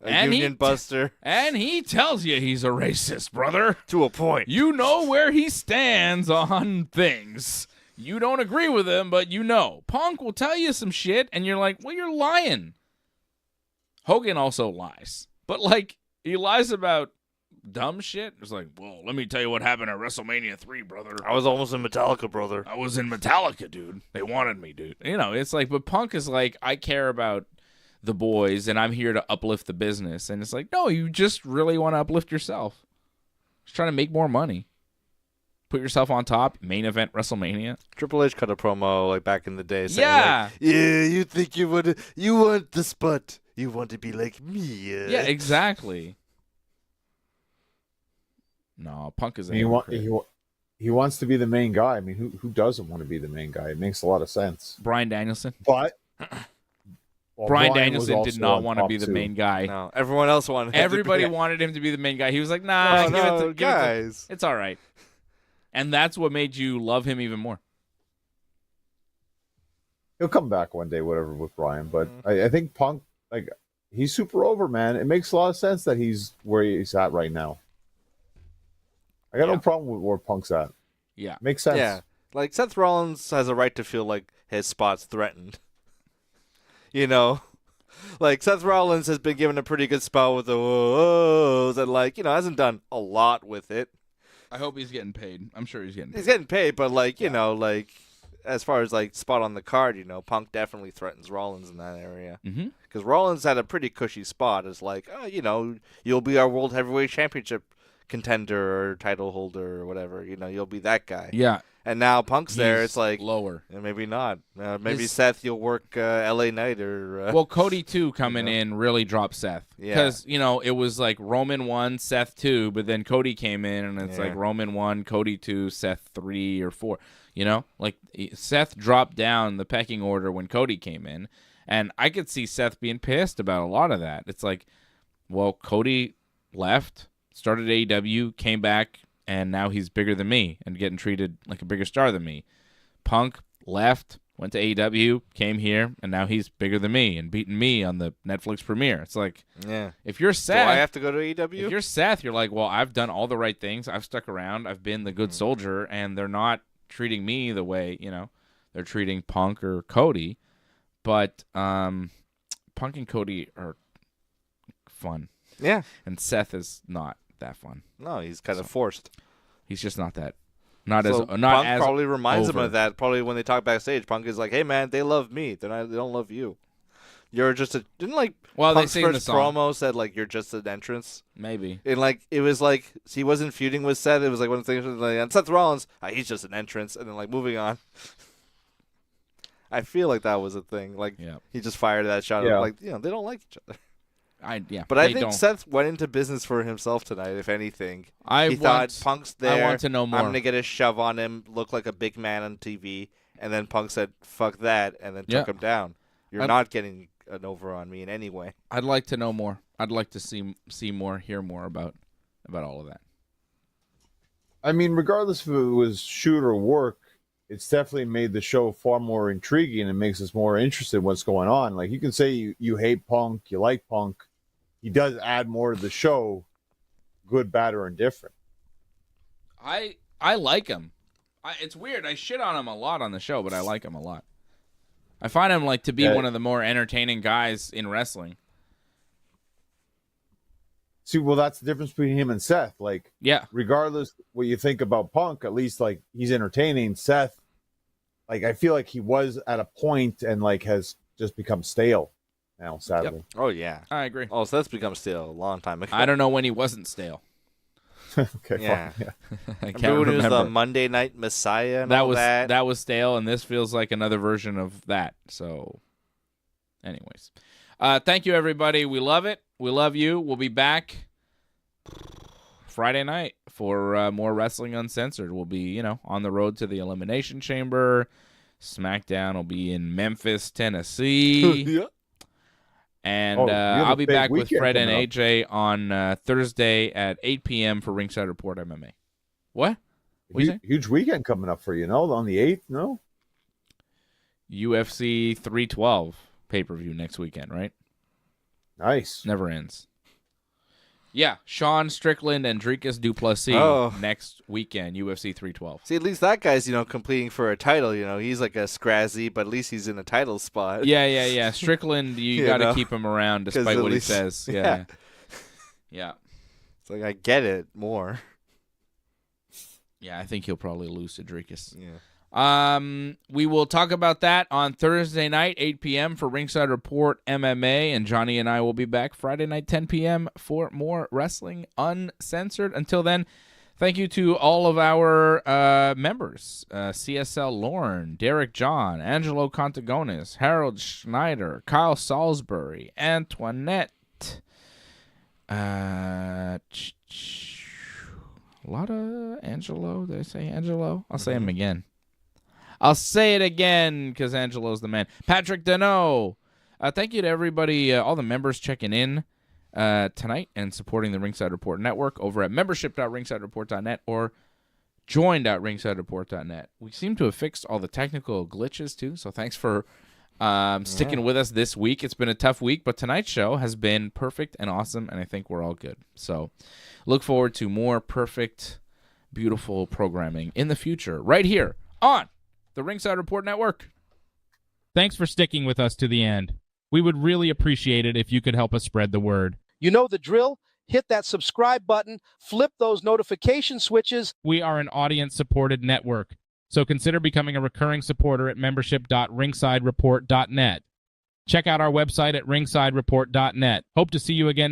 A union buster. And he tells you he's a racist, brother. To a point. You know where he stands on things. You don't agree with him, but you know. Punk will tell you some shit, and you're like, well, you're lying. Hogan also lies. But, like, he lies about dumb shit. It's like, well, let me tell you what happened at WrestleMania 3, brother. I was almost in Metallica, brother. I was in Metallica, dude. They wanted me, dude. You know, it's like, but Punk is like, I care about the boys, and I'm here to uplift the business. And it's like, no, you just really want to uplift yourself. Just trying to make more money. Put yourself on top. Main event WrestleMania. Triple H cut a promo like back in the day saying, yeah. Like, yeah, you think you want the spot. You want to be like me. Yeah, exactly. No, Punk is he wants to be the main guy. I mean, who doesn't want to be the main guy? It makes a lot of sense. Bryan Danielson. But Bryan Danielson did not want to be the main guy. No, everyone else wanted. Everybody wanted him to be the main guy. He was like, "Nah, give it to, it's all right." And that's what made you love him even more. He'll come back one day, whatever, with Bryan. But I think Punk, like, he's super over, man. It makes a lot of sense that he's where he's at right now. I got no problem with where Punk's at. Yeah. Makes sense. Yeah. Like, Seth Rollins has a right to feel like his spot's threatened. You know? Like, Seth Rollins has been given a pretty good spot with the whoas and, like, you know, hasn't done a lot with it. I hope he's getting paid. I'm sure he's getting paid. He's getting paid, but, like, you know, like, as far as, like, spot on the card, you know, Punk definitely threatens Rollins in that area. Because Rollins had a pretty cushy spot. It's like, oh, you know, you'll be our World Heavyweight Championship contender or title holder or whatever. You know, you'll be that guy. Yeah. And now Punk's there. It's like lower. Maybe not. Maybe Seth, you'll work LA Knight or. Well, Cody 2 coming in really dropped Seth. Because, you know, it was like Roman 1, Seth 2, but then Cody came in and it's like Roman 1, Cody 2, Seth 3 or 4. You know, like Seth dropped down the pecking order when Cody came in. And I could see Seth being pissed about a lot of that. It's like, well, Cody left, started AEW, came back, and now he's bigger than me and getting treated like a bigger star than me. Punk left, went to AEW, came here, and now he's bigger than me and beating me on the Netflix premiere. It's like, if you're Seth, do I have to go to AEW? If you're Seth, you're like, well, I've done all the right things. I've stuck around. I've been the good soldier, and they're not treating me the way, you know, they're treating Punk or Cody. But Punk and Cody are fun. Yeah. And Seth is not that fun. No, he's kind of forced. He's just not that. Punk probably reminds him of that. Probably when they talk backstage, Punk is like, "Hey man, they love me. They don't love you. You're just a." Didn't like Punk's first promo said like you're just an entrance. Maybe. And like it was like he wasn't feuding with Seth. It was like one of the things like and Seth Rollins, he's just an entrance, and then like moving on. I feel like that was a thing. Like he just fired that shot. Yeah. Like, you know, they don't like each other. But I think Seth went into business for himself tonight, if anything. He thought Punk's there. I want to know more. I'm going to get a shove on him, look like a big man on TV. And then Punk said, fuck that, and then took him down. You're not getting an over on me in any way. I'd like to know more. I'd like to see more, hear more about all of that. I mean, regardless if it was shoot or work, it's definitely made the show far more intriguing and makes us more interested in what's going on. Like, you can say you hate Punk, you like Punk. He does add more to the show, good, bad, or indifferent. I like him. It's weird. I shit on him a lot on the show, but I like him a lot. I find him like to be one of the more entertaining guys in wrestling. See, well, that's the difference between him and Seth. Like, regardless what you think about Punk, at least like he's entertaining. Seth, like, I feel like he was at a point and like has just become stale now, sadly. Yep. Oh yeah, I agree. Oh, so that's become stale a long time ago. I don't know when he wasn't stale. Okay, yeah. I can't remember. It was the Monday Night Messiah. And that was stale, and this feels like another version of that. So, anyways, thank you everybody. We love it. We love you. We'll be back Friday night for more Wrestling Uncensored. We'll be, on the road to the Elimination Chamber. SmackDown will be in Memphis, Tennessee. Yeah. And I'll be back with Fred and AJ on Thursday at 8 p.m. for Ringside Report MMA. What? Huge weekend coming up for you, on the 8th, no? UFC 312 pay-per-view next weekend, right? Nice. Never ends. Yeah, Sean Strickland and Dricus Duplessis next weekend, UFC 312. See, at least that guy's, competing for a title. He's like a scrazzy, but at least he's in a title spot. Yeah. Strickland, you got to keep him around despite what he says. Yeah. It's like, I get it more. Yeah, I think he'll probably lose to Dricus. Yeah. We will talk about that on Thursday night, 8 p.m. for Ringside Report MMA, and Johnny and I will be back Friday night, 10 p.m. for more Wrestling Uncensored. Until then, thank you to all of our members, CSL Lauren, Derek John, Angelo Contagonis, Harold Schneider, Kyle Salisbury, Antoinette, a lot of Angelo. Did I say Angelo? I'll say him again. I'll say it again because Angelo's the man. Patrick Deneau. Thank you to everybody, all the members checking in tonight and supporting the Ringside Report Network over at membership.ringsidereport.net or join.ringsidereport.net. We seem to have fixed all the technical glitches, too, so thanks for sticking with us this week. It's been a tough week, but tonight's show has been perfect and awesome, and I think we're all good. So look forward to more perfect, beautiful programming in the future right here on the Ringside Report Network. Thanks for sticking with us to the end. We would really appreciate it if you could help us spread the word. You know the drill. Hit that subscribe button. Flip those notification switches. We are an audience-supported network, so consider becoming a recurring supporter at membership.ringsidereport.net. Check out our website at ringsidereport.net. Hope to see you again